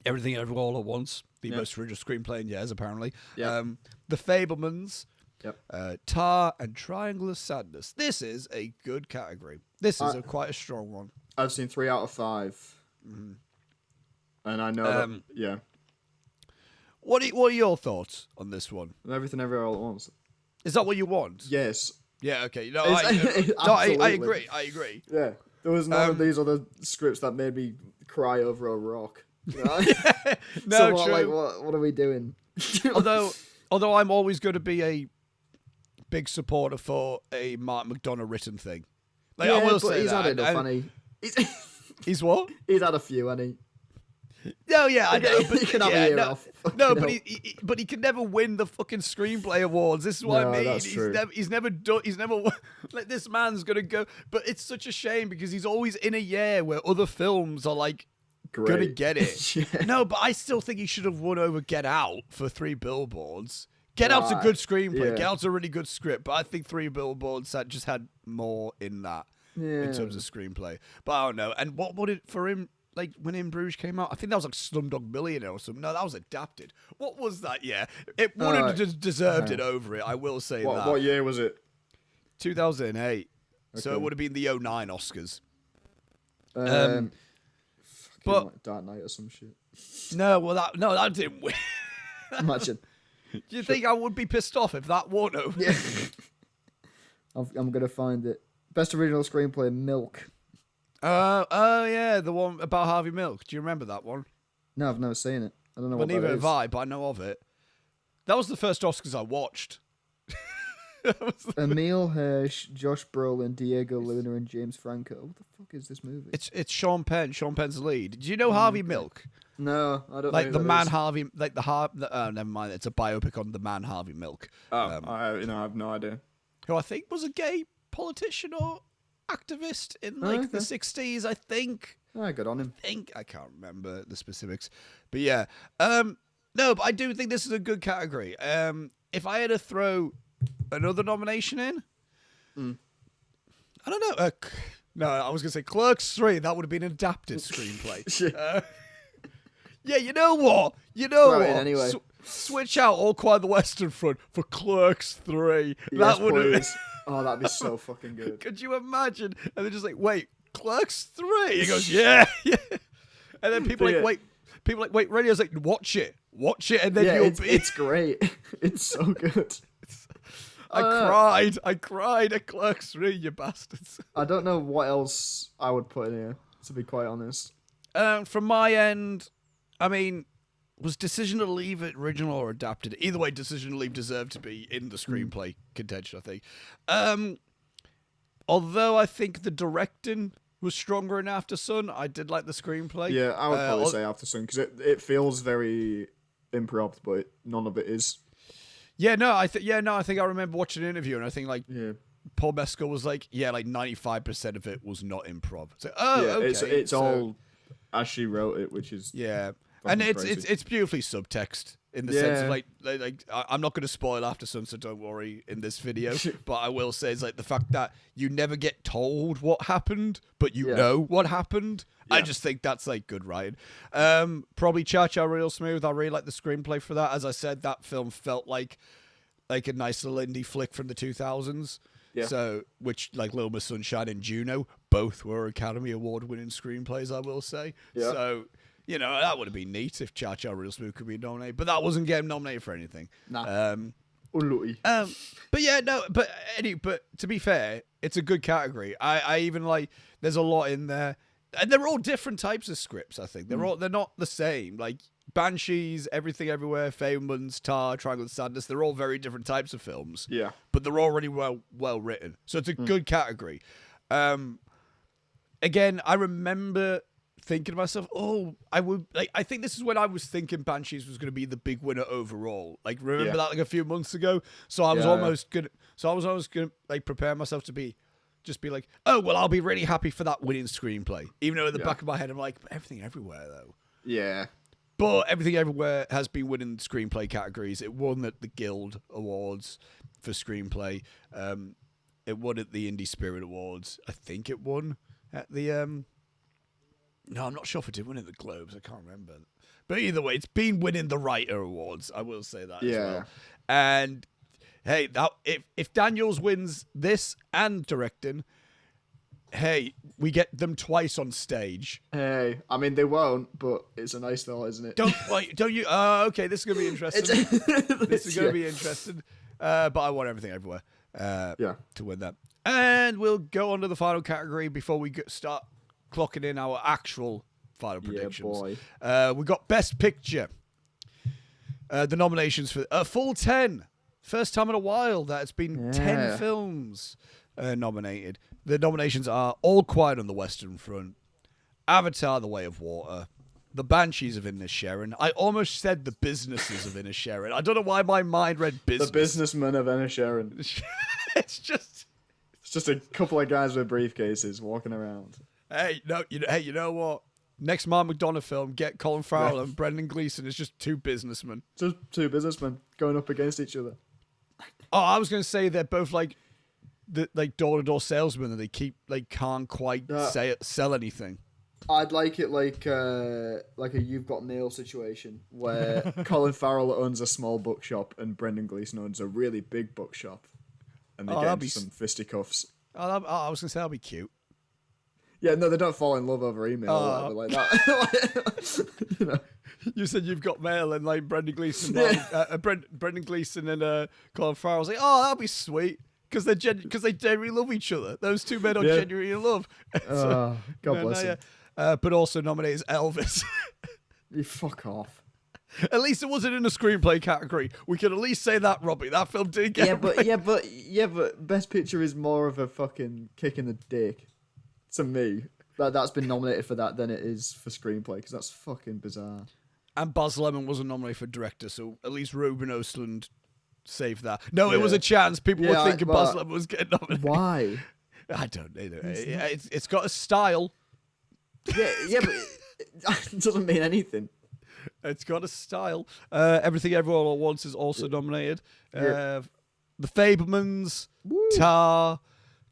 Everything Everywhere All at Once, the most original screenplay in years, apparently. Yep. The Fabelmans. Yep. Tar and Triangle of Sadness. This is a good category. This is quite a strong one. I've seen 3 out of 5, and I know that. Yeah. What are your thoughts on this one? Everything Everywhere All at Once. Is that what you want? Yes. Yeah, okay. No, I agree. Yeah. There was none of these other scripts that made me cry over a rock. You know? No, so true. Like, what are we doing? although I'm always going to be a big supporter for a Mark McDonagh written thing. Like, I will say he's that. had enough, and he's what? He's had a few, hasn't he? No, yeah, I know, but he can have a year off. No, but he can never win the fucking screenplay awards. This is what I mean. That's true. He's never done. He's never like, this man's gonna go. But it's such a shame because he's always in a year where other films are like gonna get it. Yeah. No, but I still think he should have won over Get Out for 3 Billboards. Get Out's a good screenplay. Yeah. Get Out's a really good script, but I think 3 Billboards that just had more in that in terms of screenplay. But I don't know. And what would it for him? Like, when In Bruges came out, I think that was like Slumdog Millionaire or something. No, that was adapted. What was that? Yeah, it would have deserved it over it. I will say that. What year was it? 2008. Okay. So it would have been the 09 Oscars. But like Dark Knight or some shit. No, that didn't win. Imagine. Do you think I would be pissed off if that won over? Yeah. I'm gonna find it. Best original screenplay, Milk. Oh yeah, the one about Harvey Milk. Do you remember that one? No, I've never seen it. I don't know what that is. Neither have I, but I know of it. That was the first Oscars I watched. Emile Hirsch, Josh Brolin, Diego Luna, and James Franco. What the fuck is this movie? It's Sean Penn. Sean Penn's the lead. Do you know Harvey Milk? No, I don't. Like the man Harvey, like oh, never mind. It's a biopic on the man Harvey Milk. I have no idea. Who I think was a gay politician or activist in like the 60s, I think. Oh, good on him. I can't remember the specifics. But yeah. No, but I do think this is a good category. If I had to throw another nomination in, I don't know. No, I was going to say Clerks 3. That would have been an adapted screenplay. Yeah, you know what? Anyway. Switch out All Quiet the Western Front for Clerks 3. Yes, that would have. Oh, that'd be so fucking good. Could you imagine? And they're just like, wait, Clerks 3? He goes, yeah. And then people wait, radio's like, watch it. And then it's great. It's so good. I cried at Clerks 3, you bastards. I don't know what else I would put in here, to be quite honest. From my end, I mean, Was Decision to Leave it original or adapted? Either way, Decision to Leave deserved to be in the screenplay contention, I think. Although I think the directing was stronger in After Sun, I did like the screenplay. Yeah, I would probably say After Sun, because it feels very improv, but none of it is. Yeah, no, I think I remember watching an interview, and I think like Paul Mescal was like, like 95% of it was not improv. It's like, okay. It's all as she wrote it, which is and crazy. it's beautifully subtext in the sense of like I'm not going to spoil After Sun, so don't worry in this video. But I will say it's like the fact that you never get told what happened, but you know what happened. Yeah. I just think that's like good writing. Probably Cha Cha Real Smooth. I really like the screenplay for that. As I said, that film felt like a nice little indie flick from the 2000s. Yeah. So, which like Little Miss Sunshine and Juno both were Academy Award winning screenplays, I will say. Yeah. So, that would have been neat if Cha Cha Real Smooth could be nominated, but that wasn't getting nominated for anything. Nah. But yeah, no, but to be fair, it's a good category. I even like, there's a lot in there, and they're all different types of scripts. I think they're not the same. Like Banshees, Everything Everywhere, Fablemans, Tar, Triangle of Sadness. They're all very different types of films. Yeah, but they're already well written, so it's a good category. Again, I remember thinking to myself, I think this is when I was thinking Banshees was going to be the big winner overall. Like, remember that like a few months ago? So I was almost gonna like prepare myself to be like, oh well, I'll be really happy for that winning screenplay. Even though in the back of my head I'm like, Everything Everywhere though. Yeah. But Everything Everywhere has been winning screenplay categories. It won at the Guild Awards for screenplay. It won at the Indie Spirit Awards. I think it won at the No, I'm not sure if it did win at the Globes. I can't remember. But either way, it's been winning the Writer Awards. I will say that as well. And hey, if Daniels wins this and directing, hey, we get them twice on stage. Hey, I mean they won't, but it's a nice thought, isn't it? Don't you? Okay, this is gonna be interesting. This is gonna be interesting. But I want Everything Everywhere. To win that, and we'll go on to the final category before we start clocking in our actual final predictions. We got Best Picture. The nominations for a full 10. First time in a while that it's been 10 films nominated. The nominations are All Quiet on the Western Front, Avatar: The Way of Water, The Banshees of Inisherin. I almost said The Businesses of Inisherin. I don't know why my mind read business. The Businessmen of Inisherin. It's just a couple of guys with briefcases walking around. Hey, you know what? Next Mark McDonagh film, get Colin Farrell and Brendan Gleeson. It's just two businessmen. Just two businessmen going up against each other. Oh, I was going to say they're both like door-to-door salesmen, and they can't quite sell anything. I'd like it like a You've Got Mail situation where Colin Farrell owns a small bookshop and Brendan Gleeson owns a really big bookshop, and they get into some fisticuffs. I was going to say that'd be cute. Yeah, no, they don't fall in love over email or whatever like that. You said You've Got Mail, and like Brendan Gleeson, Brendan Gleeson and Colin Farrell was like, oh, that'd be sweet because they genuinely love each other. Those two men are genuinely in love. God bless him. But also nominated Elvis. You fuck off. At least it wasn't in a screenplay category. We can at least say that, Robbie. That film did get but Best Picture is more of a fucking kick in the dick to me. That's been nominated for that than it is for screenplay, because that's fucking bizarre. And Baz Luhrmann wasn't nominated for director, so at least Ruben Östlund saved that. No, it was a chance. People were thinking Baz Luhrmann was getting nominated. Why? I don't know. It's got a style. Yeah, but it doesn't mean anything. It's got a style. Everything Everywhere All at Once is also nominated. The Fablemans, Tar,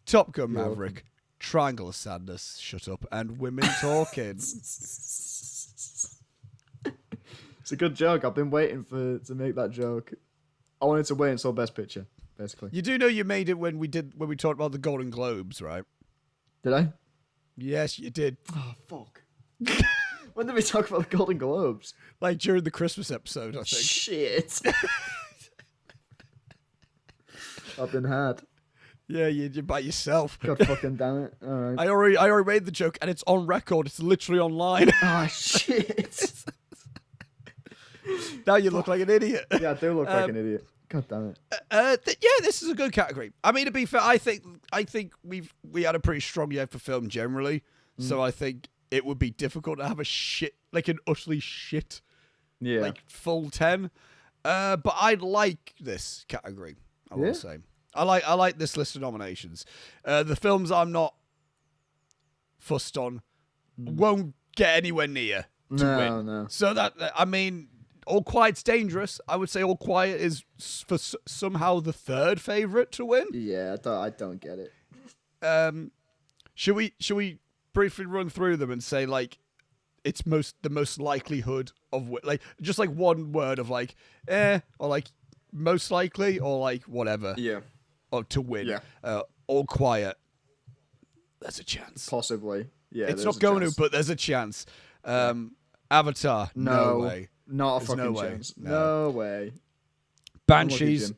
Top Gun Maverick, Triangle of Sadness, Shut Up, and Women Talking. It's a good joke. I've been waiting to make that joke. I wanted to wait until Best Picture, basically. You do know you made it when we talked about the Golden Globes, right? Did I? Yes, you did. Oh, fuck. When did we talk about the Golden Globes? Like during the Christmas episode, I think. Shit. I've been had. Yeah, you're by yourself. God fucking damn it. All right. I already made the joke, and it's on record. It's literally online. Oh, shit. Now you look like an idiot. Yeah, I do look like an idiot. God damn it. Yeah, this is a good category. I mean, to be fair, I think we had a pretty strong year for film generally, so I think it would be difficult to have an utterly shit, like full 10. But I like this category. I will say, I like this list of nominations. The films I'm not fussed on won't get anywhere near to win. No. So I mean. All Quiet's dangerous. I would say All Quiet is somehow the third favorite to win. Yeah, I don't get it. Should we briefly run through them and say like it's the most likelihood of like just like one word of like or like most likely or like whatever. Yeah. Or to win. Yeah. All Quiet. There's a chance. Possibly. Yeah. It's not going to, but there's a chance. Avatar. No way. Not a fucking chance. No way. Banshees.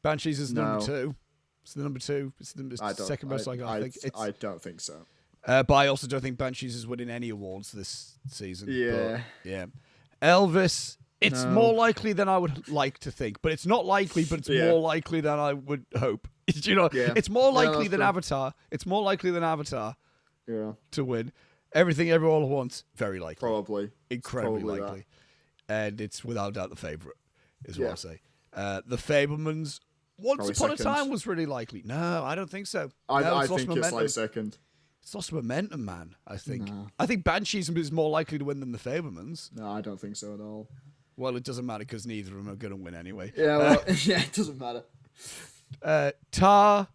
Banshees is number 2. It's the number 2. It's the second most likely. I don't think so. But I also don't think Banshees is winning any awards this season. Yeah. But, yeah. Elvis. It's more likely than I would like to think, but it's not likely. But it's more likely than I would hope. You know, it's more likely than Avatar. It's more likely than Avatar. Yeah. To win. Everything Everywhere All at Once. Very likely. Probably. Incredibly likely. And it's without doubt the favourite, is what I say. The Fabelmans, Once Upon a Time was really likely. No, I don't think so. I think it's like second. It's lost momentum, man, I think. No. I think Banshees is more likely to win than the Fabelmans. No, I don't think so at all. Well, it doesn't matter because neither of them are going to win anyway. Yeah, well, it doesn't matter. Tar,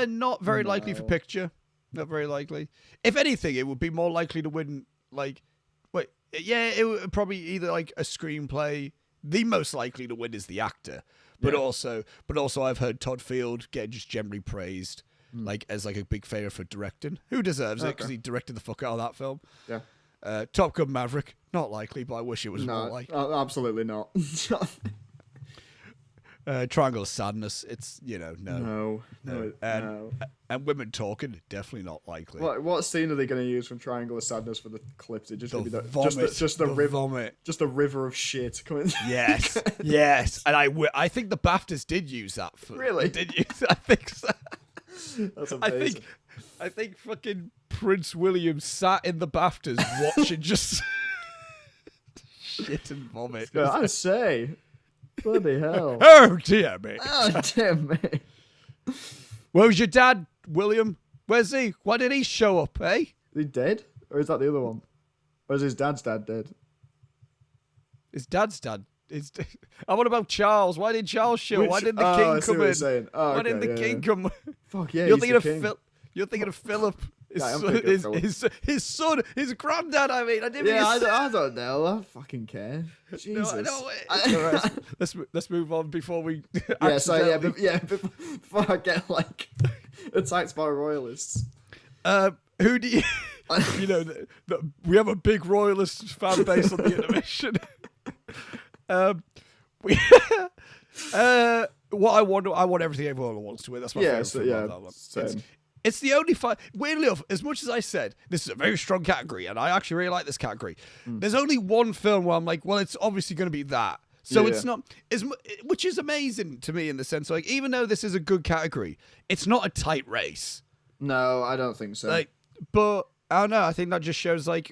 not very likely for picture. Not very likely. If anything, it would be more likely to win, like... it would probably either like a screenplay. The most likely to win is the actor, but also I've heard Todd Field get just generally praised, like as like a big favourite for directing. Who deserves it because he directed the fuck out of that film. Yeah. Top Gun Maverick, not likely, but I wish it was more like. Absolutely not. Triangle of Sadness, it's no. And Women Talking, definitely not likely. What scene are they going to use from Triangle of Sadness for the clips? It just going to be vomit, just a river of shit coming. Yes, and I think the BAFTAs did use that. Really? Did use? I think so. That's amazing. I think fucking Prince William sat in the BAFTAs watching just shit and vomit. I say. Bloody hell. Oh, dear me. Oh, dear me. Where's your dad, William? Where's he? Why did he show up, eh? Is he dead? Or is that the other one? Or is his dad's dad dead? His dad's dad. And what about Charles? Why did Charles show up? Why didn't the king come in? Why didn't the king come? Fuck yeah, You're thinking of Philip. His son, his granddad. I mean, I didn't. Yeah, I don't know. I don't fucking care. Jesus. No, right. Let's move on before we. Before I get like attacked by royalists. Who do you? We have a big royalist fan base on the Intermission. What I want everything everyone wants to win. That's my favorite. Same. It's the only fight. Weirdly enough, as much as I said, this is a very strong category, and I actually really like this category. There's only one film where I'm like, well, it's obviously going to be that. So it's not, which is amazing to me in the sense, like, even though this is a good category, it's not a tight race. No, I don't think so. Like, but I don't know. I think that just shows like,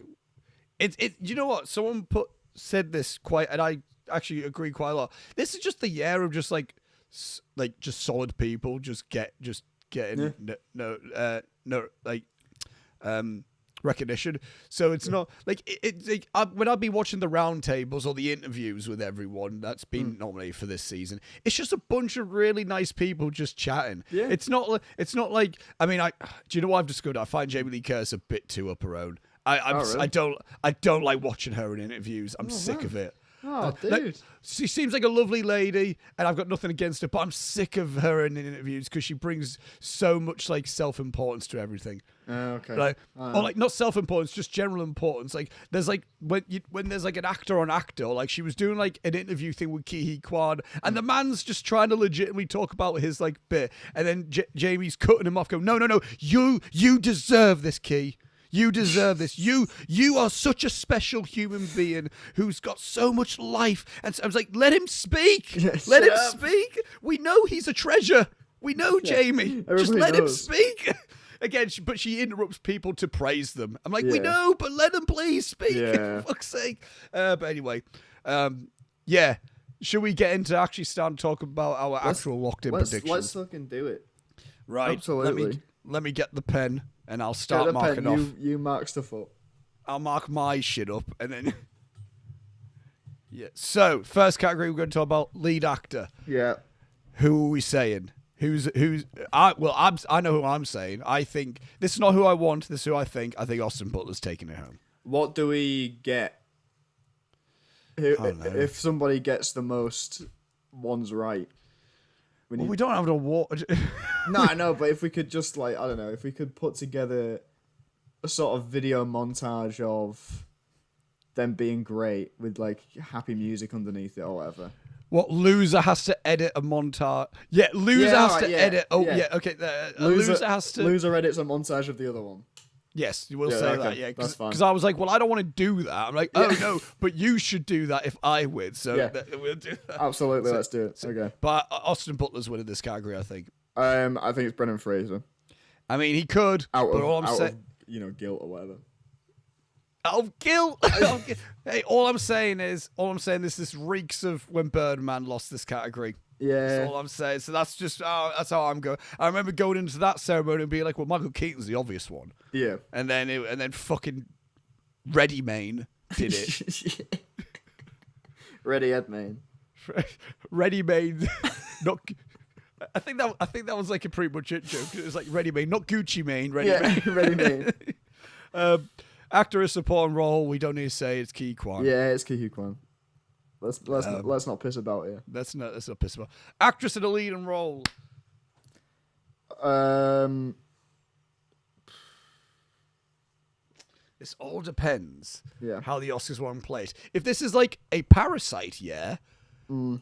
you know what? Someone said this and I actually agree quite a lot. This is just the year of just just solid people, getting recognition. So it's not like when I'd be watching the round tables or the interviews with everyone that's been nominated for this season, it's just a bunch of really nice people just chatting. Yeah. It's not like I mean, do you know what I've discovered? I find Jamie Lee Curtis a bit too up her own. Really? I don't like watching her in interviews. I'm sick of it. Oh, dude. She seems like a lovely lady, and I've got nothing against her, but I'm sick of her in interviews because she brings so much like self-importance to everything. Okay. Or like not self-importance, just general importance. Like there's like when there's like an actor on actor, or like she was doing like an interview thing with Ki Hee Kwan, and the man's just trying to legitimately talk about his like bit, and then Jamie's cutting him off, going, no, you deserve this, Ki. You deserve this. You are such a special human being who's got so much life. And so I was like, let him speak. Let him speak. We know he's a treasure. We know Jamie. Just let him speak. Again, but she interrupts people to praise them. I'm like, we know, but let them please speak. For fuck's sake. But anyway, yeah. Should we get into actually starting to talk about our actual locked-in predictions? Let's fucking do it. Right. Absolutely. Let me get the pen and I'll start marking off. You mark stuff up. I'll mark my shit up and then. Yeah. So first category we're going to talk about lead actor. Yeah. Who are we saying? I know who I'm saying. I think this is not who I want. This is who I think. I think Austin Butler's taking it home. What do we get? If somebody gets the most ones right, we don't have an award. No, I know, but if we could just I don't know, if we could put together a sort of video montage of them being great with happy music underneath it or whatever. What, loser has to edit a montage? Yeah, loser has to edit. Oh yeah, okay. Loser has to. Loser edits a montage of the other one. Yes, you will say that, yeah. Because I was like, well, I don't want to do that. I'm like, oh, no, but you should do that if I win. So we'll do that. Absolutely, let's do it. Okay. But Austin Butler's winning this category, I think. I think it's Brendan Fraser. I mean, he could. Out of guilt or whatever. Out of guilt? Hey, all I'm saying this reeks of when Birdman lost this category. Yeah. That's all I'm saying. So that's just that's how I'm going. I remember going into that ceremony and being like, well, Michael Keaton's the obvious one. Yeah. And then fucking Ready Main did it. Ready Ed Main. Ready Main. Not I think that was like a pretty much it joke. It was like Ready Main, not Gucci Mane, Ready Main. Ready Main. Actor in supporting role, we don't need to say it's Ki Kwan. Yeah, it's Ki Kwan. Let's not piss about it. Let's not piss about. Actress in a leading role. This all depends. Yeah. How the Oscars were played. If this is like a Parasite, then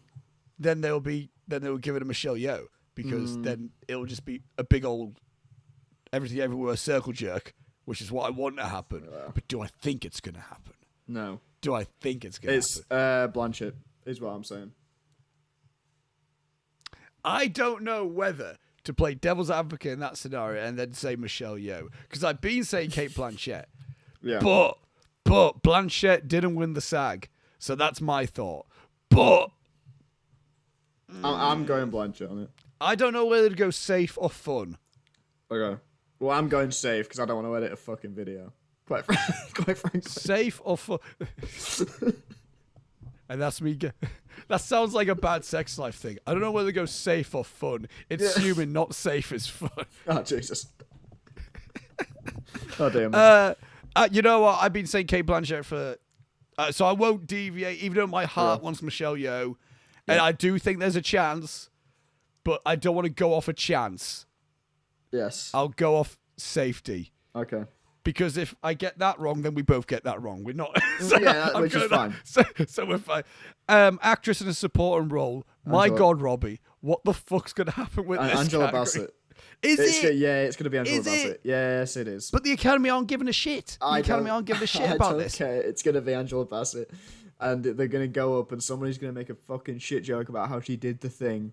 they'll give it a Michelle Yeoh because then it'll just be a big old everything everywhere circle jerk, which is what I want to happen. Yeah. But do I think it's going to happen? No. Do I think it's going to happen? It's Blanchett, is what I'm saying. I don't know whether to play devil's advocate in that scenario and then say Michelle Yeoh. Because I've been saying Cate Blanchett. Yeah. But Blanchett didn't win the SAG. So that's my thought. But I'm going Blanchett on it. I don't know whether to go safe or fun. Okay. Well, I'm going safe because I don't want to edit a fucking video. Quite frankly. Safe or fun? And that's me. That sounds like a bad sex life thing. I don't know whether to go safe or fun. It's assuming not safe is fun. Oh, Jesus. Oh, damn. You know what? I've been saying Cate Blanchett for... so I won't deviate, even though my heart wants Michelle Yeoh. And I do think there's a chance, but I don't want to go off a chance. Yes. I'll go off safety. Okay. Because if I get that wrong, then we both get that wrong. We're not. Which is fine. So we're fine. Actress in a supporting role. My God, Robbie. What the fuck's going to happen with this Angela category? Bassett. Is it? It's going to be Angela Bassett. Yes, it is. But the Academy aren't giving a shit. The Academy aren't giving a shit about this. Okay, it's going to be Angela Bassett. And they're going to go up and somebody's going to make a fucking shit joke about how she did the thing.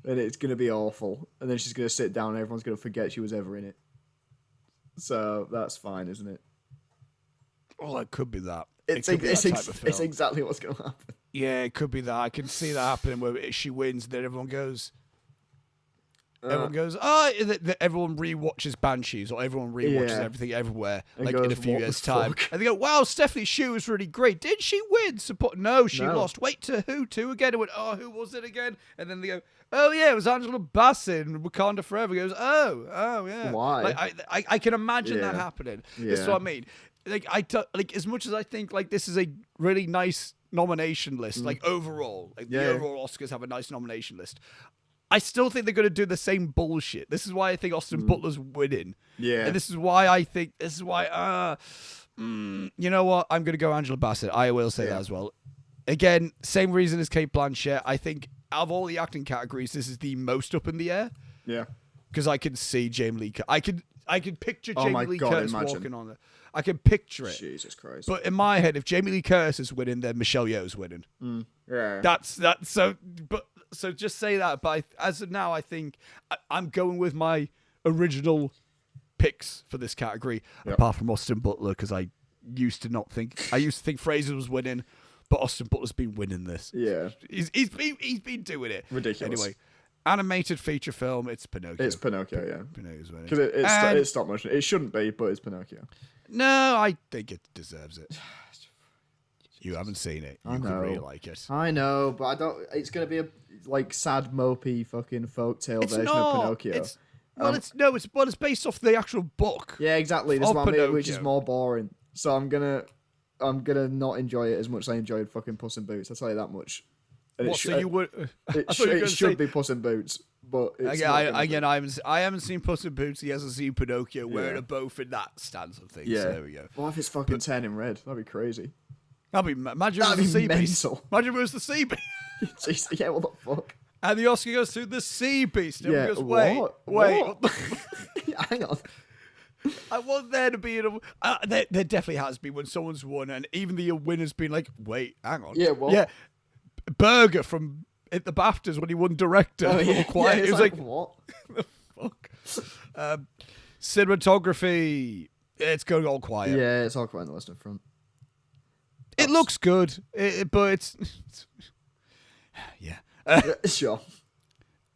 And it's going to be awful. And then she's going to sit down and everyone's going to forget she was ever in it. So that's fine, isn't it? Well, it could be that. It's exactly what's going to happen. Yeah, it could be that. I can see that happening where she wins, then everyone goes... everyone rewatches Banshees or everyone rewatches Everything Everywhere like in a few years' time. And they go, wow, Stephanie Hsu was really great. Did she win? No, she lost. Wait, to who? To again? It went, oh, who was it again? And then they go, oh, yeah, it was Angela Bassett in Wakanda Forever. He goes, oh, yeah. Why? Like, I can imagine that happening. Yeah. This is what I mean. Like, as much as I think like this is a really nice nomination list, like overall, the overall Oscars have a nice nomination list. I still think they're going to do the same bullshit. This is why I think Austin Butler's winning. Yeah. And this is why you know what? I'm going to go Angela Bassett. I will say that as well. Again, same reason as Cate Blanchett. I think out of all the acting categories, this is the most up in the air. Yeah. Because I can see Jamie Lee. I can picture Oh Jamie my Lee God, Curtis imagine. walking on it. I can picture it. Jesus Christ. But in my head, if Jamie Lee Curtis is winning, then Michelle Yeoh's winning. Yeah. That's so just say that. But as of now, I think I'm going with my original picks for this category, apart from Austin Butler, because I used to think Fraser was winning, but Austin Butler's been winning this. Yeah. He's been doing it. Ridiculous. Anyway, animated feature film, it's Pinocchio. It's Pinocchio, yeah. Pinocchio's winning. Because it's stop motion. It shouldn't be, but it's Pinocchio. No, I think it deserves it. You haven't seen it. You could really like it. I know, but I don't. It's gonna be a sad, mopey, fucking folktale version of Pinocchio. It's based off the actual book. Yeah, exactly. That's what I mean, which is Pinocchio. more boring. So I'm gonna not enjoy it as much as I enjoyed fucking Puss in Boots. I'll tell you that much. And What? So you would? It should be Puss in Boots, but it's I haven't seen Puss in Boots. He hasn't seen Pinocchio. We're both in that stance of things. Yeah. So there we go. What if it's fucking turning red? That'd be crazy. Imagine it was the sea beast. Imagine it was the sea beast. Yeah, what the fuck? And the Oscar goes to the sea beast. And Yeah, goes, wait. What? Hang on. I want there to be there definitely has been when someone's won, and even the winner's been like, wait, hang on. Yeah, what? Yeah, Berger from at the BAFTAs when he won director. Oh, yeah. Quiet. Yeah, it was like, what? the fuck? Cinematography. It's going all quiet. Yeah, it's all quiet in the Western Front. It looks good, but it's yeah. Sure.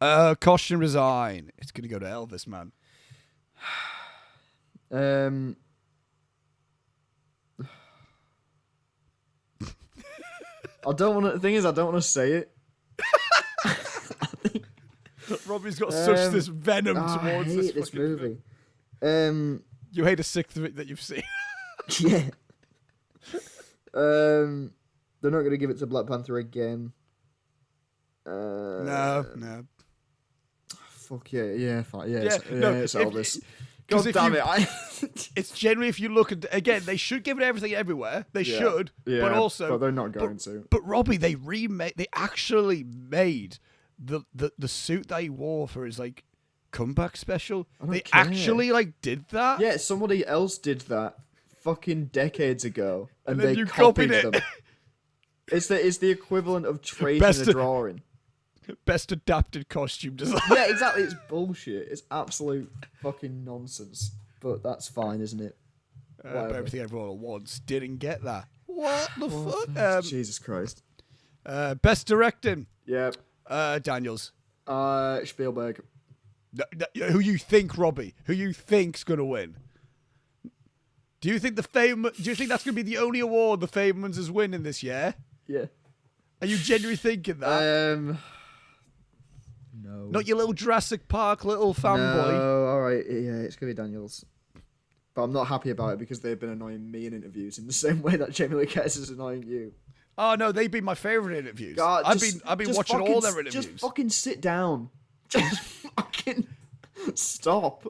Costume design. It's gonna go to Elvis, man. I don't want to. The thing is, I don't want to say it. Robbie's got such this venom towards I hate this movie. You hate a sixth of it that you've seen. Yeah. They're not going to give it to Black Panther again. No. Fuck yeah, fine. Yeah, no, it's Elvis. God damn it! It's generally, if you look at again, they should give it everything everywhere. They should, but also, but they're not going to. But Robbie, they actually made the suit that he wore for his like comeback special. They actually did that. Yeah, somebody else did that fucking decades ago, and then they you copied it. them. It's the equivalent of tracing a drawing. Best adapted costume design. Yeah, exactly. It's bullshit. It's absolute fucking nonsense. But that's fine, isn't it? But everything everyone wants didn't get that. What the fuck? Jesus Christ. Best directing. Yeah. Daniels. Spielberg. Who you think, Robbie? Who you think's gonna win? Do you think that's gonna be the only award the Fabelmans is winning this year? Yeah. Are you genuinely thinking that? No. Not your little Jurassic Park little fanboy. No, alright, yeah, it's gonna be Daniels. But I'm not happy about it because they've been annoying me in interviews in the same way that Jamie Lee Curtis is annoying you. Oh no, they've been my favourite interviews. God, I've been watching all their interviews. Just fucking sit down. Just fucking stop.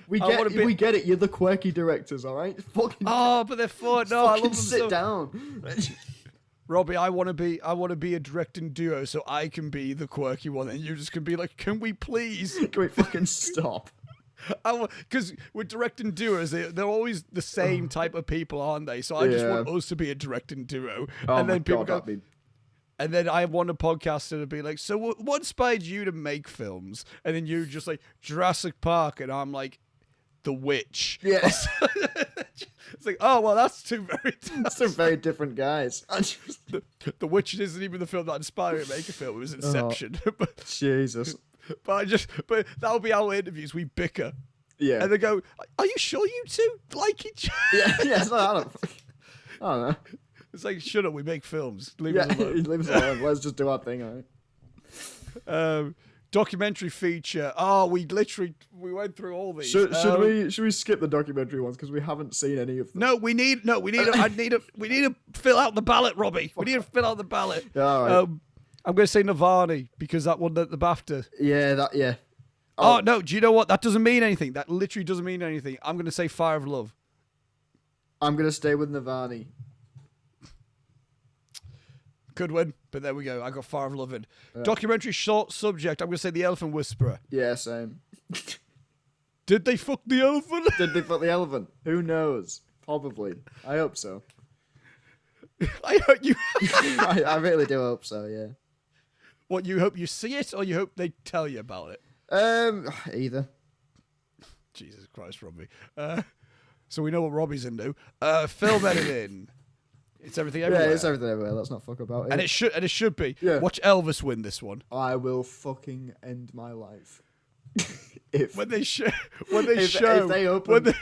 We get it. You're the quirky directors, all right? Fucking. Oh, but they're fun. No, I love them. Sit down. Robbie, I want to be a directing duo, so I can be the quirky one, and you just can be like, can we please? Can we fucking stop? Because with directing duos, they're always the same type of people, aren't they? So I just want us to be a directing duo, and then people go. And then I want a podcaster to be like, so what inspired you to make films? And then you just like Jurassic Park, and I'm like, The Witch. Yeah. It's like, oh well, that's two very different guys. The Witch isn't even the film that inspired me to make a film. It was Inception. But, Jesus. But that'll be our interviews. We bicker. Yeah. And they go, are you sure you two like each other? Yeah. So I don't know. It's like, shut up. We make films. Leave us alone. Leave us alone. Let's just do our thing, all right? Documentary feature. Oh, we went through all these. Should we skip the documentary ones because we haven't seen any of them? No, we need to fill out the ballot, Robbie. We need to fill out the ballot. Yeah, all right. I'm going to say Nirvana because that won the BAFTA. Yeah. Oh no, do you know what? That doesn't mean anything. That literally doesn't mean anything. I'm going to say Fire of Love. I'm going to stay with Nirvana. Could win, but there we go. I got Fire of Love in. Documentary short subject. I'm going to say The Elephant Whisperer. Yeah, same. Did they fuck the elephant? Did they fuck the elephant? Who knows? Probably. I hope so. I hope you. I really do hope so. Yeah. What, you hope you see it, or you hope they tell you about it? Either. Jesus Christ, Robbie. So we know what Robbie's into. Film editing. It's everything everywhere. Yeah, it's everything everywhere. Let's not fuck about it. And it should be. Yeah. Watch Elvis win this one. I will fucking end my life. When they show. If they open.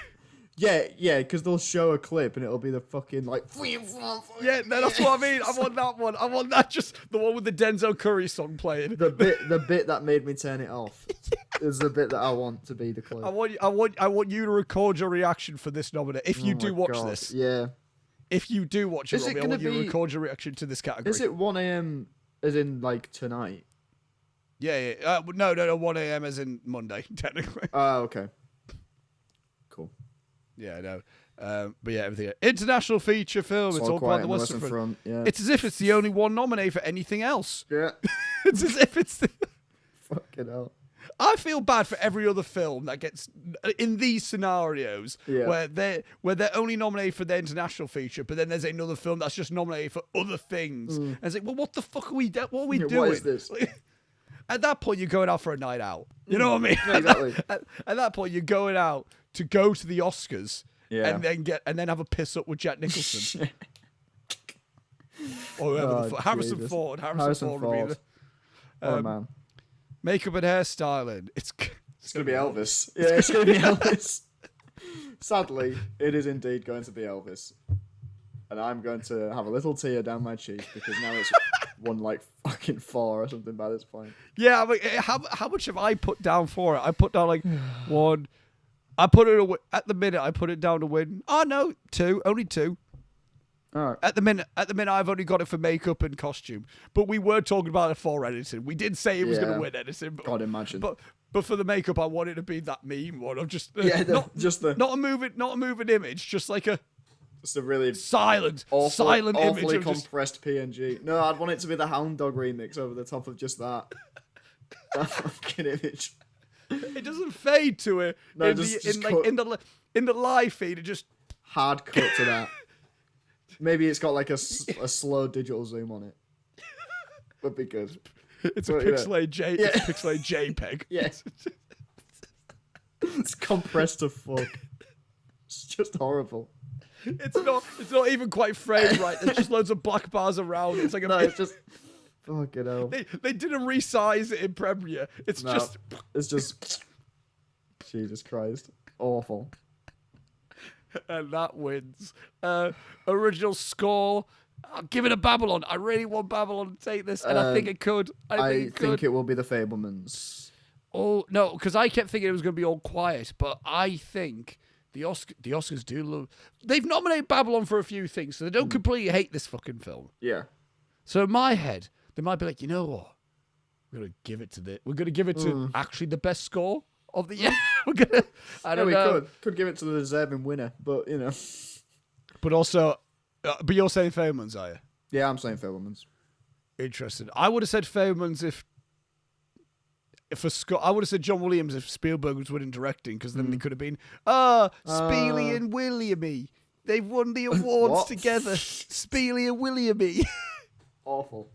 Yeah, because they'll show a clip and it'll be the fucking like. Yeah, no, that's what I mean. I want that one. I want that, just the one with the Denzel Curry song playing. The bit that made me turn it off is the bit that I want to be the clip. I want you to record your reaction for this nomination. If you do watch this, yeah. If you do watch it, Robbie, I want you to record your reaction to this category. Is it 1 a.m. as in like tonight? Yeah. No. 1 a.m. as in Monday, technically. Oh, okay. Cool. Yeah, I know. But yeah, everything. International feature film. It's all quiet on the Western Front. Yeah. It's as if it's the only one nominated for anything else. Yeah. It's as if it's the... Fucking hell. I feel bad for every other film that gets in these scenarios where they're only nominated for their international feature, but then there's another film that's just nominated for other things. And it's like, well, what the fuck are we? What are we doing? What is this? At that point, you're going out for a night out. You know what I mean? Yeah, exactly. At that point, you're going out to go to the Oscars and then have a piss up with Jack Nicholson. Or whoever Harrison Ford. Harrison Ford would be oh man. Makeup and hairstyling. It's gonna be Elvis. Yeah, it's gonna be Elvis. Sadly, it is indeed going to be Elvis. And I'm going to have a little tear down my cheek because now it's won like fucking 4 or something by this point. Yeah, I mean, how much have I put down for it? I put down like 1. I put it at the minute. I put it down to win. Oh no, 2, only 2. All right. At the minute, I've only got it for makeup and costume. But we were talking about it for editing. We did say it was going to win editing. But, God, imagine. But for the makeup, I wanted to be that meme one of just not a moving image, just like a really silent awfully image, compressed PNG. No, I'd want it to be the Hound Dog remix over the top of just that fucking image. It doesn't fade to it. No, in the live feed. It just hard cut to that. Maybe it's got like a slow digital zoom on it. Would be good. It's a pixelated JPEG. Yes. It's compressed to fuck. It's just horrible. It's not even quite framed right. There's just loads of black bars around. It's like it's just fucking hell. They didn't resize it in Premiere. It's just Jesus Christ. Awful. And that wins. Original score. I'll give it a Babylon. I really want Babylon to take this, and I think it could. I think it will be the Fablemans. Oh no, because I kept thinking it was going to be All Quiet, but I think the Oscars do love. They've nominated Babylon for a few things, so they don't completely hate this fucking film. Yeah. So in my head, they might be like, you know what? We're going to give it to actually the best score of the year. I don't know. Could give it to the deserving winner, but you know. But also, but you're saying Fablemans, are you? Yeah, I'm saying Fablemans. Interesting. I would have said Fablemans if for Scott. I would have said John Williams if Spielberg was winning directing, because then they could have been Spieley and Williamy. They've won the awards together. Spieley and Williamy. Awful.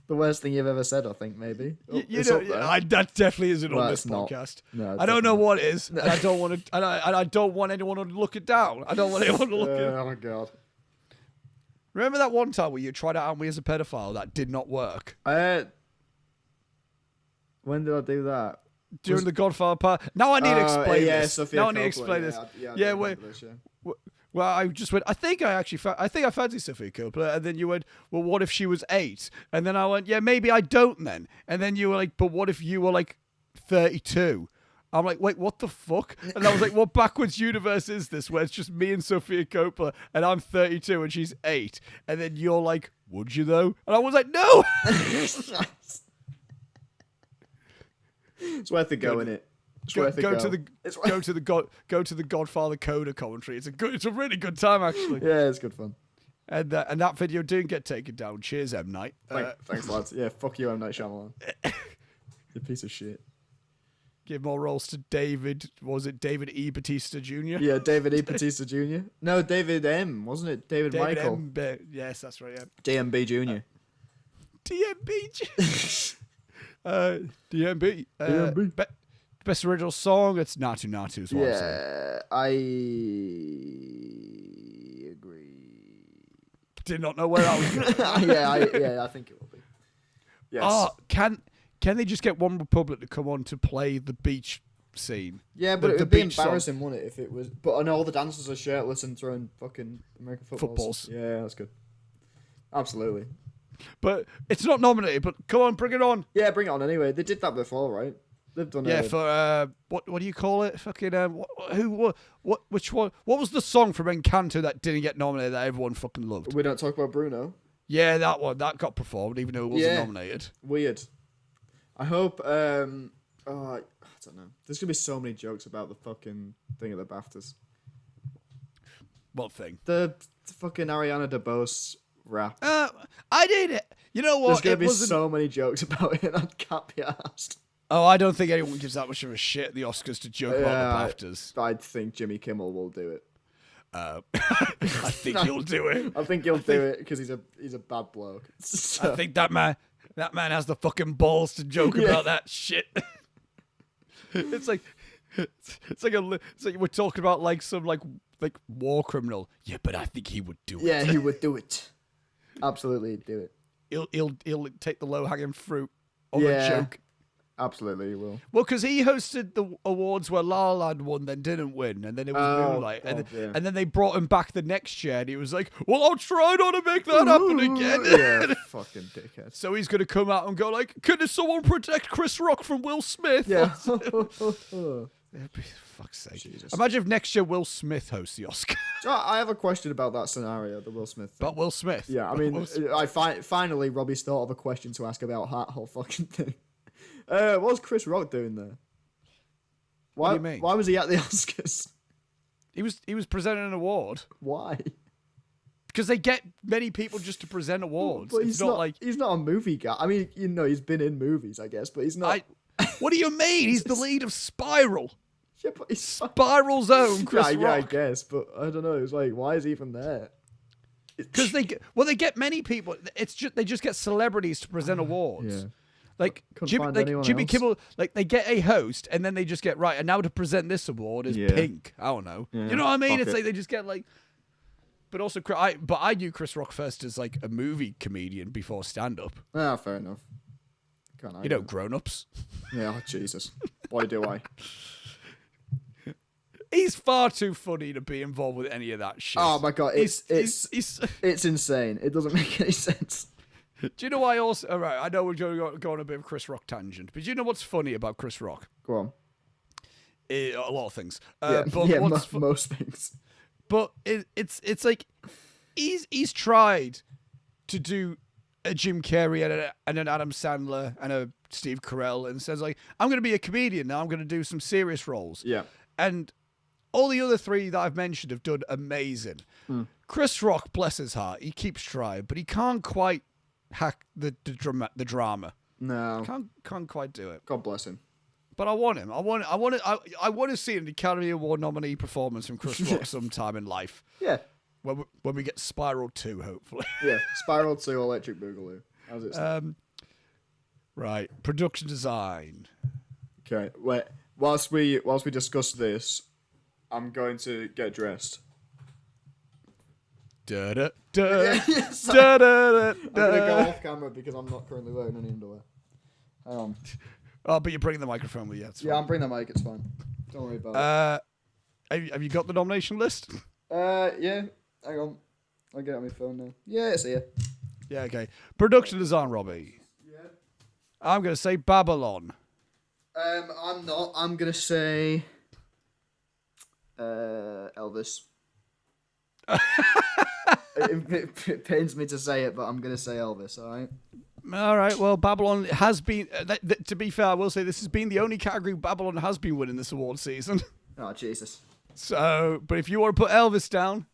The worst thing you've ever said, I think, maybe. That definitely isn't on this podcast. No, I don't know what it is. And I don't want to. I don't want anyone to look it down. I don't want anyone to look it. Oh my god! Remember that one time where you tried out me as a pedophile that did not work? When did I do that? During the Godfather part. Now I need to explain this. Sophia now I need to explain this. Well, I just went, I think I fancy Sophia Coppola. And then you went, well, what if she was 8? And then I went, yeah, maybe I don't then. And then you were like, but what if you were like 32? I'm like, wait, what the fuck? And I was like, what backwards universe is this where it's just me and Sophia Coppola and I'm 32 and she's 8? And then you're like, would you though? And I was like, no! It's worth a go, innit? Go to the Godfather Coda commentary. It's a really good time actually. Yeah, it's good fun. And that video didn't get taken down. Cheers, M Night. Thanks, lads. Yeah, fuck you, M Night Shyamalan. You piece of shit. Give more roles to David. Was it David E. Batista Jr.? Yeah, David E. Batista Jr. No, David M. Wasn't it? David Michael. Yes, that's right. Yeah. DMB Jr. DMB. DMB. DMB. Best original song. It's Natu Natu. Is what I'm saying. Yeah, I agree. Did not know where I was going. yeah, I think it will be. Yes. Oh, can they just get One Republic to come on to play the beach scene? Yeah, but it would be embarrassing, wouldn't it, if it was... But I know all the dancers are shirtless and throwing fucking American footballs. Yeah, that's good. Absolutely. But it's not nominated, but come on, bring it on. Yeah, bring it on anyway. They did that before, right? They've done it. Yeah, for what do you call it? Fucking which one? What was the song from Encanto that didn't get nominated that everyone fucking loved? We don't talk about Bruno. Yeah, that one that got performed even though it wasn't nominated. Weird. I hope. I don't know. There's gonna be so many jokes about the fucking thing at the BAFTAs. What thing? The fucking Ariana DeBose rap. I did it. You know what? There's gonna be so many jokes about it. I can't be asked. Oh, I don't think anyone gives that much of a shit at the Oscars to joke about the BAFTAs. I think Jimmy Kimmel will do it. I think he'll do it. I think he'll do it because he's a bad bloke. So. I think that man has the fucking balls to joke about that shit. It's like we're talking about like some like war criminal. Yeah, but I think he would do it. Yeah, he would do it. Absolutely, he'd do it. He'll take the low hanging fruit of a joke. Absolutely, he will. Well, because he hosted the awards where La La Land won, then didn't win, and then it was Moonlight, and then they brought him back the next year, and he was like, "Well, I'll try not to make that happen again." Yeah, fucking dickhead. So he's gonna come out and go like, "Could someone protect Chris Rock from Will Smith?" Yeah. Fuck's sake. Jesus. Imagine if next year Will Smith hosts the Oscar. I have a question about that scenario, the Will Smith thing. About Will Smith? Yeah, I mean, finally Robbie's thought of a question to ask about that whole fucking thing. What was Chris Rock doing there? What do you mean? Why was he at the Oscars? He was presenting an award. Why? Because they get many people just to present awards. But he's not a movie guy. I mean, he's been in movies, I guess, but he's not. What do you mean? He's the lead of Spiral. Yeah, but he's Spiral's own Chris Rock. Yeah, I guess, but I don't know. It's like, why is he even there? Because they get many people. It's just they just get celebrities to present awards. Yeah. Like Jimmy Kimmel, like they get a host and then they just get right. And now to present this award is Pink. I don't know. Yeah, you know what I mean? It's like they just get like. But also, I knew Chris Rock first as like a movie comedian before stand up. Ah, fair enough. Grown Ups. Yeah, oh, Jesus. Why do I? He's far too funny to be involved with any of that shit. Oh my god, it's insane. It doesn't make any sense. Do you know why also... All right, I know we're going to go on a bit of a Chris Rock tangent, but do you know what's funny about Chris Rock? Go on. A lot of things. Most things. But it's like he's tried to do a Jim Carrey and an Adam Sandler and a Steve Carell and says like, I'm going to be a comedian now. I'm going to do some serious roles. Yeah. And all the other three that I've mentioned have done amazing. Chris Rock, bless his heart, he keeps trying, but he can't quite hack the drama. No, can't quite do it. God bless him. But I want him. I want to see an Academy Award nominee performance from Chris Rock sometime in life. Yeah. When we get Spiral 2, hopefully. Yeah, Spiral 2, Electric Boogaloo. How's it? Right, production design. Okay, wait. Whilst we discuss this, I'm going to get dressed. Da da da da da. I'm gonna go off camera because I'm not currently wearing any underwear. Hang on. Oh, but you're bringing the microphone with you. Yeah, I'm bringing the mic. It's fine. Don't worry about it. Have you got the nomination list? Yeah. Hang on. I'll get it on my phone now. Yeah, it's here. Yeah, okay. Production design, Robbie. Yeah. I'm gonna say Babylon. I'm not. I'm gonna say Elvis. It pains me to say it, but I'm gonna say Elvis. All right. Well, Babylon has been. To be fair, I will say this has been the only category Babylon has been winning this award season. Oh Jesus! So, but if you want to put Elvis down,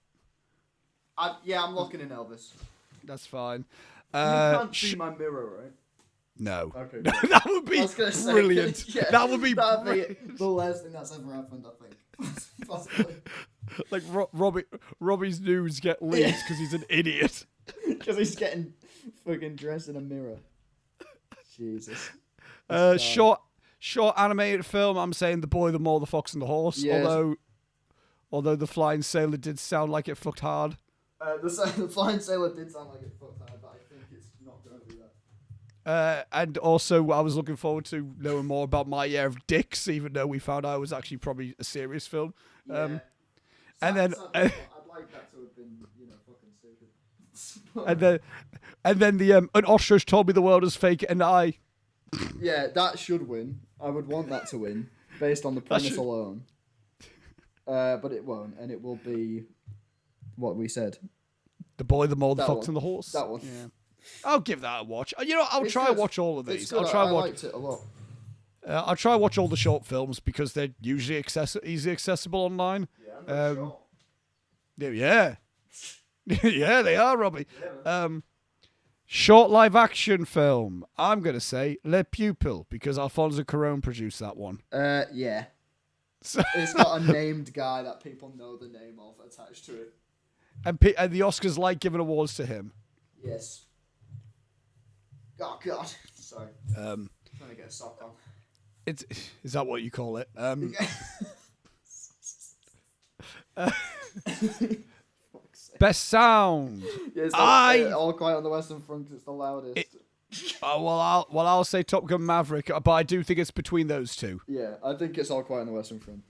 I'm locking in Elvis. That's fine. You can't see my mirror, right? No. Okay. That would be brilliant. That would be the worst thing that's ever happened, I think. Possibly. Like Robbie's news get leaked because he's an idiot. Because he's getting fucking dressed in a mirror. Jesus. Short animated film. I'm saying The Boy, the Mole, the Fox, and the Horse. Yes. Although the Flying Sailor did sound like it fucked hard. The Flying Sailor did sound like it fucked hard, but I think it's not going to be that. And also, I was looking forward to knowing more about My Year of Dicks, even though we found out it was actually probably a serious film. Yeah. And then I'd like that to have been, fucking stupid. and then an ostrich told me the world is fake, and I. Yeah, that should win. I would want that to win based on the premise alone. But it won't, and it will be what we said. The Boy, the Mole, the Fox, and the Horse. That one. Yeah. I'll give that a watch. I'll try and watch all of these. I liked it a lot. I'll try and watch all the short films because they're usually easily accessible online. Yeah, short. Yeah. Yeah, they are, Robbie. Yeah. Short live action film. I'm going to say Le Pupil because Alfonso Cuarón produced that one. Yeah. It's got a named guy that people know the name of attached to it. And the Oscars like giving awards to him. Yes. Oh, God. Sorry. Trying to get a sock on. Is that what you call it? Best sound. Yes, All Quiet on the Western Front. It's the loudest. I'll say Top Gun Maverick, but I do think it's between those two. Yeah, I think it's All Quiet on the Western Front.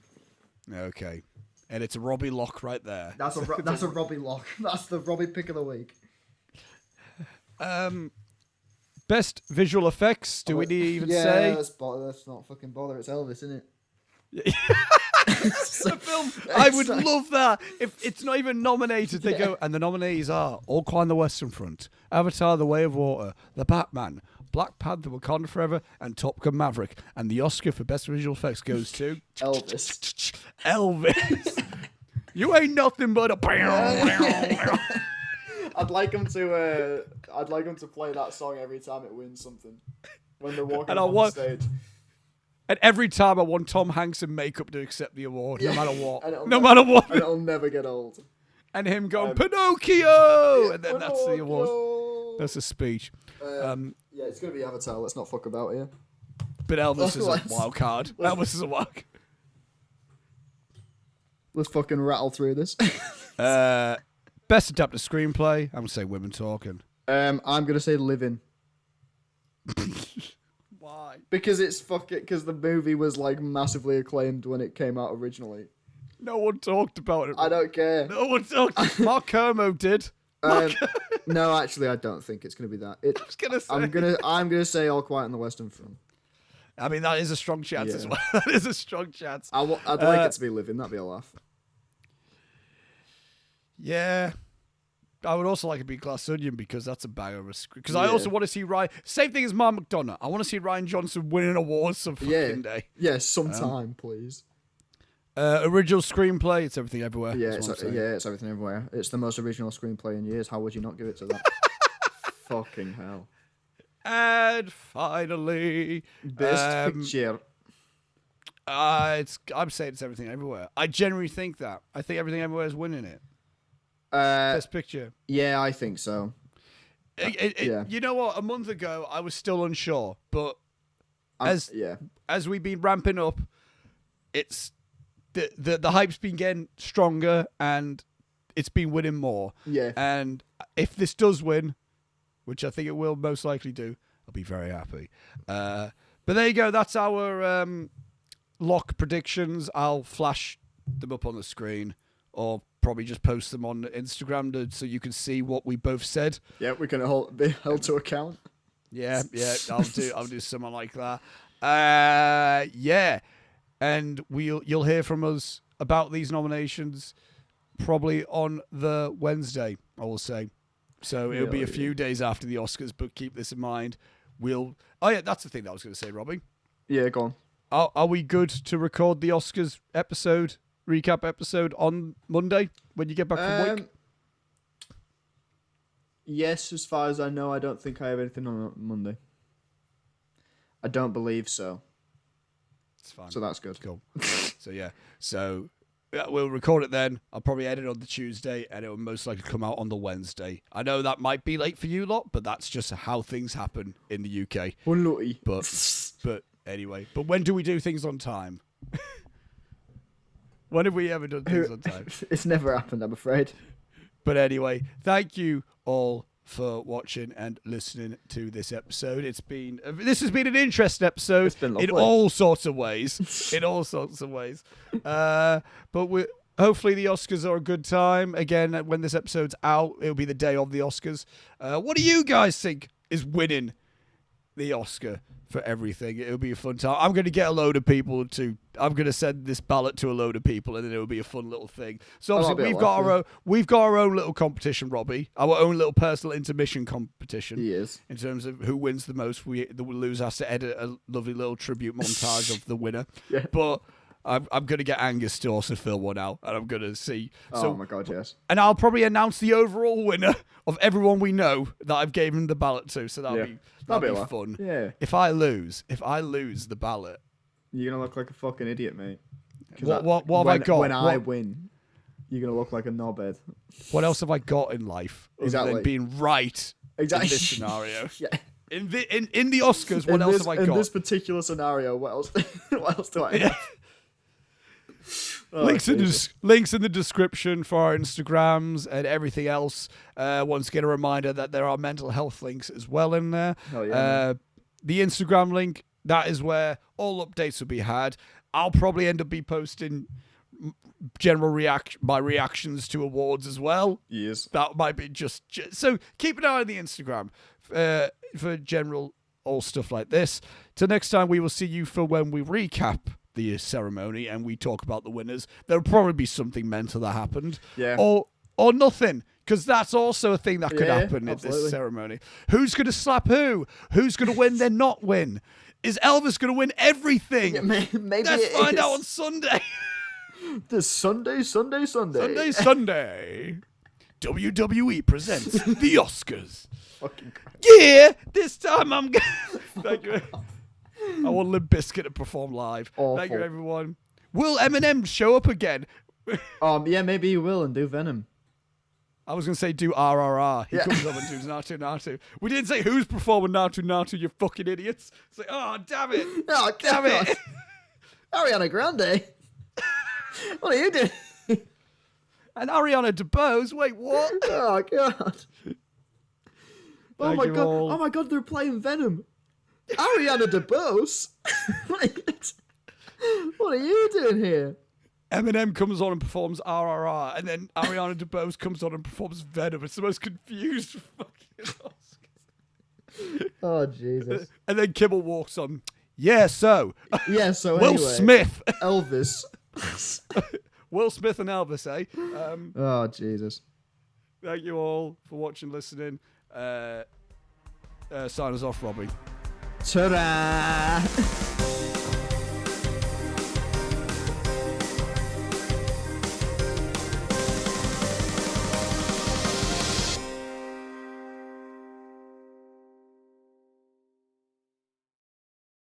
Okay, and it's a Robbie lock right there. That's a Robbie lock. That's the Robbie pick of the week. Best visual effects. Do we even say? Let's not fucking bother. It's Elvis, isn't it? The film. I would love that if it's not even nominated. They go, and the nominees are All Quiet on the Western Front, Avatar: The Way of Water, The Batman, Black Panther: Wakanda Forever, and Top Gun Maverick. And the Oscar for best visual effects goes to Elvis. Elvis. You ain't nothing but a. I'd like him to play that song every time it wins something when they're walking on stage. And every time I want Tom Hanks in makeup to accept the award, no matter what. No matter what. And it'll never get old. And him going, Pinocchio! And then that's the award. That's a speech. Yeah, it's going to be Avatar. Let's not fuck about here. But Elvis is a wild card. Elvis is a wild card. Let's fucking rattle through this. Best adapted screenplay. I'm going to say Women Talking. I'm going to say Living. Why? Because because the movie was like massively acclaimed when it came out originally. No one talked about it. I don't care. No one talked. Mark Kermo did. No, actually, I don't think it's going to be that. I was gonna say. I'm gonna say All Quiet on the Western Front. I mean, that is a strong chance as well. That is a strong chance. I'd like it to be Living. That'd be a laugh. Yeah. I would also like it to be Glass Onion because that's a banger of a script. Because I also want to see Ryan. Same thing as Mark McDonough. I want to see Ryan Johnson winning awards some fucking day. Yeah, sometime, please. Original screenplay. It's Everything Everywhere. Yeah, it's Everything Everywhere. It's the most original screenplay in years. How would you not give it to that? Fucking hell. And finally, best picture. I'm saying it's Everything Everywhere. I genuinely think that. I think Everything Everywhere is winning it. Best picture. Yeah, I think so. You know what? A month ago, I was still unsure, but as we've been ramping up, it's the hype's been getting stronger, and it's been winning more. Yeah. And if this does win, which I think it will most likely do, I'll be very happy. But there you go. That's our lock predictions. I'll flash them up on the screen, or probably just post them on Instagram so you can see what we both said. Yeah, we can be held to account. Yeah, I'll do something like that. And you'll hear from us about these nominations probably on the Wednesday, I will say. So it'll be a few days after the Oscars, but keep this in mind. That's the thing that I was going to say, Robbie. Yeah, go on. Are we good to record the Oscars recap episode on Monday when you get back from work? Yes, as far as I know, I don't think I have anything on Monday. I don't believe so. It's fine. So that's good. Cool. So we'll record it then. I'll probably edit on the Tuesday, and it will most likely come out on the Wednesday. I know that might be late for you lot, but that's just how things happen in the UK. Unlucky. But anyway, but when do we do things on time? When have we ever done things on time? It's never happened, I'm afraid. But anyway, thank you all for watching and listening to this episode. This has been an interesting episode. It's been lovely. In all sorts of ways. But hopefully the Oscars are a good time. Again, when this episode's out, it'll be the day of the Oscars. What do you guys think is winning the Oscar for everything? It'll be a fun time. I'm going to get a load of people I'm going to send this ballot to a load of people, and then it'll be a fun little thing. So obviously we've got our own little competition, Robbie, our own little personal intermission competition. He is. In terms of who wins the most, the loser has to edit a lovely little tribute montage of the winner. Yeah. But I'm going to get Angus to also fill one out, and I'm going to see. Oh my God, yes. And I'll probably announce the overall winner of everyone we know that I've given the ballot to. So that'll be fun. Yeah. If I lose the ballot, you're gonna look like a fucking idiot, mate. What have I got? When I win, you're gonna look like a knobhead. What else have I got in life? Exactly. Other than being right in this scenario. Yeah. In the Oscars, what else have I got? In this particular scenario, what else? What else do I have? Links in the description for our Instagrams and everything else. Once again, a reminder that there are mental health links as well in there. Hell yeah, the Instagram link, that is where all updates will be had. I'll probably end up be posting my reactions to awards as well. Yes. That might be just so keep an eye on the Instagram for general all stuff like this. Till next time, we will see you for when we recap the ceremony and we talk about the winners. There'll probably be something mental that happened. Yeah. Or nothing. Because that's also a thing that could happen at this ceremony. Who's going to slap who? Who's going to win then not win? Is Elvis going to win everything? Yeah, maybe Let's find out on Sunday. This Sunday. WWE presents the Oscars. Fucking Christ. Yeah, this time I'm going to... Thank you. I want Limp Bizkit to perform live. Awful. Thank you, everyone. Will Eminem show up again? Yeah, maybe he will and do Venom. I was going to say do RRR. He comes up and does Natu Natu. We didn't say who's performing Natu Natu, you fucking idiots. It's like, oh, damn it. Oh, damn it. Ariana Grande. What are you doing? And Ariana DeBose. Wait, what? Oh, God. Oh, my God. All. Oh, my God, they're playing Venom. Ariana DeBose? What are you doing here? Eminem comes on and performs RRR, and then Ariana DeBose comes on and performs Venom. It's the most confused fucking Oscars. Oh, Jesus. And then Kimmel walks on. Yeah, so. Yeah, so Will anyway, Smith. Elvis. Will Smith and Elvis, eh? Oh, Jesus. Thank you all for watching, listening. Sign us off, Robbie. Ta-da!